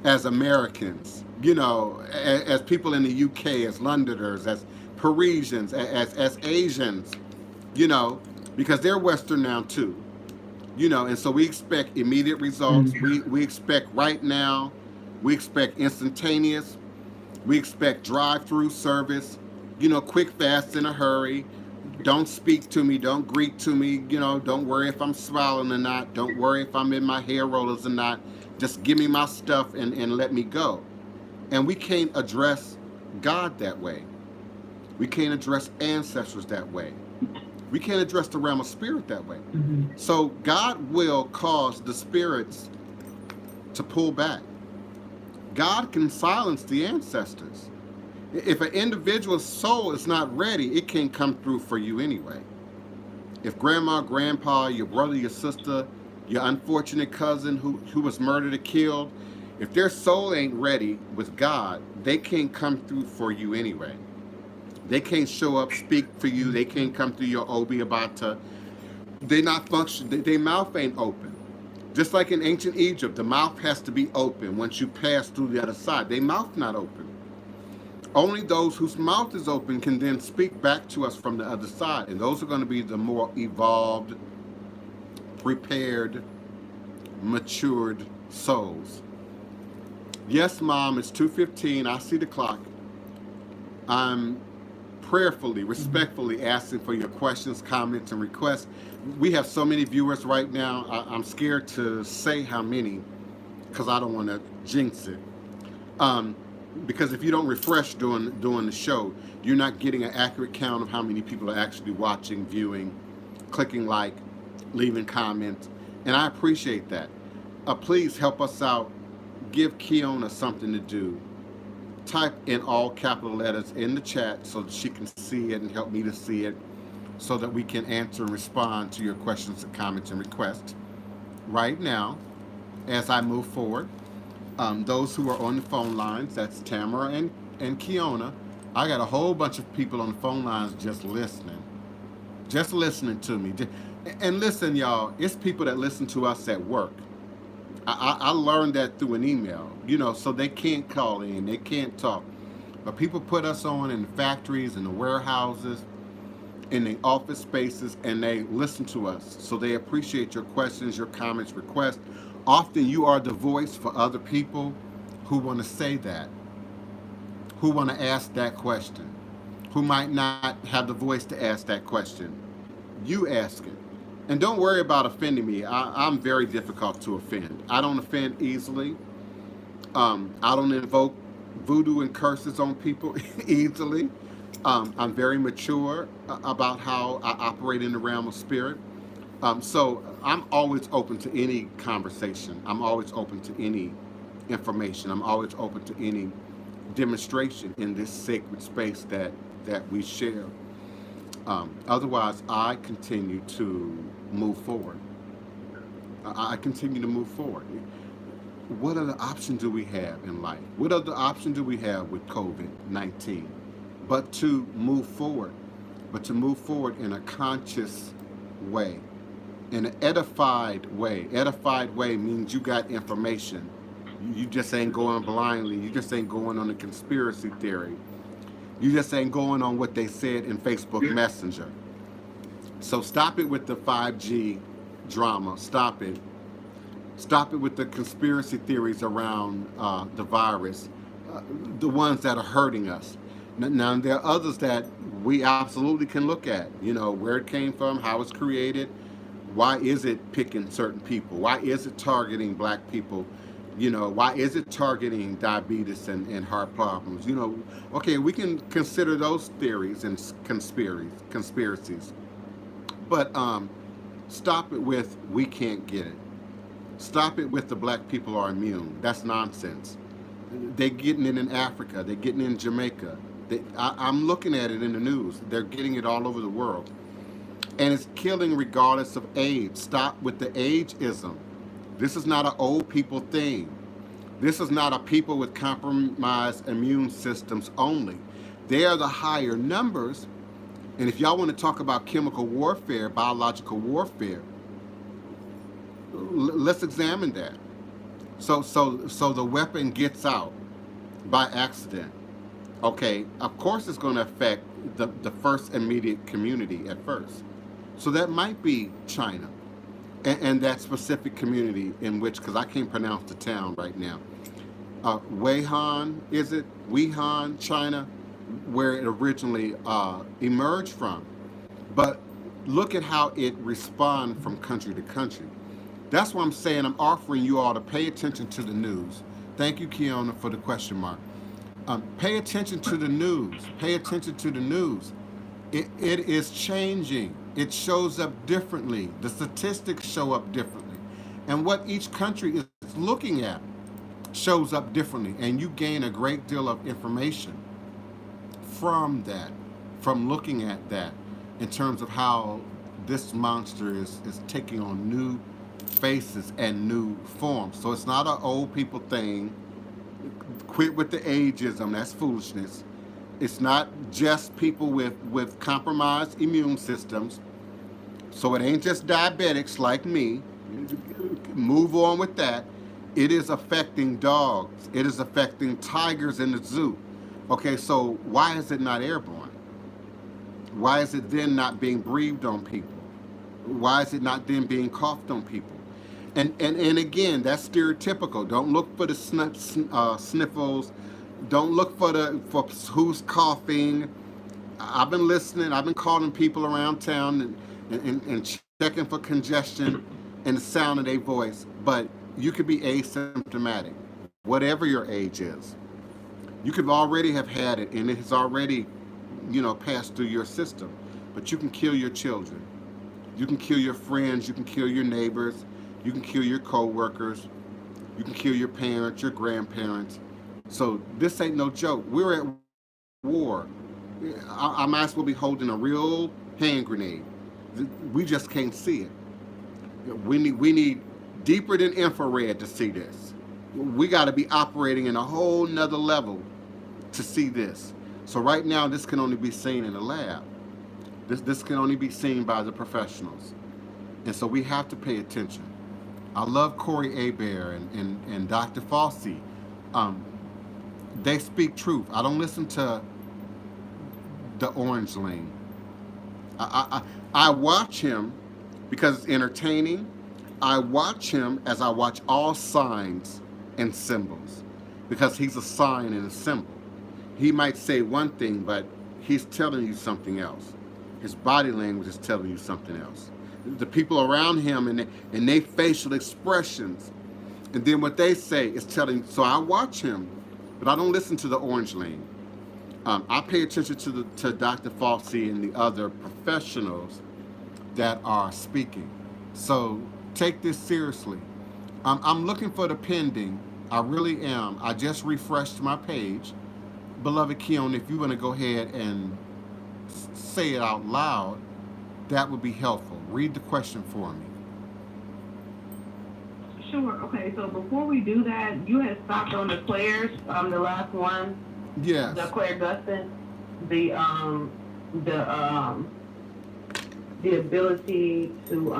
as Americans, as people in the UK, as Londoners, as Parisians, as Asians, because they're Western now too, and so we expect immediate results. We expect right now. We expect instantaneous. We expect drive-through service, quick, fast, in a hurry. Don't speak to me. Don't greet to me. Don't worry if I'm smiling or not. Don't worry if I'm in my hair rollers or not. Just give me my stuff and let me go. And we can't address God that way. We can't address ancestors that way. We can't address the realm of spirit that way. Mm-hmm. So God will cause the spirits to pull back. God can silence the ancestors. If an individual's soul is not ready, it can't come through for you anyway. If grandma, grandpa, your brother, your sister, your unfortunate cousin who was murdered or killed, if their soul ain't ready with God, they can't come through for you anyway. They can't show up, speak for you. They can't come through your Obata. They not function. Their mouth ain't open. Just like in ancient Egypt, the mouth has to be open once you pass through the other side. Their mouth not open. Only those whose mouth is open can then speak back to us from the other side, and those are going to be the more evolved, prepared, matured souls. Yes, Mom, it's 2:15. I see the clock. I'm prayerfully, respectfully asking for your questions, comments, and requests. We have so many viewers right now. I'm scared to say how many because I don't want to jinx it. Um, because if you don't refresh during the show, you're not getting an accurate count of how many people are actually watching, viewing, clicking like, leaving comments, and I appreciate that. Please help us out. Give Kiona something to do. Type in all capital letters in the chat so that she can see it and help me to see it so that we can answer and respond to your questions and comments and requests. Right now, as I move forward, those who are on the phone lines, that's Tamara and Kiona. I got a whole bunch of people on the phone lines just listening to me. And listen, y'all, it's people that listen to us at work. I learned that through an email, so they can't call in, they can't talk. But people put us on in the factories, in the warehouses, in the office spaces, and they listen to us. So they appreciate your questions, your comments, requests. Often you are the voice for other people who want to say that, who want to ask that question, who might not have the voice to ask that question. You ask it. And don't worry about offending me. I'm very difficult to offend. I don't offend easily. I don't invoke voodoo and curses on people easily. I'm very mature about how I operate in the realm of spirit. So I'm always open to any conversation. I'm always open to any information. I'm always open to any demonstration in this sacred space that we share. Otherwise, I continue to move forward. I continue to move forward. What other option do we have in life? What other option do we have with COVID-19? But to move forward, but to move forward in a conscious way, in an edified way. Edified way means you got information. You just ain't going blindly. You just ain't going on a conspiracy theory. You just ain't going on what they said in Facebook Messenger. So stop it with the 5G drama. Stop it. Stop it with the conspiracy theories around the virus, the ones that are hurting us. Now, there are others that we absolutely can look at, where it came from, how it's created, why is it picking certain people, why is it targeting black people, why is it targeting diabetes and heart problems, okay, we can consider those theories and conspiracies. But stop it with we can't get it. Stop it with the black people are immune. That's nonsense. They're getting it in Africa. They're getting it in Jamaica. I'm looking at it in the news. They're getting it all over the world. And it's killing regardless of age. Stop with the ageism. This is not an old people thing. This is not a people with compromised immune systems only. They are the higher numbers. And if y'all want to talk about chemical warfare, biological warfare, let's examine that. So the weapon gets out by accident. Okay, of course it's going to affect the first immediate community at first. So that might be China and that specific community in which, because I can't pronounce the town right now, Wuhan, is it? Wuhan, China, where it originally emerged from. But look at how it responds from country to country. That's why I'm saying I'm offering you all to pay attention to the news. Thank you, Kiona, for the question mark. Pay attention to the news. Pay attention to the news. It is changing. It shows up differently. The statistics show up differently. And what each country is looking at shows up differently. And you gain a great deal of information from that, from looking at that, in terms of how this monster is taking on new faces and new forms. So it's not an old people thing. Quit with the ageism. That's foolishness. It's not just people with compromised immune systems. So it ain't just diabetics like me. Move on with that. It is affecting dogs. It is affecting tigers in the zoo. Okay, so why is it not airborne? Why is it then not being breathed on people? Why is it not then being coughed on people? And again, that's stereotypical. Don't look for the sniffles. Don't look for who's coughing. I've been listening. I've been calling people around town and checking for congestion and the sound of their voice. But you could be asymptomatic, whatever your age is. You could already have had it, and it has already, passed through your system. But you can kill your children. You can kill your friends. You can kill your neighbors. You can kill your co-workers. You can kill your parents, your grandparents. So this ain't no joke. We're at war. I might as well be holding a real hand grenade. We just can't see it. We need deeper than infrared to see this. We got to be operating in a whole nother level to see this. So right now, this can only be seen in the lab. This can only be seen by the professionals. And so we have to pay attention. I love Corey Aber and Dr. Fauci. Um, they speak truth. I don't listen to the Orange Lane. I watch him because it's entertaining. I watch him as I watch all signs and symbols because he's a sign and a symbol. He might say one thing, but he's telling you something else. His body language is telling you something else. The people around him and their facial expressions, and then what they say is telling. So I watch him, but I don't listen to the Orange Lane. I pay attention to Dr. Fauci and the other professionals that are speaking. So take this seriously. I'm looking for the pending. I really am. I just refreshed my page. Beloved Keon, if you want to go ahead and say it out loud, that would be helpful. Read the question for me. Sure. Okay. So before we do that, you had stopped on the Claire's, the last one, Yes. the Claire Dustin, the the um, the ability to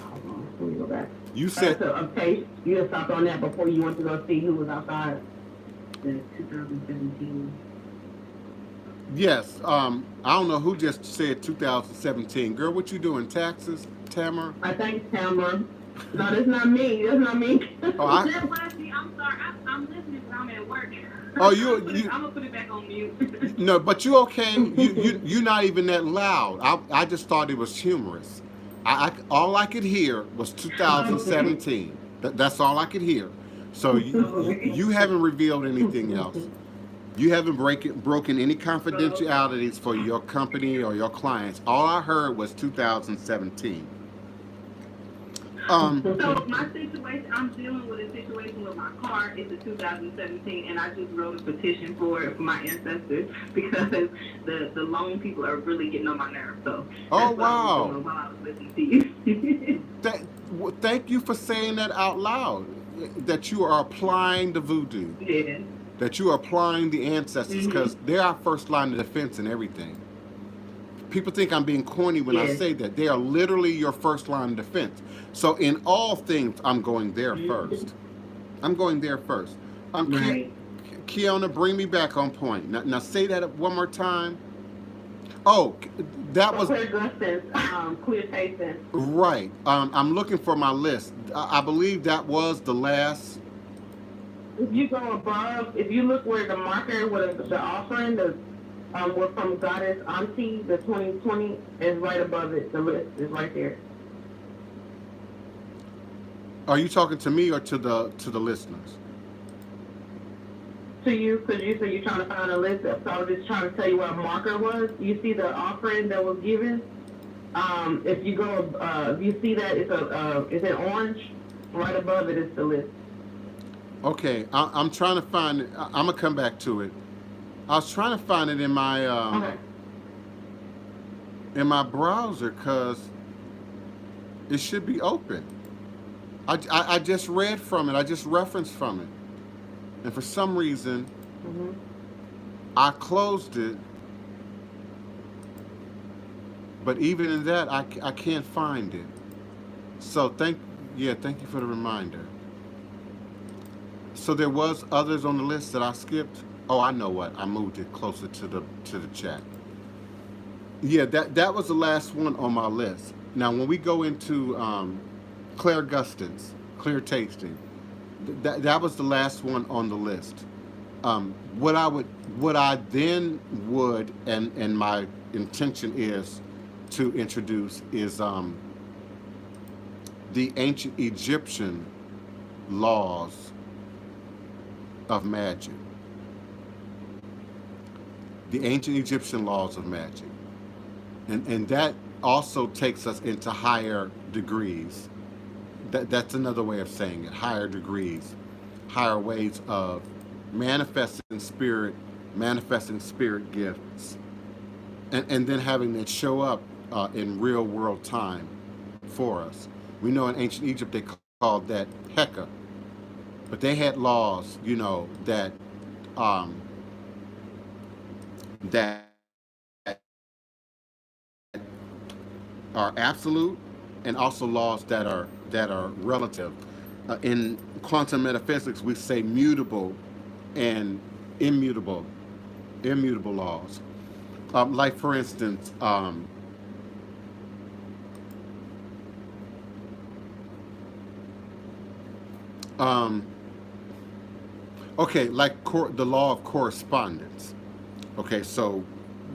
hold on, let me go back. You said So okay, you had stopped on that before you went to go see who was outside the 2017. yes. I don't know who just said 2017. Girl, what you doing? Taxes, Tamara? I think Tamara. No, that's not me. That's not me. Oh, I. I'm sorry. I'm listening, but I'm at work. Oh, I'm gonna put it back on mute. No, but you okay? You're not even that loud. I just thought it was humorous. All I could hear was 2017. That's all I could hear. So you haven't revealed anything else. You haven't broken any confidentialities for your company or your clients. All I heard was 2017. So my situation, I'm dealing with a situation with my car. It's a 2017, and I just wrote a petition for it for my ancestors because the loan people are really getting on my nerves. So Oh, that's what I was wow. doing while I was listening to you. Thank you for saying that out loud. That you are applying the voodoo. Yeah. That you are applying the ancestors because they're our first line of defense in everything. People think I'm being corny when I say that. They are literally your first line of defense. So in all things, I'm going there first. I'm going there first. Right. Kiona, bring me back on point. Now say that one more time. Oh, that was Clear Dustin's, clear tasting. right. I'm looking for my list. I believe that was the last. If you go above, if you look where the marker with the offering, the we're from Goddess Auntie, the 2020 is right above it. The list is right there. Are you talking to me or to the listeners? to you because you said you're trying to find a list. So I was just trying to tell you what a marker was. You see the offering that was given. If you go, if you see that it's in orange. Right above it is the list. Okay, I'm trying to find it. I'm gonna come back to it. I was trying to find it Okay. in my browser because it should be open. I just read from it. I just referenced from it, and for some reason Mm-hmm. I closed it. But even in that, I can't find it. So thank you for the reminder. So there was others on the list that I skipped. Oh, I know what. I moved it closer to the chat. Yeah, that was the last one on my list. Now, when we go into Claire Gustin's Clear Tasting, that was the last one on the list. What I then would, and my intention is to introduce is the ancient Egyptian laws of magic. The ancient Egyptian laws of magic. And that also takes us into higher degrees. That's another way of saying it, higher degrees, higher ways of manifesting spirit gifts, and then having it show up in real world time for us. We know in ancient Egypt they called that Heka, but they had laws, um, that are absolute, and also laws that are relative. In quantum metaphysics, we say mutable and immutable, immutable laws. Like for instance, um, okay, like the law of correspondence. Okay, so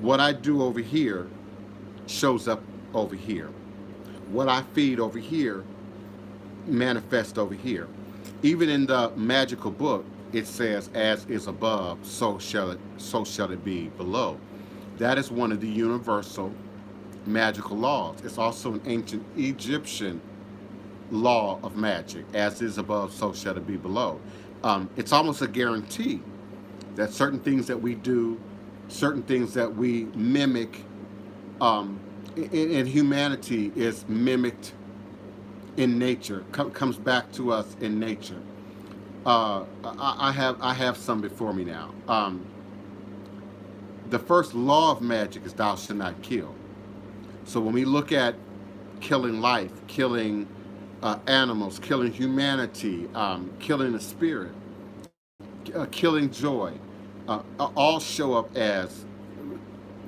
what I do over here shows up over here. What I feed over here manifests over here. Even in the magical book, it says, "As is above, so shall it be below." That is one of the universal magical laws. It's also an ancient Egyptian law of magic. As is above, so shall it be below. It's almost a guarantee that certain things that we do, certain things that we mimic, um, in humanity is mimicked in nature, comes back to us in nature. I have some before me now. The first law of magic is thou shalt not kill. So when we look at killing life, killing animals, killing humanity, killing the spirit, killing joy, all show up as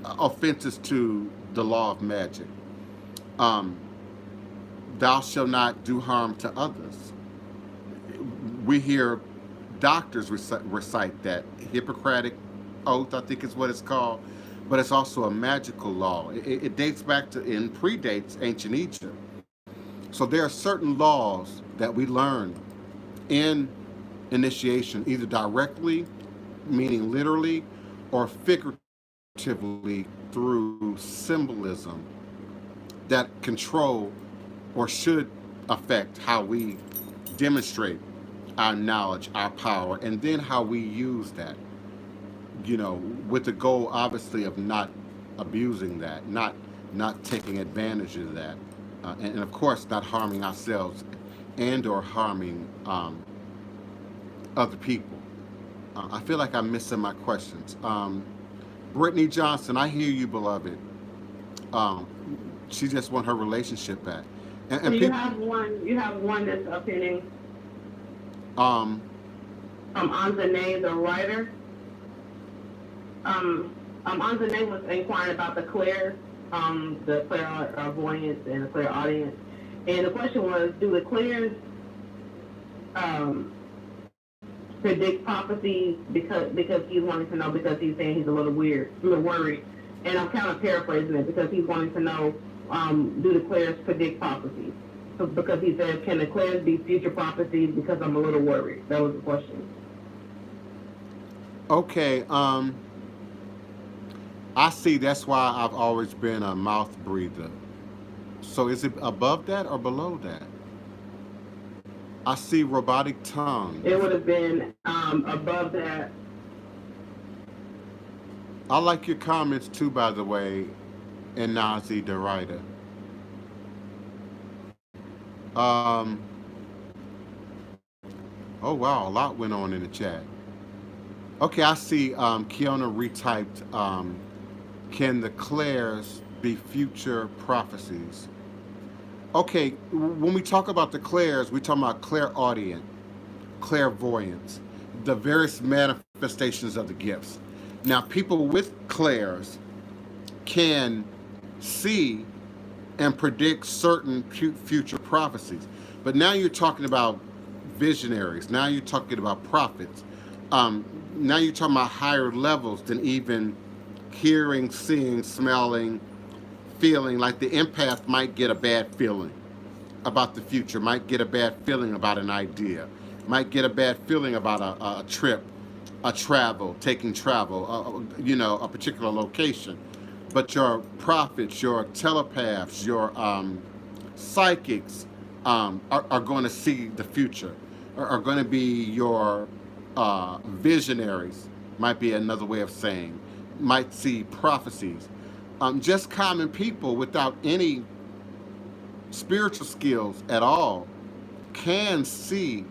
offenses to the law of magic. Um, Thou shalt not do harm to others. We hear doctors recite that Hippocratic oath, I think is what it's called, but it's also a magical law. It dates back to and predates ancient Egypt. So there are certain laws that we learn in initiation, either directly, meaning literally, or figuratively through symbolism that control or should affect how we demonstrate our knowledge, our power, and then how we use that, with the goal obviously of not abusing that, not taking advantage of that, and of course not harming ourselves and or harming other people. I feel like I'm missing my questions. Brittany Johnson, I hear you, beloved. Um, she just want her relationship back, So and you people. have one. You have one that's appearing Um, Anzane, the writer. Anzane was inquiring about the clairvoyance and the clairaudience. And the question was, do the clairs um, predict prophecies because he's wanting to know, because he's saying he's a little worried. And I'm kind of paraphrasing it because he's wanting to know, do the clairs predict prophecies? So because he said, can the clairs be future prophecies because I'm a little worried? That was the question. Okay, I see. That's why I've always been a mouth breather. So is it above that or below that? I see robotic It tongues. would have been above that. I like your comments too, by the way, and Nazi the writer. Um, oh wow, a lot went on in the chat. Okay, I see. Kiona retyped. Can the Claires be future prophecies? Okay, when we talk about the Claires, we talk about clairaudient, clairvoyance, the various manifestations of the gifts. Now, people with clairs can see and predict certain future prophecies. But now you're talking about visionaries. Now you're talking about prophets. Now you're talking about higher levels than even hearing, seeing, smelling, feeling. Like the empath might get a bad feeling about the future, might get a bad feeling about an idea, might get a bad feeling about a trip, a travel, taking travel, a particular location. But your prophets, your telepaths, your psychics are going to see the future, are going to be your visionaries, might be another way of saying, might see prophecies. Just common people without any spiritual skills at all can see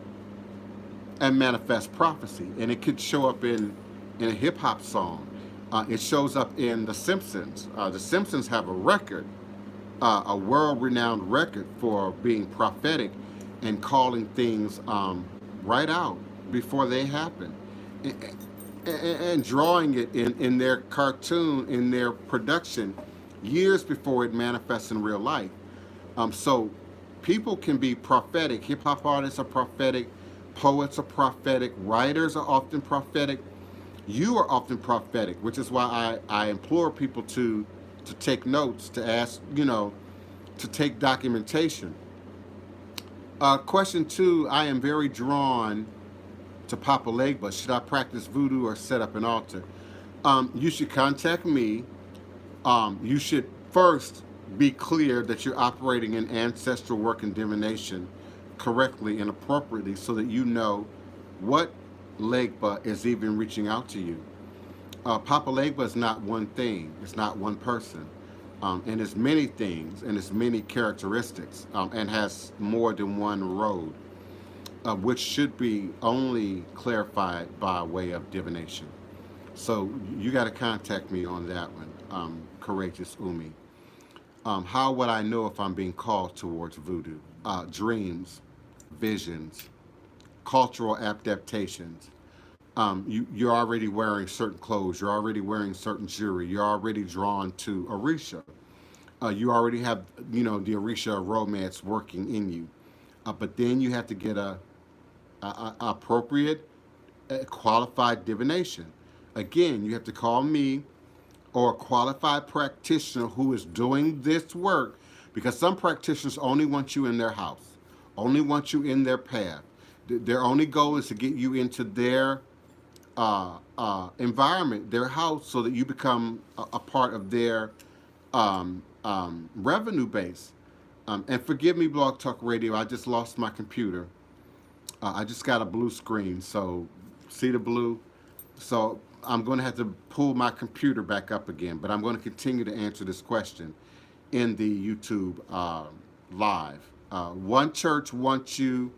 and manifest prophecy, and it could show up in a hip hop song. It shows up in The Simpsons. The Simpsons have a record, a world renowned record for being prophetic and calling things right out before they happen, and drawing it in their cartoon, in their production, years before it manifests in real life. So people can be prophetic. Hip hop artists are prophetic. Poets are prophetic. Writers are often prophetic. You are often prophetic, which is why I implore people to take notes, to ask, to take documentation. Question two, I am very drawn to Papa Legba. Should I practice voodoo or set up an altar? You should contact me. You should first be clear that you're operating in ancestral work and divination correctly and appropriately so that you know what Legba is even reaching out to you. Papa Legba is not one thing, it's not one person. And it's many things and it's many characteristics, and has more than one road, which should be only clarified by way of divination. So you got to contact me on that one, Courageous Umi. How would I know if I'm being called towards voodoo? Dreams, visions, cultural adaptations. You're already wearing certain clothes. You're already wearing certain jewelry. You're already drawn to Orisha. You already have, the Orisha romance working in you. But then you have to get a appropriate, qualified divination. Again, you have to call me or a qualified practitioner who is doing this work, because some practitioners only want you in their house, only want you in their path. Their only goal is to get you into their environment, their house, so that you become a part of their revenue base. And forgive me, Blog Talk Radio, I just lost my computer. I just got a blue screen, so see the blue? So I'm going to have to pull my computer back up again, but I'm going to continue to answer this question in the YouTube live. One church wants you,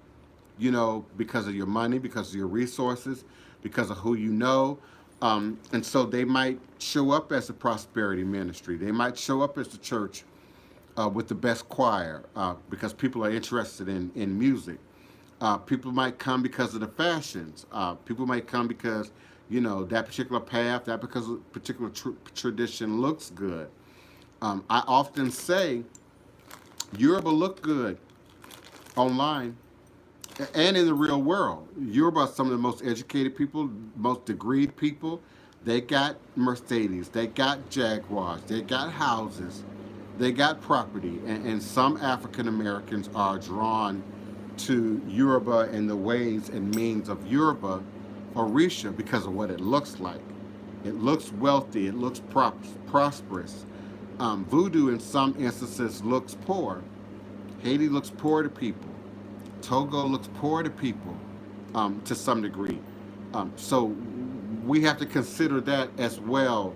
because of your money, because of your resources, because of who you know. And so they might show up as a prosperity ministry. They might show up as the church with the best choir, because people are interested in music. People might come because of the fashions. People might come because, that particular path, that because particular tradition looks good. I often say Yoruba look good online and in the real world. Yoruba are some of the most educated people, most degreed people. They got Mercedes, they got Jaguars, they got houses, they got property, and some African Americans are drawn to Yoruba and the ways and means of Yoruba Orisha because of what it looks like. It looks wealthy. It looks prosperous. Voodoo, in some instances, looks poor. Haiti looks poor to people. Togo looks poor to people to some degree. So we have to consider that as well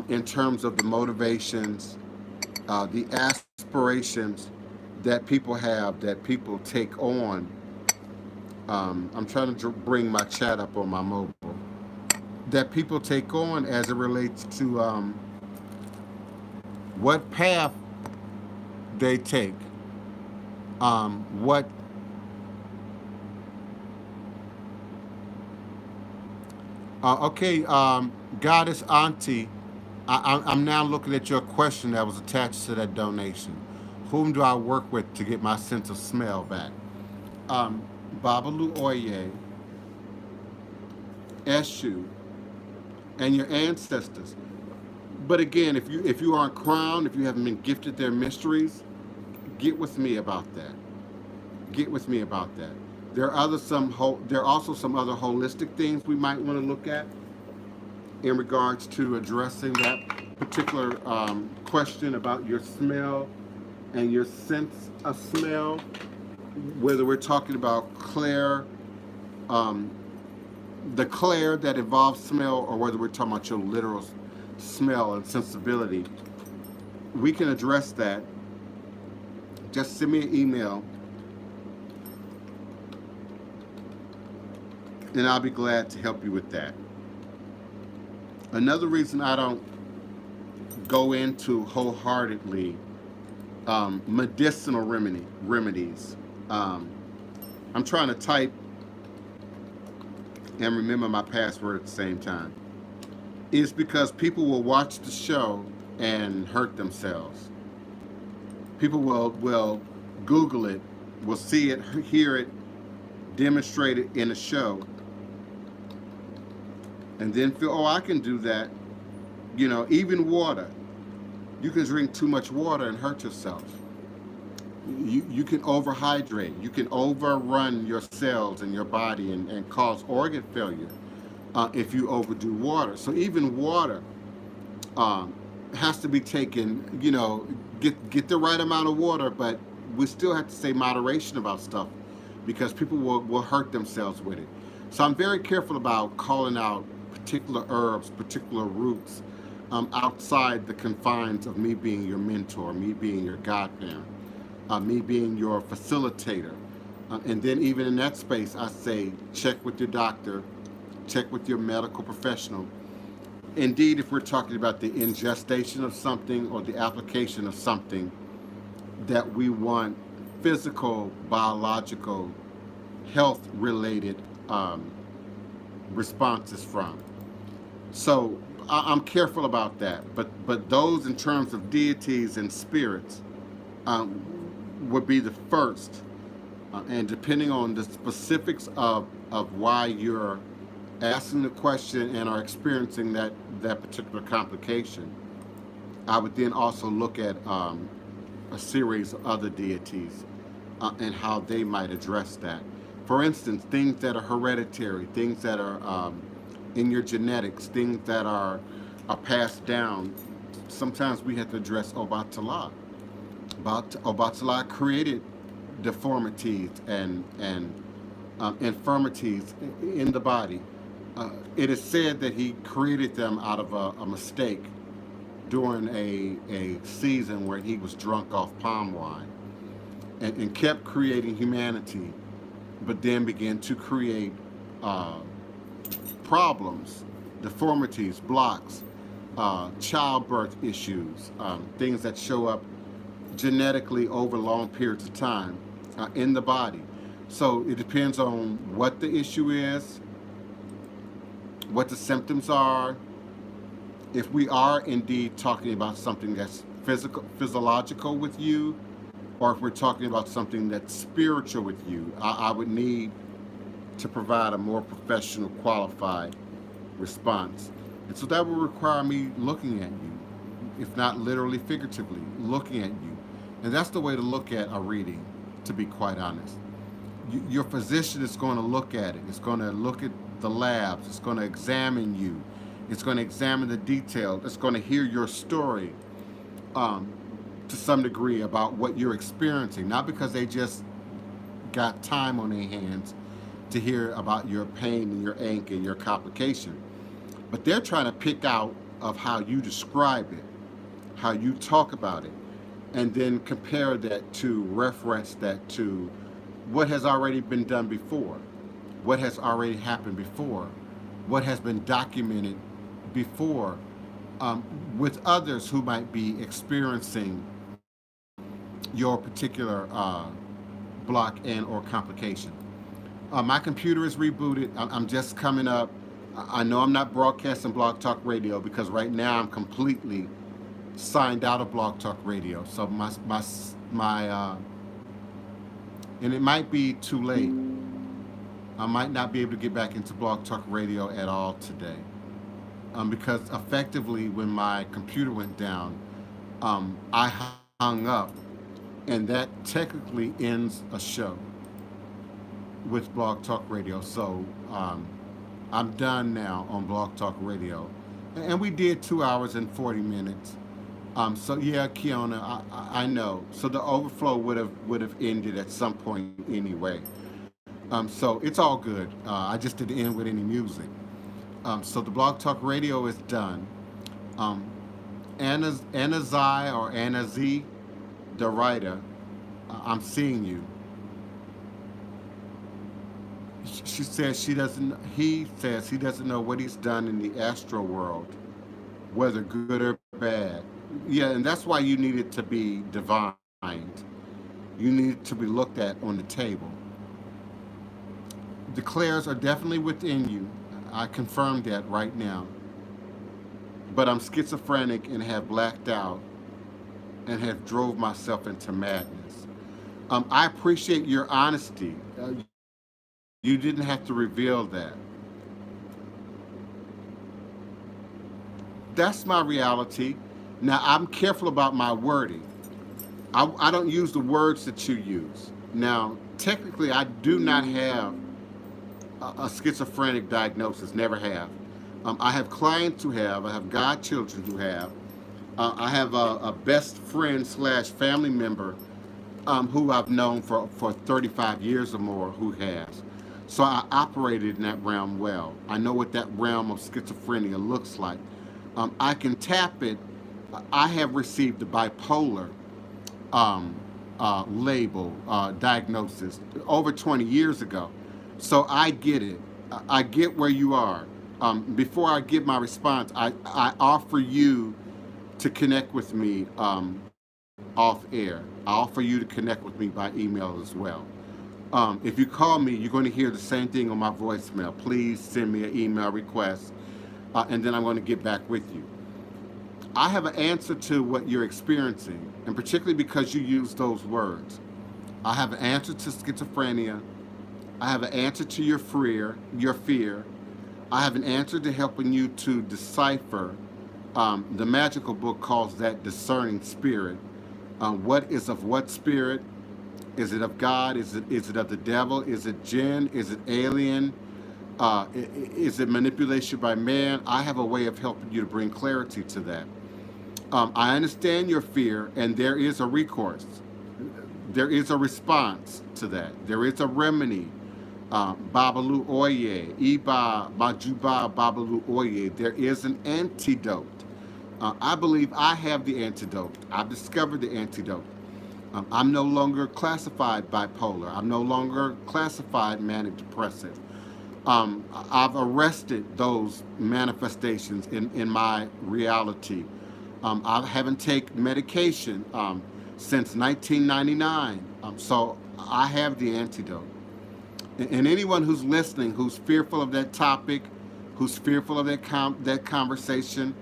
in terms of the motivations, the aspirations that people have, that people take on. I'm trying to bring my chat up on my mobile. That people take on as it relates to what path they take, what okay, Goddess Auntie, I'm now looking at your question that was attached to that donation. Whom do I work with to get my sense of smell back? Um, Babalu Oye, Eshu, and your ancestors. But again, if you aren't crowned, if you haven't been gifted their mysteries, get with me about that. Get with me about that. There are also some other holistic things we might want to look at in regards to addressing that particular question about your smell and your sense of smell. Whether we're talking about um, the clair that involves smell, or whether we're talking about your literal smell and sensibility, we can address that. Just send me an email and I'll be glad to help you with that. Another reason I don't go into wholeheartedly medicinal remedies. Um, I'm trying to type and remember my password at the same time. Is because people will watch the show and hurt themselves. People will Google it, will see it, hear it, demonstrated in a show, and then feel, oh, I can do that. Even water. You can drink too much water and hurt yourself. You can overhydrate. You can overrun your cells in your body and cause organ failure if you overdo water. So even water um, has to be taken, get the right amount of water, but we still have to say moderation about stuff because people will hurt themselves with it. So I'm very careful about calling out particular herbs, particular roots outside the confines of me being your mentor, me being your godparent, me being your facilitator. And then even in that space, I say check with your doctor, check with your medical professional. Indeed, if we're talking about the ingestation of something or the application of something that we want physical, biological, health related responses from. So I'm careful about that. But those in terms of deities and spirits um, would be the first. And depending on the specifics of why you're asking the question and are experiencing that particular complication, I would then also look at a series of other deities and how they might address that. For instance, things that are hereditary, things that are in your genetics, things that are passed down. Sometimes we have to address Obatala. Obatala created deformities and infirmities in the body. It is said that he created them out of a mistake during a season where he was drunk off palm wine and kept creating humanity, but then began to create problems, deformities, blocks, childbirth issues, things that show up genetically over long periods of time in the body. So it depends on what the issue is, what the symptoms are. If we are indeed talking about something that's physiological with you, or if we're talking about something that's spiritual with you, I would need to provide a more professional, qualified response. And so that would require me looking at you, if not literally, figuratively, looking at you. And that's the way to look at a reading, to be quite honest. Your physician is going to look at it. It's going to look at the labs. It's going to examine you. It's going to examine the details. It's going to hear your story um, to some degree about what you're experiencing, not because they just got time on their hands to hear about your pain and your ache and your complication, but they're trying to pick out of how you describe it, how you talk about it, and then compare that to reference that to what has already been done before, what has already happened before, what has been documented before with others who might be experiencing your particular block and or complication. My computer is rebooted. I'm just coming up. I know I'm not broadcasting Blog Talk Radio because right now I'm completely signed out of Blog Talk Radio. So my and it might be too late. I might not be able to get back into Blog Talk Radio at all today. Because effectively, when my computer went down, I hung up, and that technically ends a show with Blog Talk Radio. So I'm done now on Blog Talk Radio, and we did 2 hours and 40 minutes. So yeah, Kiona, I know. So the overflow would have ended at some point anyway. So it's all good. I just didn't end with any music. So the Blog Talk Radio is done. Um, Anna Zai or Anna Z, the writer, I'm seeing you. She says she doesn't. He says he doesn't know what he's done in the astral world, whether good or bad. Yeah, and that's why you need it to be divined. You need it to be looked at on the table. The clairs are definitely within you. I confirm that right now. But I'm schizophrenic and have blacked out and have drove myself into madness. I appreciate your honesty. You didn't have to reveal that. That's my reality. Now, I'm careful about my wording. I don't use the words that you use. Now, technically, I do not have a schizophrenic diagnosis, never have. I have clients who have, I have godchildren who have. I have a best friend slash family member who I've known for 35 years or more who has. So I operated in that realm well. I know what that realm of schizophrenia looks like. I can tap it. I have received the bipolar label diagnosis over 20 years ago. So I get it. I get where you are. Before I give my response, I offer you to connect with me off air. I offer you to connect with me by email as well. If you call me, you're going to hear the same thing on my voicemail. Please send me an email request, and then I'm going to get back with you. I have an answer to what you're experiencing, and particularly because you use those words. I have an answer to schizophrenia. I have an answer to your fear. I have an answer to helping you to decipher. The magical book calls that discerning spirit. What is of what spirit? Is it of God? Is it of the devil? Is it jinn? Is it alien? Is it manipulation by man? I have a way of helping you to bring clarity to that. I understand your fear, and there is a recourse. There is a response to that. There is a remedy. Babalu Oye, Iba Majuba Babalu Oye. There is an antidote. I believe I have the antidote. I've discovered the antidote. I'm no longer classified bipolar. I'm no longer classified manic depressive. I've arrested those manifestations in my reality. I haven't taken medication since 1999. So I have the antidote. And anyone who's listening, who's fearful of that topic, who's fearful of that conversation,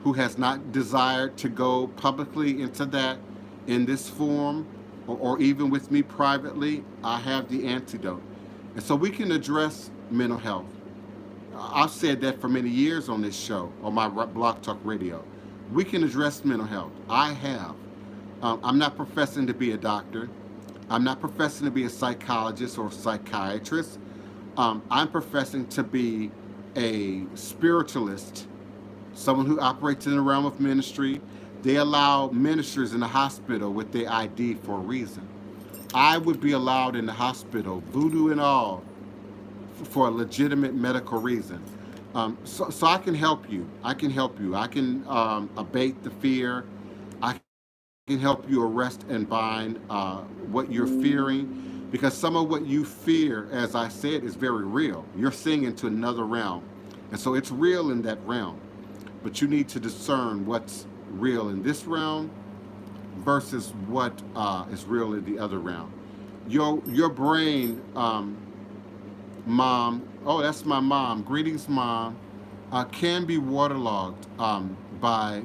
who has not desired to go publicly into that in this form, or even with me privately, I have the antidote. And so we can address mental health. I've said that for many years on this show, on my Blog Talk Radio. We can address mental health. I have. I'm not professing to be a doctor. I'm not professing to be a psychologist or a psychiatrist. I'm professing to be a spiritualist, someone who operates in the realm of ministry. They allow ministers in the hospital with their ID for a reason. I would be allowed in the hospital, voodoo and all, for a legitimate medical reason. So I can help you. I can help you. I can abate the fear. I can help you arrest and bind what you're fearing, because some of what you fear, as I said, is very real. You're seeing into another realm. And so it's real in that realm. But you need to discern what's real in this realm versus what is real in the other realm. Your brain, mom, oh, that's my mom. Greetings, mom. Can be waterlogged by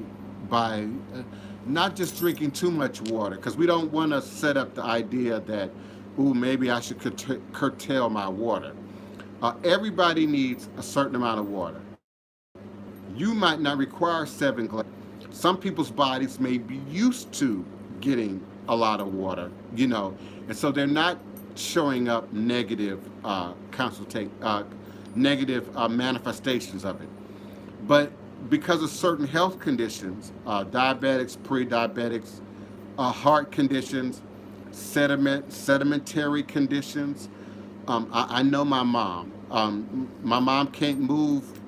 not just drinking too much water, because we don't want to set up the idea that, ooh, maybe I should curtail my water. Everybody needs a certain amount of water. You might not require 7 glasses. Some people's bodies may be used to getting a lot of water, and so they're not showing up negative negative manifestations of it. But because of certain health conditions, diabetics, pre-diabetics, heart conditions, sedimentary conditions, I know my mom. My mom can't move,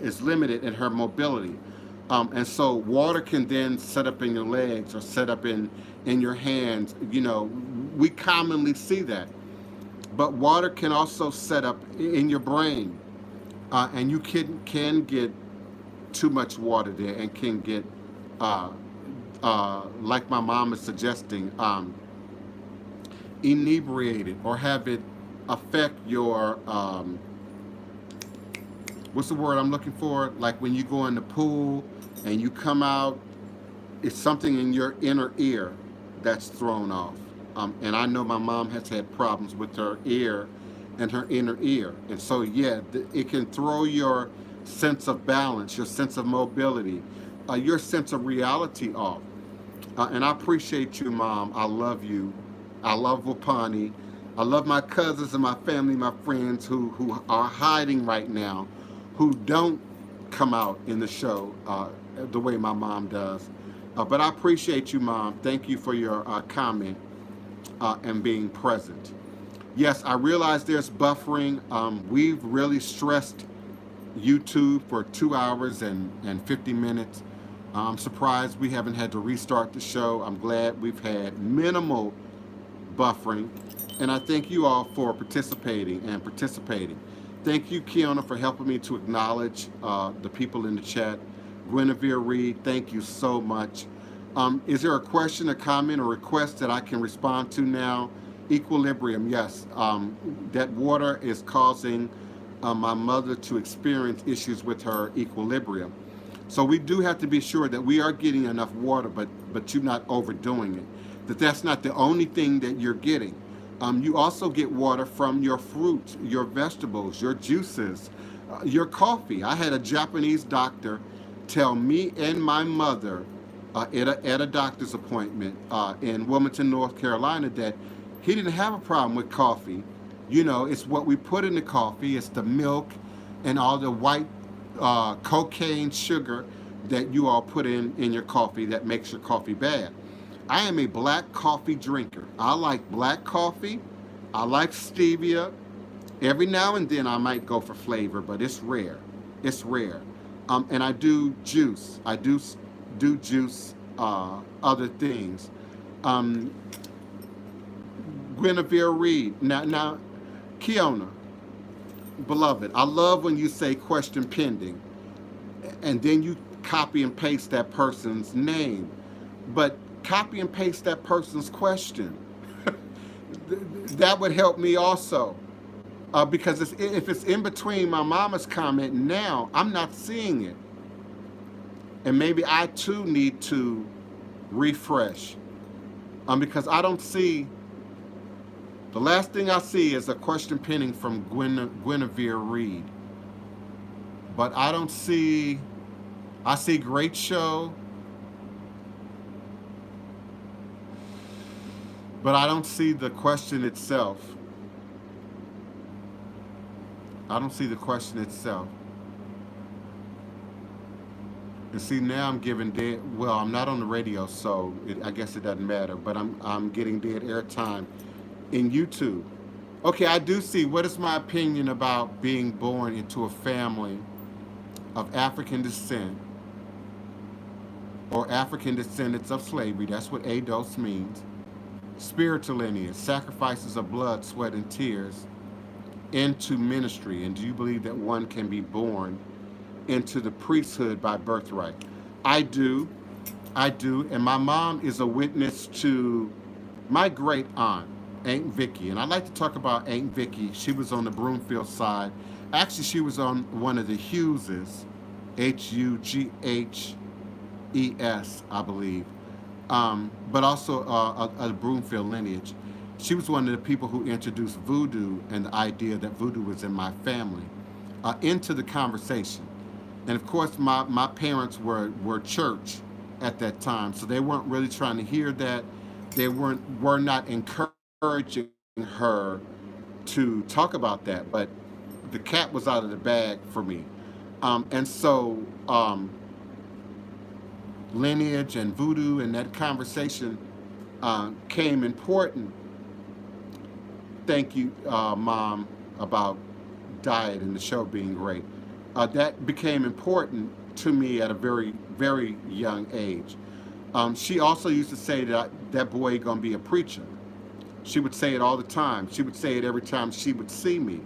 is limited in her mobility. And so water can then set up in your legs or set up in your hands. We commonly see that. But water can also set up in your brain. And you can get too much water there and can get, like my mom is suggesting, inebriated or have it affect your, what's the word I'm looking for? Like when you go in the pool and you come out, it's something in your inner ear that's thrown off. And I know my mom has had problems with her ear and her inner ear. And so, yeah, it can throw your sense of balance, your sense of mobility, your sense of reality off. And I appreciate you, Mom. I love you. I love Wapani. I love my cousins and my family, my friends who are hiding right now, who don't come out in the show the way my mom does. But I appreciate you, Mom. Thank you for your comment and being present. Yes, I realize there's buffering. We've really stressed YouTube for 2 hours and 50 minutes. I'm surprised we haven't had to restart the show. I'm glad we've had minimal buffering. And I thank you all for participating. Thank you, Kiona, for helping me to acknowledge the people in the chat. Guinevere Reed, thank you so much. Is there a question, a comment, or request that I can respond to now? Equilibrium, yes. That water is causing my mother to experience issues with her equilibrium. So we do have to be sure that we are getting enough water, but you're not overdoing it. That's not the only thing that you're getting. You also get water from your fruits, your vegetables, your juices, your coffee. I had a Japanese doctor tell me and my mother at a doctor's appointment in Wilmington, North Carolina, that he didn't have a problem with coffee. It's what we put in the coffee. It's the milk and all the white cocaine sugar that you all put in your coffee that makes your coffee bad. I am a black coffee drinker. I like black coffee. I like stevia. Every now and then I might go for flavor, but it's rare. It's rare. And I do juice. I do juice other things. Guinevere Reed. Now, Kiona, beloved, I love when you say question pending, and then you copy and paste that person's name. But copy and paste that person's question. That would help me also. Because if it's in between my mama's comment now, I'm not seeing it. And maybe I too need to refresh. Because I don't see, the last thing I see is a question pending from Guinevere Reed. But I don't see, I see great show, but I don't see the question itself. I don't see the question itself. And see, now I'm giving dead. Well, I'm not on the radio, so I guess it doesn't matter. But I'm getting dead airtime in YouTube. Okay, I do see. What is my opinion about being born into a family of African descent or African descendants of slavery? That's what ADOS means. Spiritual lineage, sacrifices of blood, sweat, and tears into ministry. And do you believe that one can be born into the priesthood by birthright? I do. I do. And my mom is a witness to my great aunt, Aunt Vicky. And I like to talk about Aunt Vicky. She was on the Broomfield side. Actually, she was on one of the Hugheses, Hughes, I believe, but also a Broomfield lineage. She was one of the people who introduced voodoo and the idea that voodoo was in my family into the conversation. And of course, my parents were church at that time, so they weren't really trying to hear that. They were not encouraging her to talk about that, but the cat was out of the bag for me. And so lineage and voodoo and that conversation came important. Thank you, Mom, about diet and the show being great. That became important to me at a very, very young age. She also used to say that that boy gonna be a preacher. She would say it all the time. She would say it every time she would see me.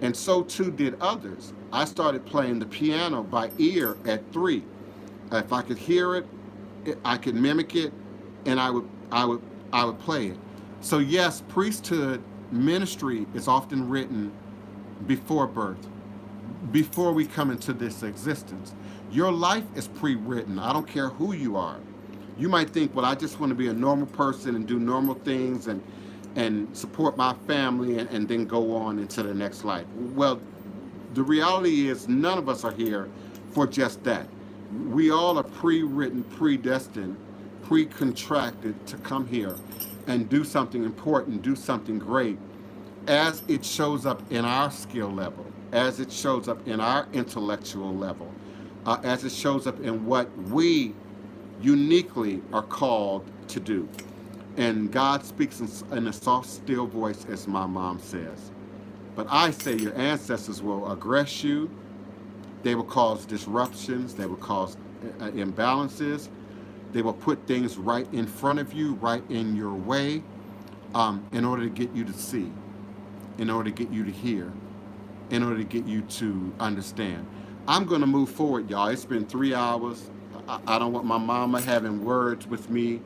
And so too did others. I started playing the piano by ear at 3. If I could hear it, I could mimic it, and I would play it. So yes, priesthood ministry is often written before birth, before we come into this existence. Your life is pre-written. I don't care who you are. You might think, well, I just want to be a normal person and do normal things and support my family and then go on into the next life. Well, the reality is none of us are here for just that. We all are pre-written, predestined, pre-contracted to come here and do something important, do something great as it shows up in our skill level, as it shows up in our intellectual level, as it shows up in what we uniquely are called to do. And God speaks in a soft, still voice, as my mom says. But I say your ancestors will aggress you, they will cause disruptions, they will cause imbalances, they will put things right in front of you, right in your way, in order to get you to see, in order to get you to hear, in order to get you to understand. I'm going to move forward, y'all. It's been 3 hours. I don't want my mama having words with me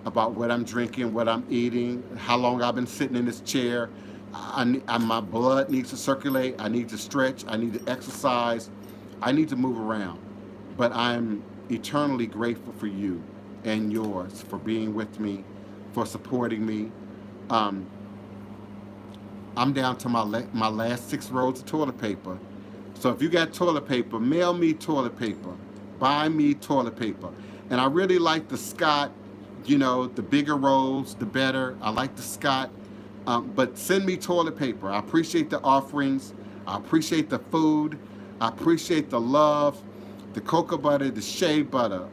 about what I'm drinking, what I'm eating, how long I've been sitting in this chair. My blood needs to circulate. I need to stretch. I need to exercise. I need to move around. But I'm eternally grateful for you and yours for being with me, for supporting me. I'm down to my last 6 rolls of toilet paper. So if you got toilet paper, mail me toilet paper. Buy me toilet paper. And I really like the Scott, the bigger rolls, the better. I like the Scott. But send me toilet paper. I appreciate the offerings. I appreciate the food. I appreciate the love, the cocoa butter, the shea butter,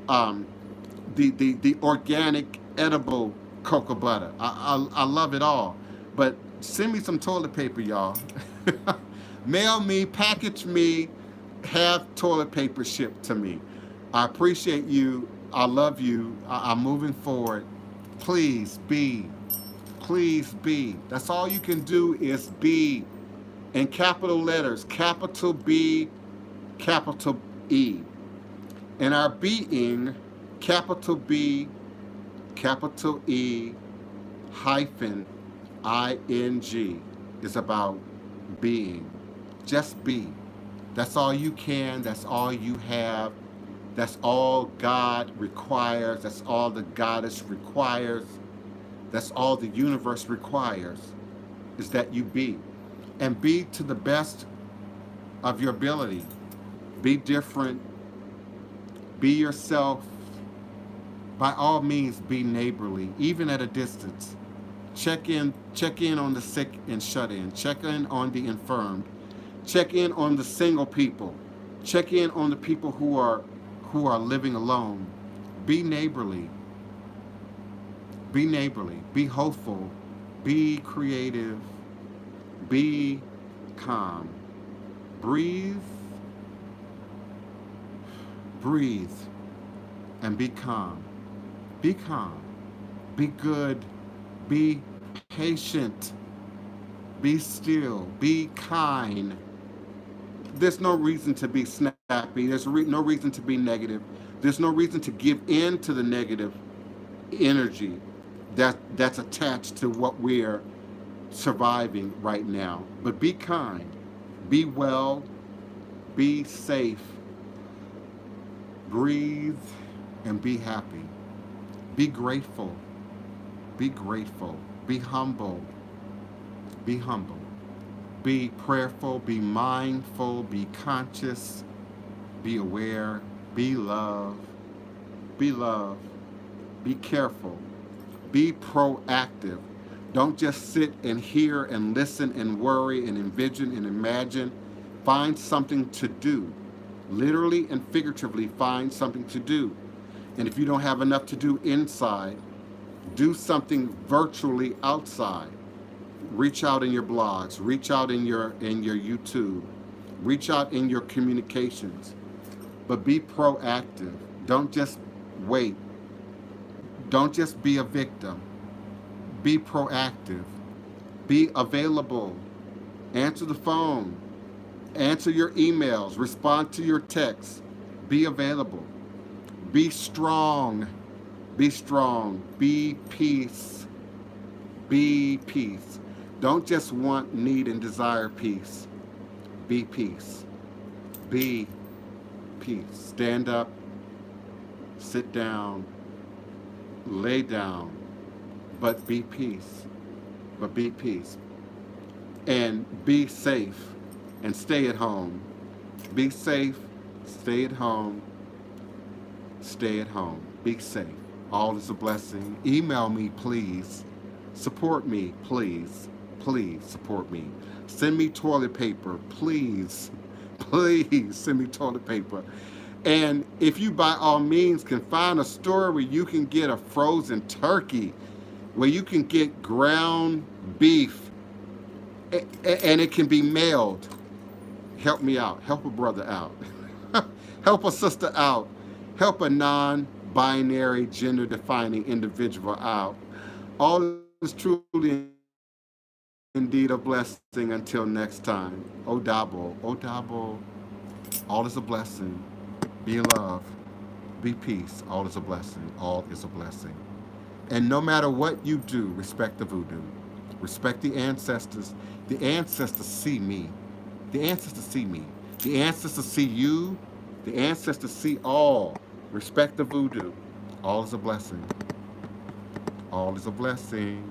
the organic, edible cocoa butter. I love it all. But send me some toilet paper, y'all. Mail me, package me, have toilet paper shipped to me. I appreciate you. I love you. I'm moving forward. Please be. Please be. That's all you can do is be. In capital letters, capital B, capital E. And our being, capital B, capital E, hyphen ING, is about being. Just be. That's all you can. That's all you have. That's all God requires. That's all the goddess requires. That's all the universe requires, is that you be. And be to the best of your ability. Be different. Be yourself. By all means, be neighborly, even at a distance. Check in on the sick and shut in. Check in on the infirmed. Check in on the single people. Check in on the people who are living alone. Be neighborly. Be neighborly. Be hopeful. Be creative. Be calm. Breathe, breathe, and be calm. Be calm. Be good. Be patient. Be still. Be kind. There's no reason to be snappy. There's no reason to be negative. There's no reason to give in to the negative energy that's attached to what we're surviving right now. But be kind. Be well. Be safe. Breathe and be happy. Be grateful. Be grateful. Be humble. Be humble. Be prayerful. Be mindful. Be conscious. Be aware. Be love. Be love. Be careful. Be proactive. Don't just sit and hear and listen and worry and envision and imagine. Find something to do. Literally and figuratively, find something to do. And if you don't have enough to do inside, do something virtually outside. Reach out in your blogs, reach out in your YouTube, reach out in your communications. But be proactive. Don't just wait. Don't just be a victim. Be proactive. Be available. Answer the phone. Answer your emails. Respond to your texts. Be available. Be strong. Be strong. Be peace. Be peace. Don't just want, need, and desire peace. Be peace. Be peace. Stand up. Sit down. Lay down. But be peace. But be peace. And be safe. And stay at home. Be safe. Stay at home. Stay at home. Be safe. All is a blessing. Email me, please. Support me, please. Please support me. Send me toilet paper, please. Please send me toilet paper. And if you by all means can find a store where you can get a frozen turkey, where you can get ground beef, and it can be mailed, help me out. Help a brother out. Help a sister out. Help a non-binary, gender-defining individual out. All is truly indeed a blessing until next time. Odabo, Odabo. All is a blessing. Be love. Be peace. All is a blessing. All is a blessing. And no matter what you do, respect the voodoo. Respect the ancestors. The ancestors see me. The ancestors see me. The ancestors see you. The ancestors see all. Respect the voodoo. All is a blessing. All is a blessing.